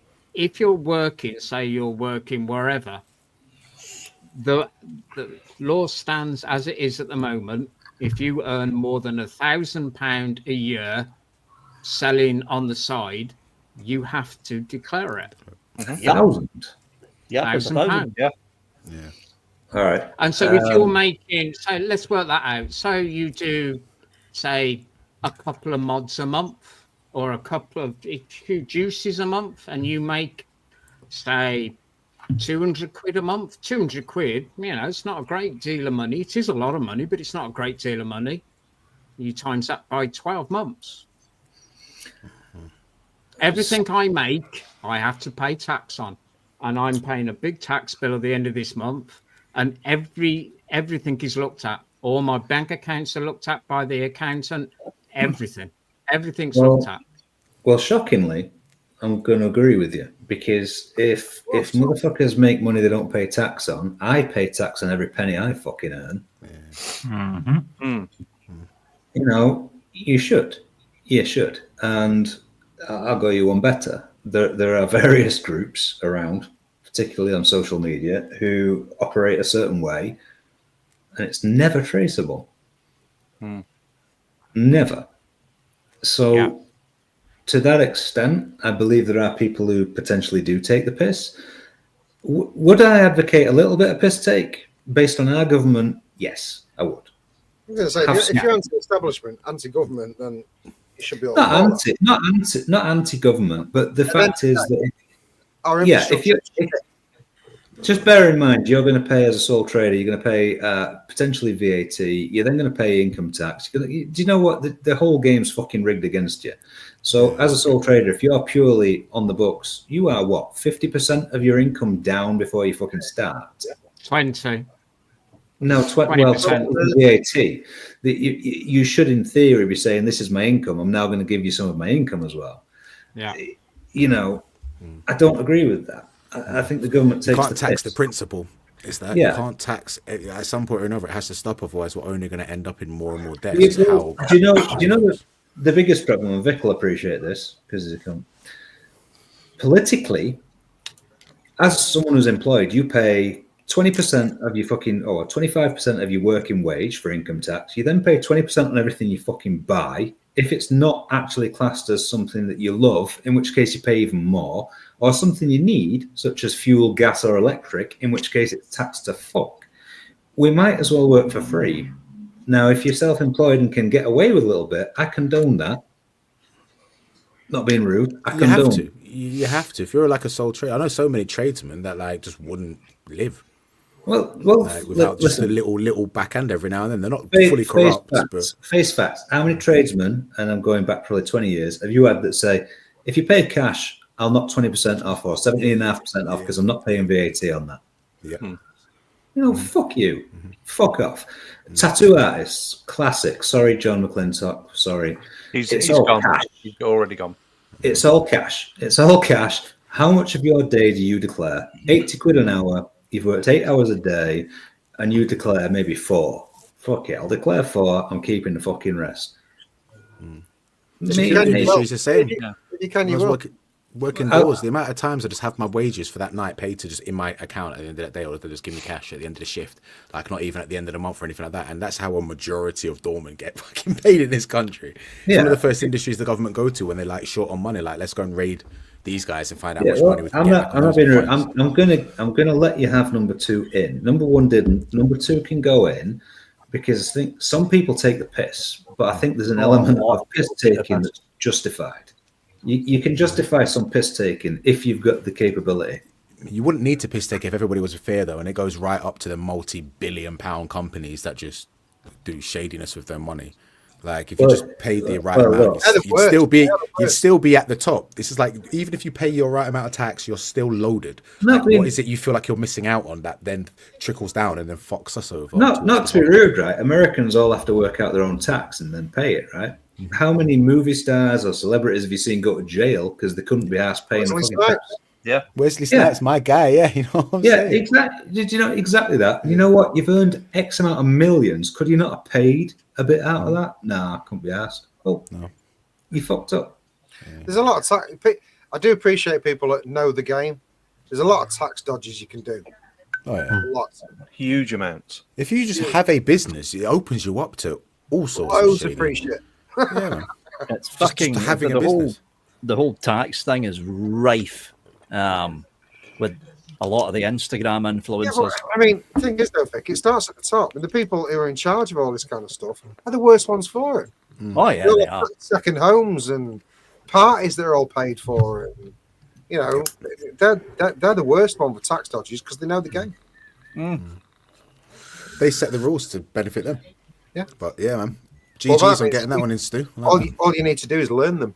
you're working, say you're working wherever, the law stands as it is at the moment. If you earn more than £1,000 a year selling on the side, you have to declare it. £1,000? Yeah, £1,000. Yeah. All right. And so if you're making, so let's work that out. So you do, say, a couple of mods a month or a couple of juices a month, and you make, say, 200 quid a month. 200 quid, it's not a great deal of money. It is a lot of money, but it's not a great deal of money. You times that by 12 months. Everything I make, I have to pay tax on. And I'm paying a big tax bill at the end of this month. And everything is looked at. All my bank accounts are looked at by the accountant. Everything's looked at. Well, shockingly, I'm going to agree with you, because if motherfuckers make money they don't pay tax on, I pay tax on every penny I fucking earn. You should. You should. And I'll go you one better. There are various groups around, particularly on social media, who operate a certain way, and it's never traceable. Never. So, to that extent, I believe there are people who potentially do take the piss. Would I advocate a little bit of piss take based on our government? Yes, I would. I'm going to say, if you're anti-establishment, anti-government, then you should be all not anti-government, but the fact is that if you just bear in mind, you're going to pay as a sole trader, you're going to pay potentially VAT, you're then going to pay income tax. Do you know what? The whole game's fucking rigged against you. So as a sole trader, if you're purely on the books, you are what, 50% of your income down before you fucking start? 20. No, 20% VAT. You should, in theory, be saying, this is my income. I'm now going to give you some of my income as well. Yeah. You know, I don't agree with that. I think the government takes can't tax the principle. It's that you can't tax at some point or another. It has to stop. Otherwise, we're only going to end up in more and more debt. Do you know the biggest problem? And Vic will appreciate this because he's a cunt. Politically, as someone who's employed, you pay 20% of your fucking, or 25% of your working wage for income tax. You then pay 20% on everything you fucking buy. If it's not actually classed as something that you love, in which case you pay even more, or something you need, such as fuel, gas, or electric, in which case it's taxed to fuck. We might as well work for free. Now, if you're self-employed and can get away with a little bit, I condone that. Not being rude, I condone. You have to. If you're like a sole trader, I know so many tradesmen that like just wouldn't live. Well, like, without just a little backhand every now and then. They're not fully corrupt. Face facts. How many tradesmen, and I'm going back probably 20 years, have you had that say, if you pay cash, I'll knock 20% off or 17.5% off because I'm not paying VAT on that? Yeah. You know, fuck you. Fuck off. Tattoo artists, classic. Sorry, John McClintock. Sorry. He's all gone. Cash. He's already gone. It's all cash. It's all cash. How much of your day do you declare? 80 quid an hour. You've worked 8 hours a day and you declare maybe 4. Fuck it, I'll declare 4. I'm keeping the fucking rest. It's the same. You can, working doors, the amount of times I just have my wages for that night paid to just in my account at the end of that day, or they just give me cash at the end of the shift, like not even at the end of the month or anything like that. And that's how a majority of doormen get fucking paid in this country. Yeah. Some of the first industries the government go to when they're like short on money, like let's go and raid these guys and find out how much money we can get. I'm not being rude. I'm gonna let you have number 2 in. Number 1 didn't. Number 2 can go in because I think some people take the piss, but I think there's an element of piss taking that's justified. You can justify some piss taking if you've got the capability. You wouldn't need to piss take if everybody was fair, though, and it goes right up to the multi-billion-pound companies that just do shadiness with their mony. Like if you just paid the right amount, you'd still be at the top. This is like even if you pay your right amount of tax, you're still loaded. Like, what is it you feel like you're missing out on that then trickles down and then fucks us over? Not to be rude, right? Americans all have to work out their own tax and then pay it, right? How many movie stars or celebrities have you seen go to jail because they couldn't be asked paying the fucking tax? Yeah, Wesley Snipes, my guy. Yeah, you know what I'm saying? Exactly. Did you know exactly that? You know what? You've earned X amount of millions. Could you not have paid a bit out of that? Nah, I couldn't be asked. Oh, no, you fucked up. Yeah. There's a lot of tax. I do appreciate people that know the game. There's a lot of tax dodges you can do. Oh yeah, lots, huge amounts. If you just have a business, it opens you up to all sorts. I always appreciate. Yeah, man. It's fucking having a business. The whole tax thing is rife with a lot of the Instagram influencers. Yeah, I mean, the thing is, though, Vic, it starts at the top, and the people who are in charge of all this kind of stuff are the worst ones for it. Oh yeah, they are. Second homes and parties that are all paid for, and you know, they're the worst one for tax dodges because they know the game. They set the rules to benefit them. Yeah, but yeah, man. GG's on getting that one in, Stu. All you need to do is learn them.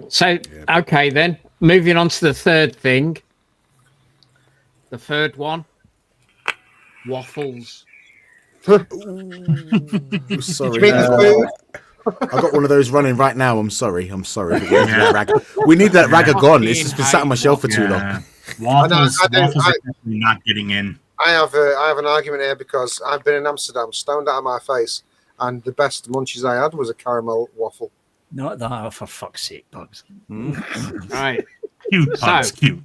So, okay, then. Moving on to the third thing. The third one. Waffles. Sorry. I've got one of those running right now. I'm sorry. We need that ragger gone. It's just been sat on my shelf for too long. Waffles are definitely not getting in. I have an argument here because I've been in Amsterdam, stoned out of my face, and the best munchies I had was a caramel waffle. Not that, oh, for fuck's sake, Bugs. Right. Cute, Bugs, So, cute.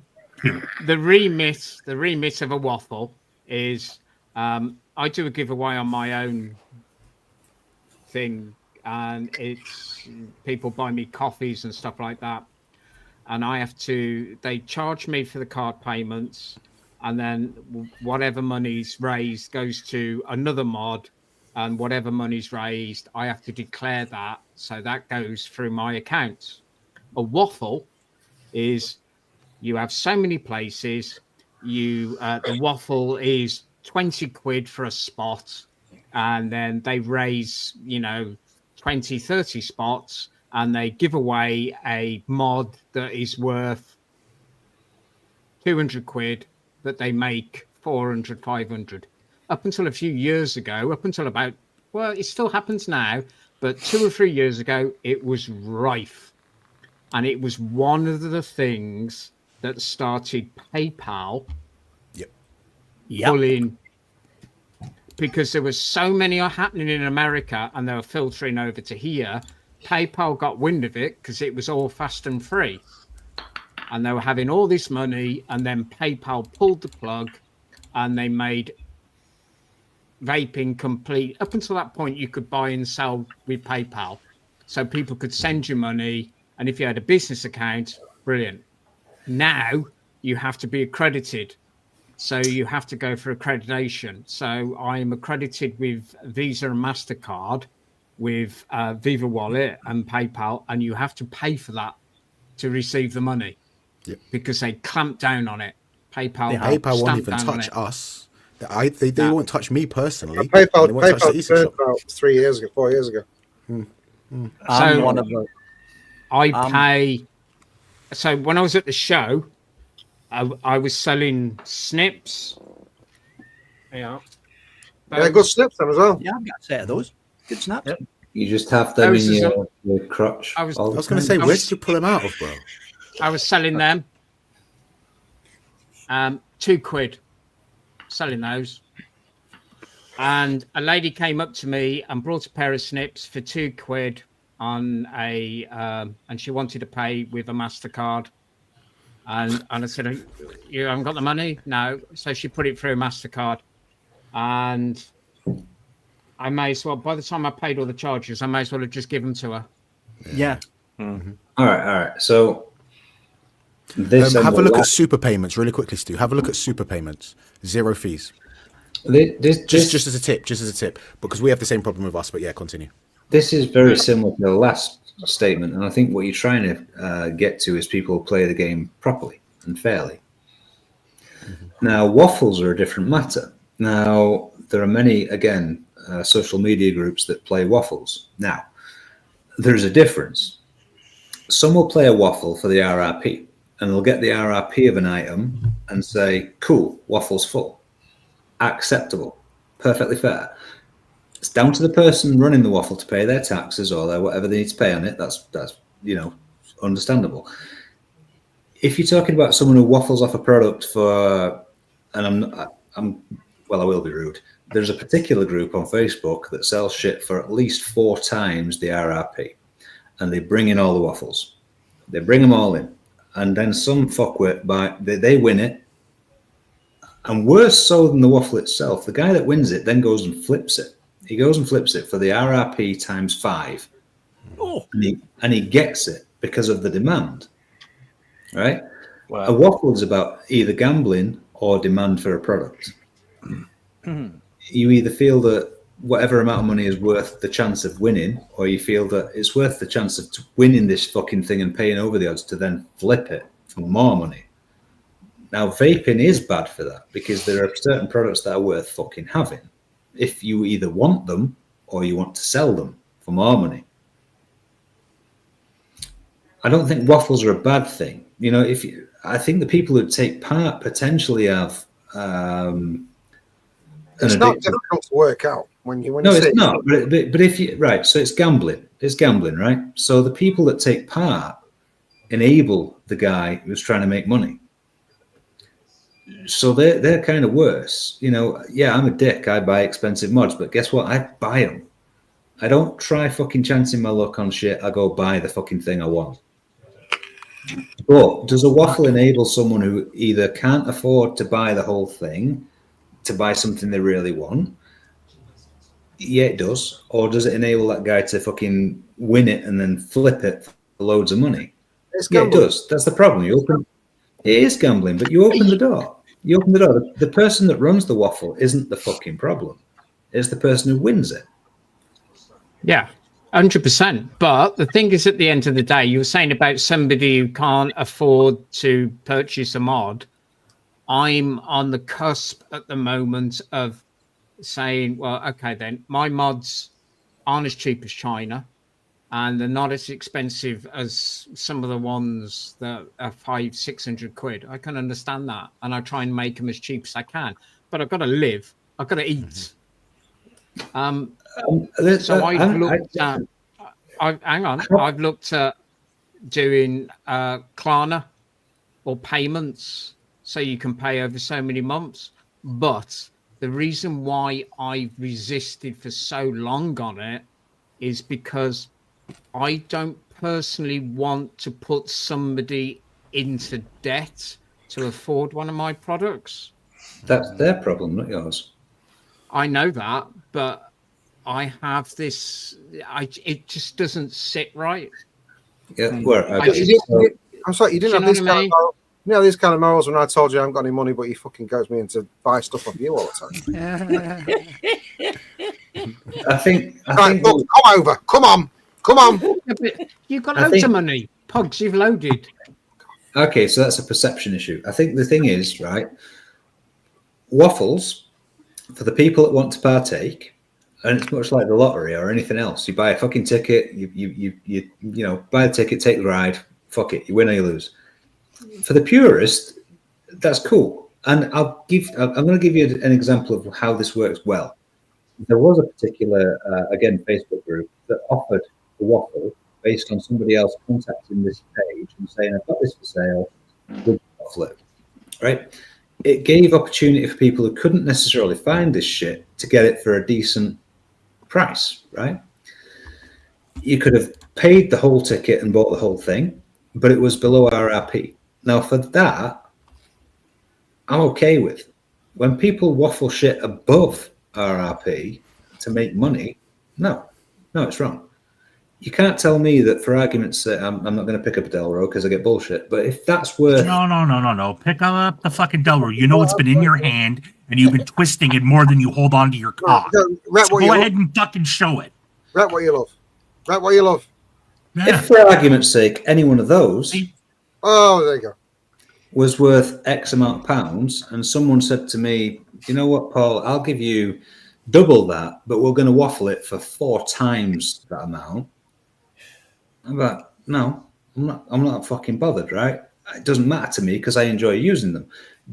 the remit of a waffle is I do a giveaway on my own thing, and it's people buy me coffees and stuff like that, and they charge me for the card payments, and then whatever money's raised goes to another mod, and whatever money's raised I have to declare that, so that goes through my account. A waffle is you have so many places, the waffle is 20 quid for a spot, and then they raise 20, 30 spots, and they give away a mod that is worth 200 quid that they make 400, 500. Up until a few years ago, it still happens now, but 2 or 3 years ago, it was rife. And it was one of the things that started PayPal pulling, because there was so many happening in America and they were filtering over to here. PayPal got wind of it because it was all fast and free. And they were having all this money, and then PayPal pulled the plug and they made vaping complete. Up until that point, you could buy and sell with PayPal. So people could send you money, and if you had a business account, brilliant. Now you have to be accredited. So you have to go for accreditation. So I'm accredited with Visa and MasterCard, with Viva Wallet and PayPal, and you have to pay for that to receive the money because they clamped down on it. PayPal won't even touch us. They won't touch me personally. PayPal won't touch the turned about 4 years ago. So one of the, I pay. So when I was at the show, I was selling snips. Yeah. Good snips then as well. Yeah, I've got a set of those. Good snaps. Yep. You just have them in your crotch. I was going to say, where did you pull them out of, bro? I was selling them. 2 quid. Selling those. And a lady came up to me and brought a pair of snips for 2 quid on and she wanted to pay with a MasterCard. And I said, you haven't got the money? No. So she put it through a MasterCard. And I may as well, by the time I paid all the charges, I may as well have just given them to her. Yeah. Mm-hmm. All right. So have a look at super payments really quickly, Stu. Have a look at super payments. 0 fees. Just as a tip, because we have the same problem with us. But yeah, continue. This is very similar to the last statement, and I think what you're trying to get to is people play the game properly and fairly. Mm-hmm. Now, waffles are a different matter. Now, there are many, again, social media groups that play waffles. Now, there's a difference. Some will play a waffle for the RRP, and they'll get the RRP of an item and say, cool, waffle's full. Acceptable. Perfectly fair. It's down to the person running the waffle to pay their taxes or whatever they need to pay on it. That's understandable. If you're talking about someone who waffles off a product for, and I will be rude. There's a particular group on Facebook that sells shit for at least 4 times the RRP, and they bring in all the waffles. They bring them all in, and then some fuckwit they win it. And worse so than the waffle itself, the guy that wins it then goes and flips it. He goes and flips it for the RRP times 5. Oh. And he gets it because of the demand. Right? Wow. A waffle is about either gambling or demand for a product. Mm-hmm. You either feel that whatever amount of money is worth the chance of winning, or you feel that it's worth the chance of winning this fucking thing and paying over the odds to then flip it for more money. Now, vaping is bad for that because there are certain products that are worth fucking having if you either want them or you want to sell them for more money. I don't think waffles are a bad thing. I think the people who take part potentially have. It's not difficult to work out when you. It's not. But if you so it's gambling. It's gambling, right? So the people that take part enable the guy who's trying to make money. So they're kind of worse. I'm a dick. I buy expensive mods, but guess what? I buy them. I don't try fucking chancing my luck on shit. I go buy the fucking thing I want. But does a waffle enable someone who either can't afford to buy the whole thing to buy something they really want? Yeah, it does. Or does it enable that guy to fucking win it and then flip it for loads of money? Yeah, it does. That's the problem. It is gambling, but you open the door. You open the door. The person that runs the waffle isn't the fucking problem. It's the person who wins it. Yeah, 100%. But the thing is, at the end of the day, you were saying about somebody who can't afford to purchase a mod. I'm on the cusp at the moment of saying, well, okay, then my mods aren't as cheap as China, and they're not as expensive as some of the ones that are 500-600 quid. I can understand that, and I try and make them as cheap as I can. But I've got to live. I've got to eat. So I've looked at. I've looked at doing Klarna or payments, so you can pay over so many months. But the reason why I've resisted for so long on it is because I don't personally want to put somebody into debt to afford one of my products. That's their problem, not yours. I know that, but I have this. It just doesn't sit right. Yeah, I'm sorry, you didn't have these kind of morals. You know these kind of morals when I told you I haven't got any money, but you fucking goes me into buy stuff off you all the time. I think. Look, come over. Come on. You've got loads of money. Pugs, you've loaded. Okay, so that's a perception issue. I think the thing is, right, waffles, for the people that want to partake, and it's much like the lottery or anything else. You buy a fucking ticket, you buy the ticket, take the ride, fuck it, you win or you lose. For the purist, that's cool. And I'm going to give you an example of how this works well. There was a particular, again, Facebook group that offered a waffle based on somebody else contacting this page and saying, I've got this for sale, would you waffle it? Right? It gave opportunity for people who couldn't necessarily find this shit to get it for a decent price, right? You could have paid the whole ticket and bought the whole thing, but it was below RRP. Now, for that, I'm okay with. When people waffle shit above RRP to make money, no, it's wrong. You can't tell me that, for argument's sake, I'm not going to pick up a Delro because I get bullshit. But if that's worth... No. Pick up the fucking Delro. You know it's been in your hand, and you've been twisting it more than you hold on to your cock. So go ahead and fucking show it. Rep what you love. Yeah. If, for argument's sake, any one of those... Oh, there you go. ...was worth X amount of pounds, and someone said to me, you know what, Paul, I'll give you double that, but we're going to waffle it for 4 times that amount. I'm like, no, I'm not fucking bothered, right? It doesn't matter to me because I enjoy using them.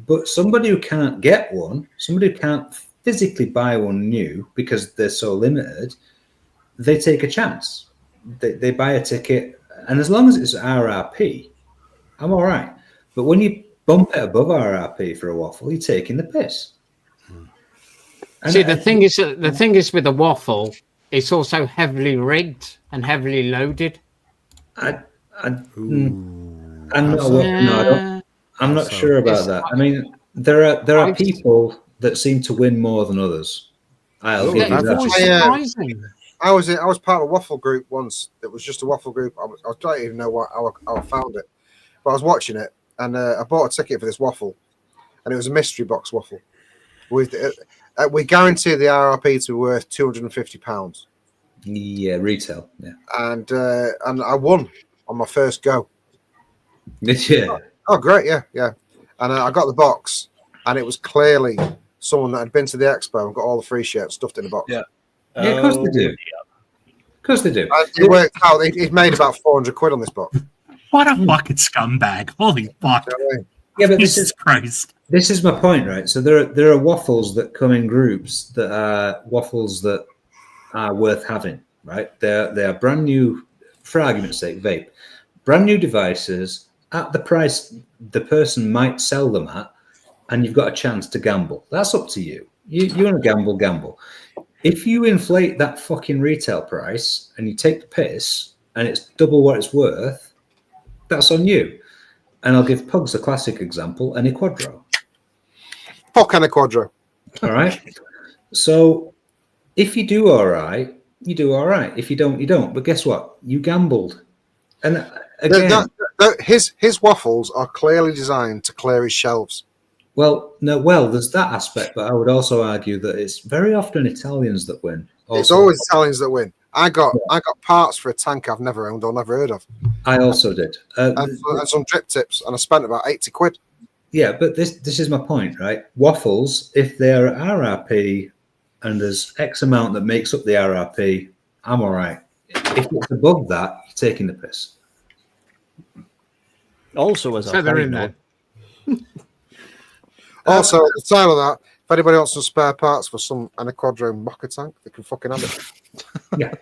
But somebody who can't get one, somebody who can't physically buy one new because they're so limited, they take a chance. They buy a ticket, and as long as it's RRP, I'm all right. But when you bump it above RRP for a waffle, you're taking the piss. See, the thing is with a waffle, it's also heavily rigged and heavily loaded. I'm not sure about that. I mean, there are people that seem to win more than others. I'll give you that. I was part of a waffle group once. It was just a waffle group. I don't even know how I found it, but I was watching it, and I bought a ticket for this waffle, and it was a mystery box waffle. We guarantee the RRP to be worth £250. Yeah, retail. Yeah, and I won on my first go. Yeah. Oh, great! Yeah. And I got the box, and it was clearly someone that had been to the expo and got all the free shit stuffed in the box. Yeah, of course they do. Of course they do. It worked out. He's made about 400 quid on this box. What a fucking scumbag! Holy fuck! Yeah, but Jesus Christ. This is my point, right? So there are waffles that come in groups that are waffles that are worth having, right? They are brand new, for argument's sake, vape, brand new devices at the price the person might sell them at, and you've got a chance to gamble. That's up to you. You want to gamble. If you inflate that fucking retail price and you take the piss and it's double what it's worth, that's on you. And I'll give Pugs a classic example, an Quadro. Fuck an Quadro. All right. So if you do all right, you do all right. If you don't, you don't. But guess what? You gambled. And again, his waffles are clearly designed to clear his shelves. Well, there's that aspect, but I would also argue that it's very often Italians that win. Also. It's always Italians that win. I got parts for a tank I've never owned or never heard of. I also did. And some drip tips, and I spent about 80 quid. Yeah, but this is my point, right? Waffles, if they're RRP and there's X amount that makes up the RRP, I'm all right. If it's above that, you're taking the piss. Also, as so they're in there. Also, at the time of that, if anybody wants some spare parts for some Quadro mocker tank, they can fucking have it. Yeah.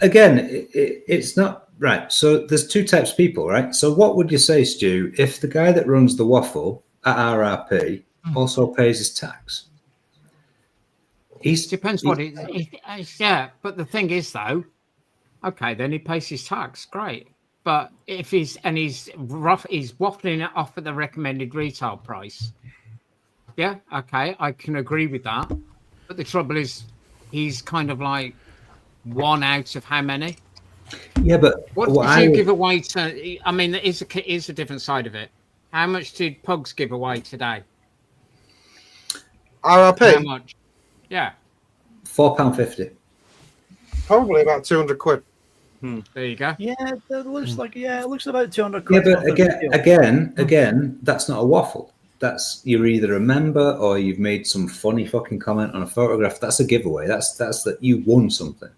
Again, it's not right. So there's two types of people, right? So what would you say, Stu, if the guy that runs the waffle at RRP also pays his tax? Depends what it is. Yeah, but the thing is, though, okay, then he pays his tax. Great. But if he's waffling it off at the recommended retail price, yeah, okay, I can agree with that. But the trouble is, he's kind of like one out of how many? Yeah, but what did you give away to? I mean, there is a different side of it. How much did Pugs give away today? RRP? How much? Yeah, £4.50. Probably about 200 quid. There you go. Yeah, it looks like it looks about 200 Yeah, quid. but again, that's not a waffle. You're either a member or you've made some funny fucking comment on a photograph. That's a giveaway. That's that you won something.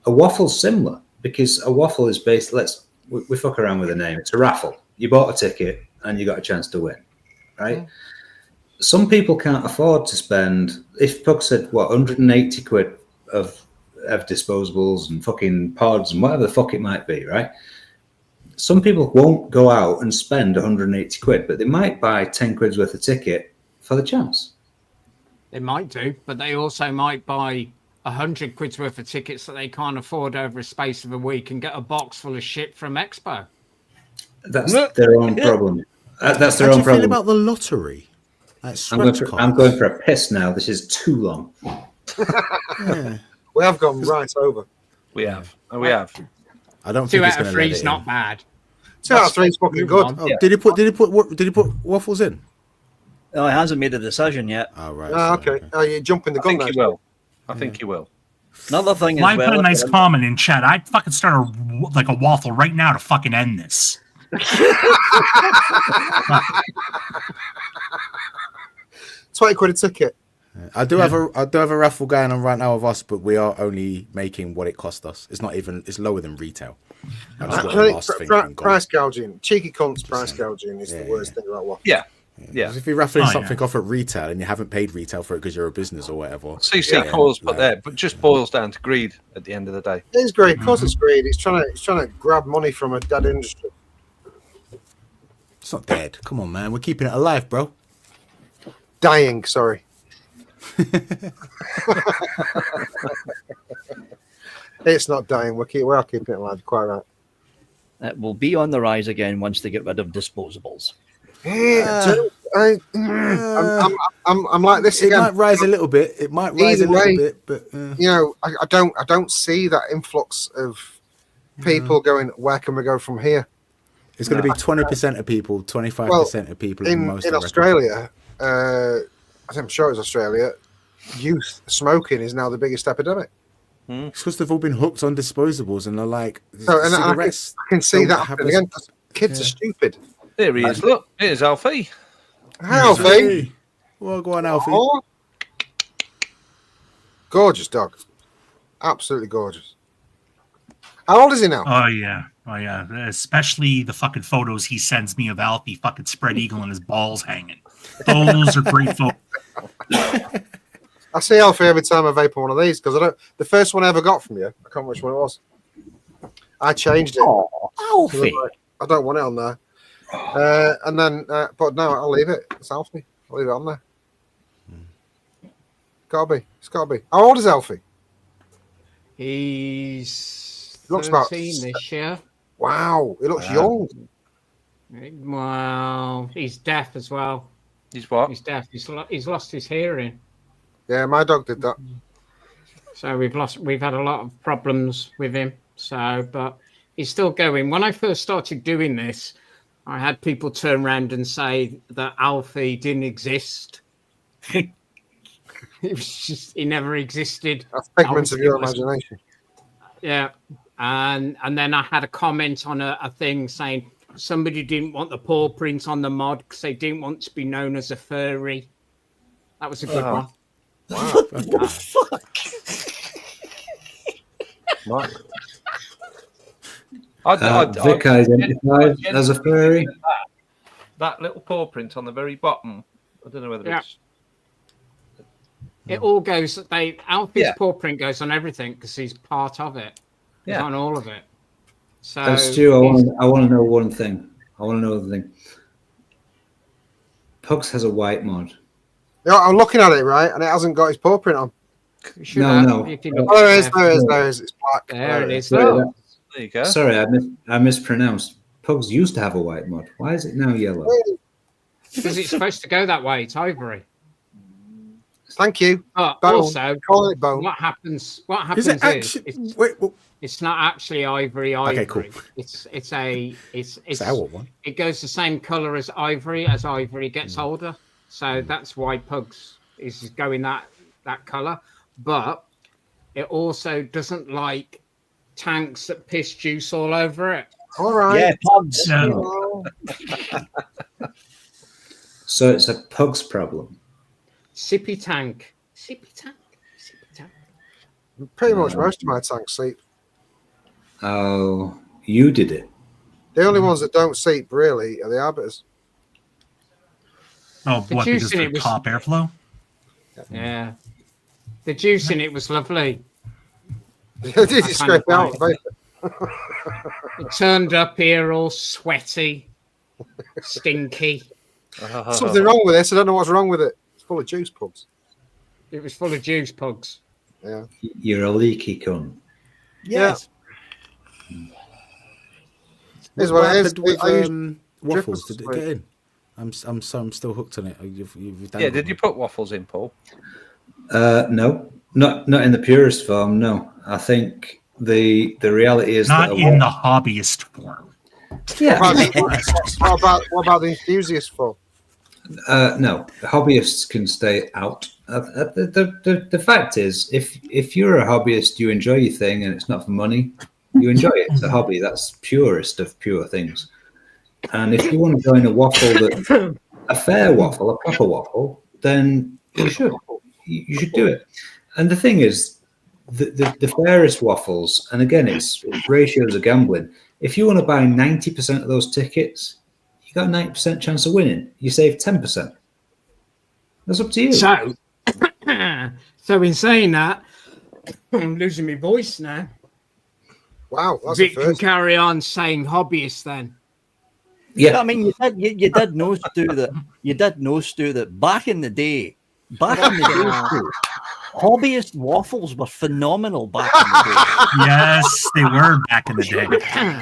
A waffle's similar because a waffle is based. We fuck around with the name. It's a raffle. You bought a ticket and you got a chance to win, right? Mm. Some people can't afford to spend. If Pug said 180 quid of disposables and fucking pods and whatever the fuck it might be, right? Some people won't go out and spend 180 quid, but they might buy 10 quid's worth of ticket for the chance. They might do, but they also might buy 100 quid's worth of tickets that they can't afford over a space of a week and get a box full of shit from Expo. That's their own problem. That's their own problem. Feel about the lottery? I'm going for a piss now. This is too long. Yeah. We have gone right over. We have. We have. I don't 2 think out of 3 is not bad. 2 out of 3 is fucking good. Oh, yeah. Did he put waffles in? No, he hasn't made a decision yet. Oh, right. Okay. Oh, you're jumping the gun. I think he will. I think he will. Another thing is, I put a nice comment in chat. I'd fucking start a waffle right now to fucking end this. 20 quid a ticket. I do have a raffle going on right now of us, but we are only making what it cost us. It's lower than retail. Price gouging, cheeky cunts. Price gouging is the worst thing about waffles. Yeah. If you're raffling something off at retail and you haven't paid retail for it because you're a business or whatever. CC calls, but there, but just boils down to greed at the end of the day. It is greed. Of course, it's greed. It's trying to grab money from a dead industry. It's not dead. Come on, man. We're keeping it alive, bro. Dying. Sorry. It's not dying. We are keeping it alive. Quite right. It will be on the rise again once they get rid of disposables. I'm like this again. It might rise a little bit. But I don't see that influx of people going. Where can we go from here? It's going to be 20% of people, 25% of people in Australia. I'm sure it's Australia. Youth smoking is now the biggest epidemic. It's because they've all been hooked on disposables and they're like, cigarettes. I can see that happening again. Kids are stupid. There he is. Look, here's Alfie. Alfie. Well, go on, Alfie. Oh. Gorgeous dog. Absolutely gorgeous. How old is he now? Oh, yeah. Especially the fucking photos he sends me of Alfie fucking spread eagle and his balls hanging. Those are great photos. I see Alfie every time I vape on one of these because the first one I ever got from you, I can't remember which one it was. I changed it. Oh, Alfie. I don't want it on there. And then, but no, I'll leave it. It's Alfie. I'll leave it on there. It's gotta be. How old is Alfie? He's Looks about 13 this year. Wow, he looks young. Well, he's deaf as well. He's what? He's deaf. He's lost his hearing. Yeah, my dog did that. So we've had a lot of problems with him. So, but he's still going. When I first started doing this, I had people turn around and say that Alfie didn't exist. It was just, he never existed. That's figments of your imagination. Yeah. And then I had a comment on a thing saying somebody didn't want the paw print on the mod because they didn't want to be known as a furry. That was a good one. Wow. What the fuck? Vic identified as a furry. That little paw print on the very bottom. I don't know whether it's. It all goes. Alfie's paw print goes on everything because he's part of it. He's on all of it. So, Stu, I want to know one thing. Pugs has a white mod. Yeah, I'm looking at it, right, and it hasn't got his paw print on. No. There it is. It's black. There it is. Sorry, there you go. Sorry, I mispronounced. Pugs used to have a white mod. Why is it now yellow? Because it's supposed to go that way. It's ivory. Thank you. Also, call it bone. What happens Is it actually? it's not actually ivory. Okay, cool. It's our one. It goes the same color as ivory gets older. So that's why Pugs is going that color. But it also doesn't like tanks that piss juice all over it. All right. Yeah, Pugs. No. So it's a Pugs problem. Sippy tank. Pretty much most of my tanks seep. Oh, you did it. The only ones that don't seep really are the arbiters. Oh, The what? juice Because in of it was- top airflow? Yeah. The juice in it was lovely. Did you scrape it out? It turned up here all sweaty, stinky. Something wrong with this. I don't know what's wrong with it. It's full of juice, Pugs. It was full of juice, Pugs. Yeah. You're a leaky cunt. Yes. Here's what it is. With, waffles, did it get in? I'm still hooked on it. You've done Did you put waffles in, Paul? No, not in the purest form. No, I think the reality is Not that in the hobbyist form. Yeah. What about the enthusiast form? No, hobbyists can stay out. The fact is, if you're a hobbyist, you enjoy your thing, and it's not for money. You enjoy it. It's a hobby. That's purest of pure things. And if you want to join a waffle, a fair waffle, a proper waffle, then you should. You should do it. And the thing is, the fairest waffles, and again, it's ratios of gambling. If you want to buy 90% of those tickets, you got a 90% chance of winning. You save 10%. That's up to you. So in saying that, I'm losing my voice now. Wow, that's Vic a can first. carry on saying hobbyist then. Yeah, I mean, you did know, Stu, that back in the day, Stu, hobbyist waffles were phenomenal back in the day. Yes, they were back in the day.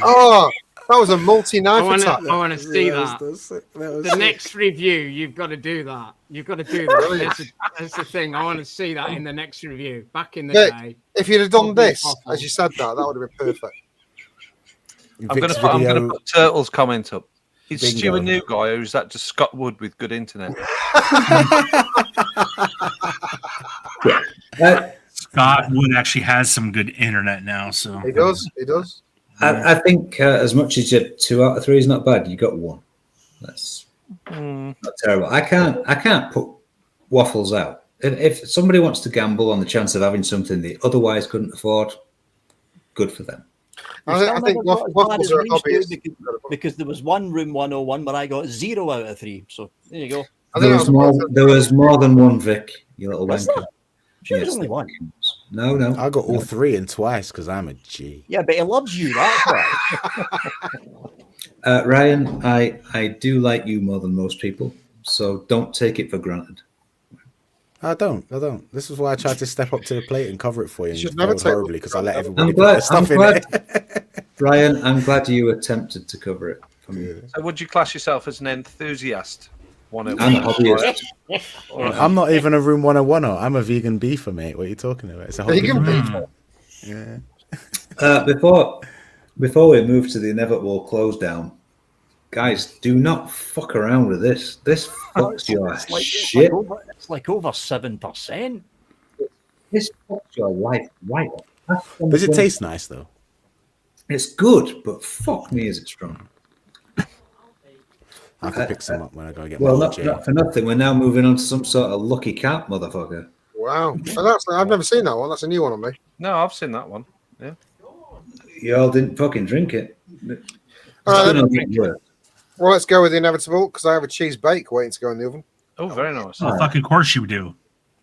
Oh, that was a multi-knife attack. I want to see that. The next review, you've got to do that. You've got to do that. That's the thing. I want to see that in the next review. Back in the day. If you'd have done this, as you said that would have been perfect. I'm going to put Turtle's comment up. Is Bingo. Stu a new guy, or is that just Scott Wood with good internet? Scott Wood actually has some good internet now, so He does. I think as much as your 2 out of 3 is not bad, you got 1. That's not terrible. I can't put waffles out. If somebody wants to gamble on the chance of having something they otherwise couldn't afford, good for them. I think waffles are a hobbyist. Because there was one room 101 where I got 0 out of 3. So there you go. There was more than one, Vic. You little Was wanker. Sure, there's only one. No. I got all 3 in twice because I'm a G. Yeah, but he loves you. That's why. Ryan, I do like you more than most people, so don't take it for granted. I don't. This is why I tried to step up to the plate and cover it for you. And you should never failed take- horribly because I let everybody I'm put their glad, stuff in it. Ryan, I'm glad you attempted to cover it. So would you class yourself as an enthusiast? I'm a hobbyist. I'm not even a room 101er. I'm a vegan beefer, mate. What are you talking about? It's a whole Vegan different- beefer? Yeah. Before we move to the inevitable close down, guys, do not fuck around with this. This fucks your shit. It's like over 7%. This fucks your life right up. Does it taste nice though? It's good, but fuck me, is it strong? I have to pick some up when I go get Well, my not for nothing. We're now moving on to some sort of lucky cat, motherfucker. Wow. I've never seen that one. That's a new one on me. No, I've seen that one. Yeah. You all didn't fucking drink it. All right, It's gonna get worse. Well, let's go with the inevitable because I have a cheese bake waiting to go in the oven. Oh, very nice. Oh, fucking course you do.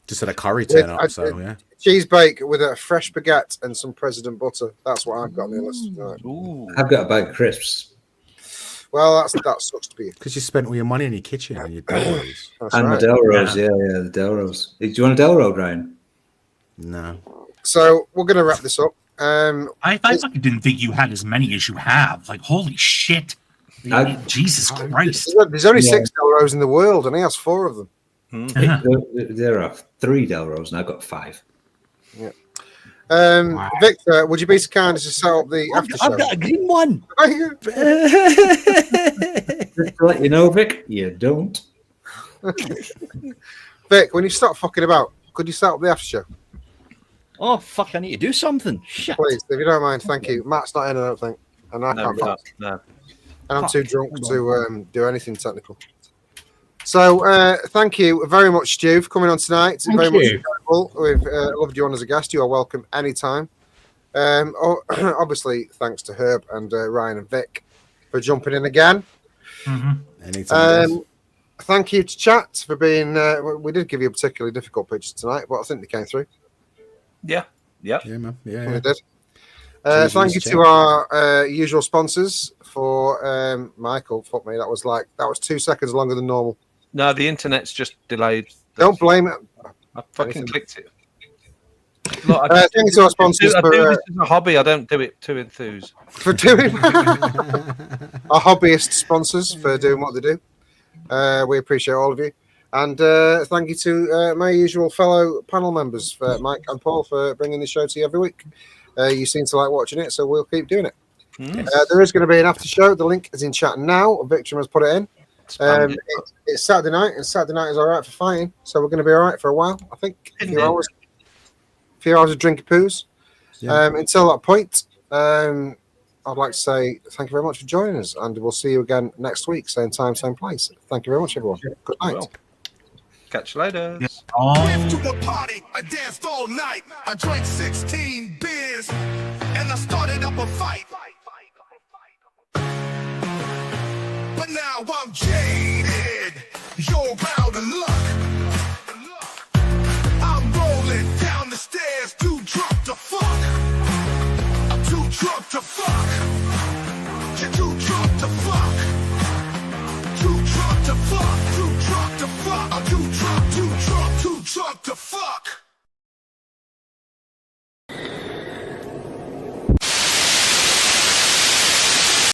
Just had a curry turn up, so yeah. Cheese bake with a fresh baguette and some President butter. That's what I've got on the list tonight. Ooh. I've got a bag of crisps. Well, that sucks to be you. Because you spent all your money in your kitchen and your Delros. That's And right. the Delros, yeah, the Delros. Do you want a Delro, Ryan? No. So we're going to wrap this up. I fucking didn't think you had as many as you have. Like, holy shit. Jesus Christ. There's only 6 Delros in the world, and he has 4 of them. There are 3 Delros, and I've got 5. Yeah. Victor, would you be so kind as to set up the after show? I've got a green one. Just to let you know, Vic, you don't. Vic, when you stop fucking about, could you set up the after show? Oh, fuck, I need to do something. Shit. Please, if you don't mind, thank you. Matt's not in, I don't think. And I No, can't be. no. And I'm too drunk to do anything technical. So, thank you very much, Stu, for coming on tonight. It's very much enjoyable. We've loved you on as a guest. You are welcome anytime. Obviously, thanks to Herb and Ryan and Vic for jumping in again. Anytime. Thank you to Chat for being. We did give you a particularly difficult pitch tonight, but I think they came through. Yeah. Yeah, man. Yeah. They did. Jesus, Thank you Chat. to our usual sponsors for Michael. Fuck me, that was 2 seconds longer than normal. No, the internet's just delayed. Don't blame it. I fucking clicked it. Look, Thank you to our sponsors I do for this as a hobby. I don't do it to enthuse. for doing our hobbyist sponsors for doing what they do. We appreciate all of you. And thank you to my usual fellow panel members, Mike and Paul, for bringing the show to you every week. You seem to like watching it, so we'll keep doing it. There is going to be an after show. The link is in chat now. Victor has put it in. It's Saturday night, and Saturday night is all right for fighting, so we're going to be all right for a while, I think. A few hours of drinking poos. Yeah. Until that point, I'd like to say thank you very much for joining us, and we'll see you again next week, same time, same place. Thank you very much, everyone. Good night. Well, catch you later. Went to a party, I danced all night. I drank 16 beers, and I started up a fight.